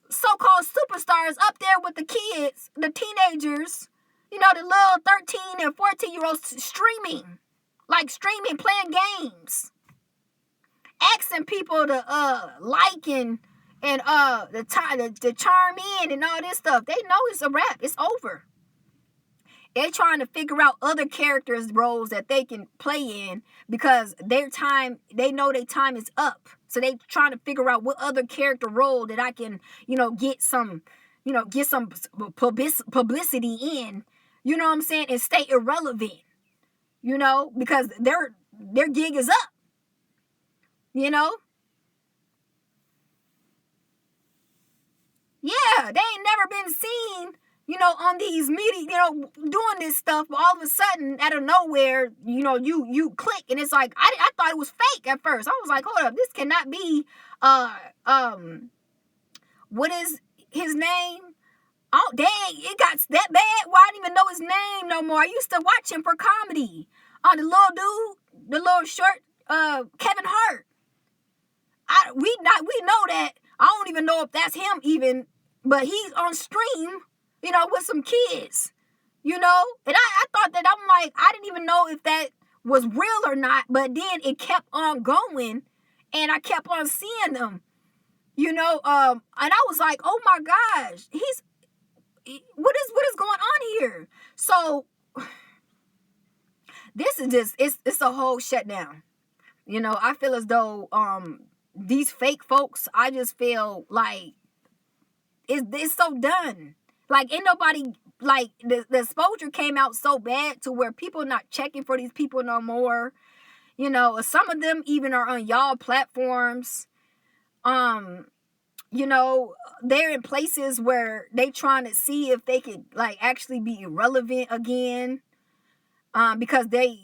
so-called superstars up there with the kids, the teenagers, the little 13 and 14-year-olds streaming, playing games, asking people to like and the charm in and all this stuff. They know it's a wrap. It's over. They're trying to figure out other characters' roles that they can play in because they know their time is up. So they trying to figure out what other character role that I can, get some publicity in, you know what I'm saying, and stay irrelevant, because their gig is up, Yeah, they ain't never been seen, on these media, doing this stuff, but all of a sudden, out of nowhere, you click, and it's like, I thought it was fake at first. I was like, hold up, this cannot be, what is his name? Oh, dang, it got that bad? Well, I don't even know his name no more. I used to watch him for comedy. The little dude, the little short, Kevin Hart. We know that. I don't even know if that's him even, but he's on stream, with some kids, and I thought that, I'm like, I didn't even know if that was real or not, but then it kept on going, and I kept on seeing them, and I was like, oh my gosh, what is going on here? So this is just, it's a whole shutdown. I feel as though these fake folks, I just feel like it's so done. Like, ain't nobody, like, the exposure came out so bad to where people not checking for these people no more. Some of them even are on y'all platforms. They're in places where they trying to see if they could, like, actually be irrelevant again. Because the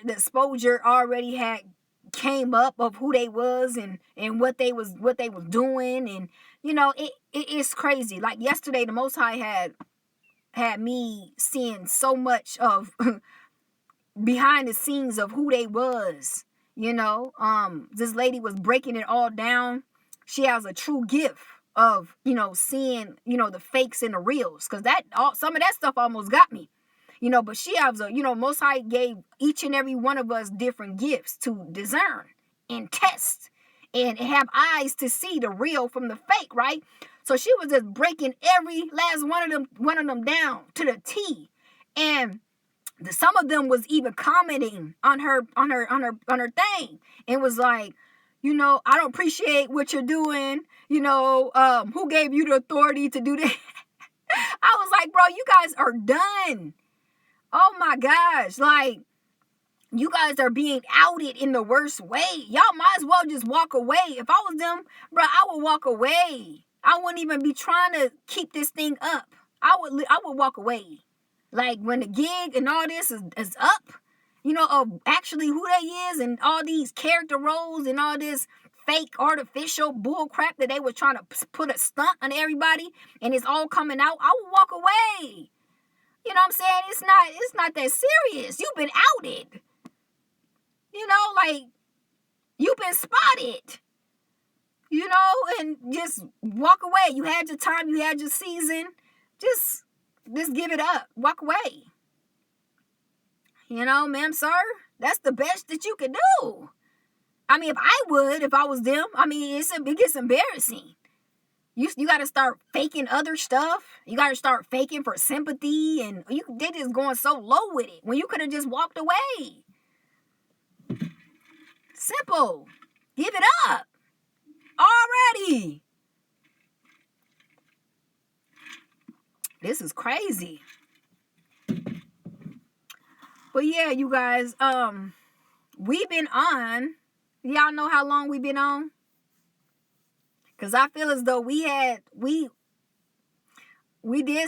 exposure already had came up of who they was and what they was doing, and it's crazy. Like yesterday, the Most High had me seeing so much of behind the scenes of who they was. This lady was breaking it all down. She has a true gift of seeing the fakes and the reals, because some of that stuff almost got me. But she has Most High gave each and every one of us different gifts to discern and test and have eyes to see the real from the fake, right? So she was just breaking every last one of them down to the T. And some of them was even commenting on her thing, and was like, I don't appreciate what you're doing. Who gave you the authority to do that? I was like, bro, you guys are done. Oh my gosh, like, you guys are being outed in the worst way. Y'all might as well just walk away. If I was them, bro, I would walk away. I wouldn't even be trying to keep this thing up. I would walk away. Like, when the gig and all this is up, of actually who they is, and all these character roles and all this fake artificial bull crap that they were trying to put a stunt on everybody, and it's all coming out, I would walk away. You know what I'm saying? It's not that serious. You've been outed. Like, you've been spotted. And just walk away. You had your time, you had your season. Just give it up. Walk away. Ma'am, sir, that's the best that you could do. I mean, if I was them, I mean, it gets embarrassing. You got to start faking other stuff. You got to start faking for sympathy, and they just going so low with it when you could have just walked away. Simple. Give it up already. This is crazy. But yeah, you guys, we've been on. Y'all know how long we've been on? Because I feel as though we did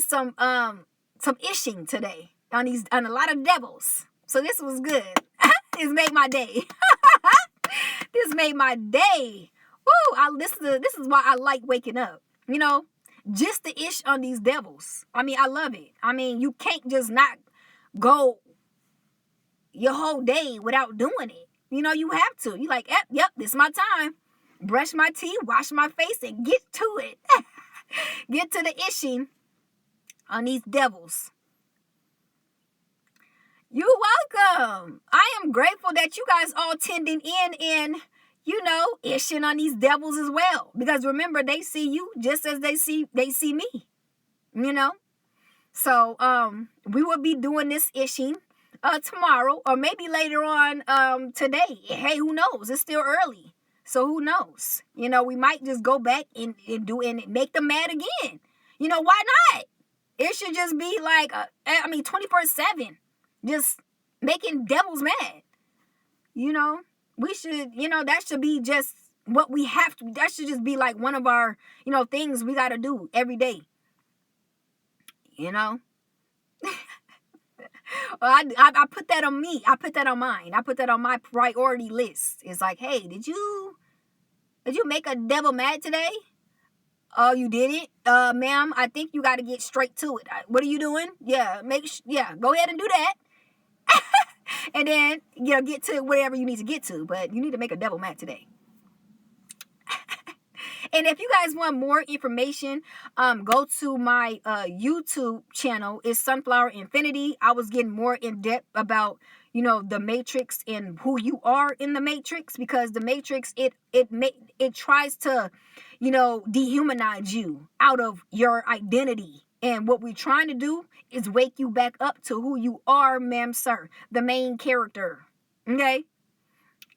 some ishing today on a lot of devils. So this was good. This made my day. This made my day. Woo! This is why I like waking up. Just the ish on these devils. I mean, I love it. I mean, you can't just not go your whole day without doing it. You have to. You like, yep, this is my time. Brush my teeth, wash my face, and get to it. Get to the ishing on these devils. You're welcome. I am grateful that you guys all tending in and, ishing on these devils as well. Because remember, they see you just as they see me. So we will be doing this ishing tomorrow, or maybe later on today. Hey, who knows? It's still early. So who knows? We might just go back and do and make them mad again. Why not? It should just be like, 24/7, just making devils mad. We should, that should be just what we have to. That should just be like one of our, things we got to do every day. you know. I put that on me. I put that on mine. I put that on my priority list. It's like, hey, did you make a devil mad today? Oh, you didn't? Ma'am, I think you got to get straight to it. What are you doing? Yeah, go ahead and do that. And then, get to whatever you need to get to. But you need to make a devil mad today. And if you guys want more information, go to my YouTube channel. It's Sunflower Infinity. I was getting more in depth about, the Matrix and who you are in the Matrix, because the Matrix, it tries to, dehumanize you out of your identity. And what we're trying to do is wake you back up to who you are, ma'am, sir, the main character. Okay?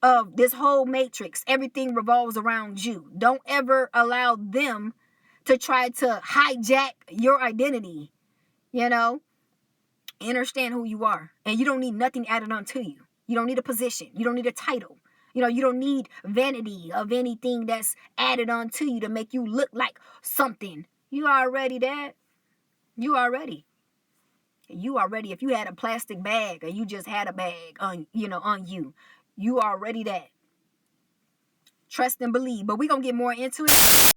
Of this whole Matrix. Everything revolves around you. Don't ever allow them to try to hijack your identity. Understand who you are. And you don't need nothing added onto you. You don't need a position. You don't need a title. You don't need vanity of anything that's added onto you to make you look like something. You already that. You already. If you had a plastic bag or you just had a bag on you, you already that. Trust and believe. But we're going to get more into it.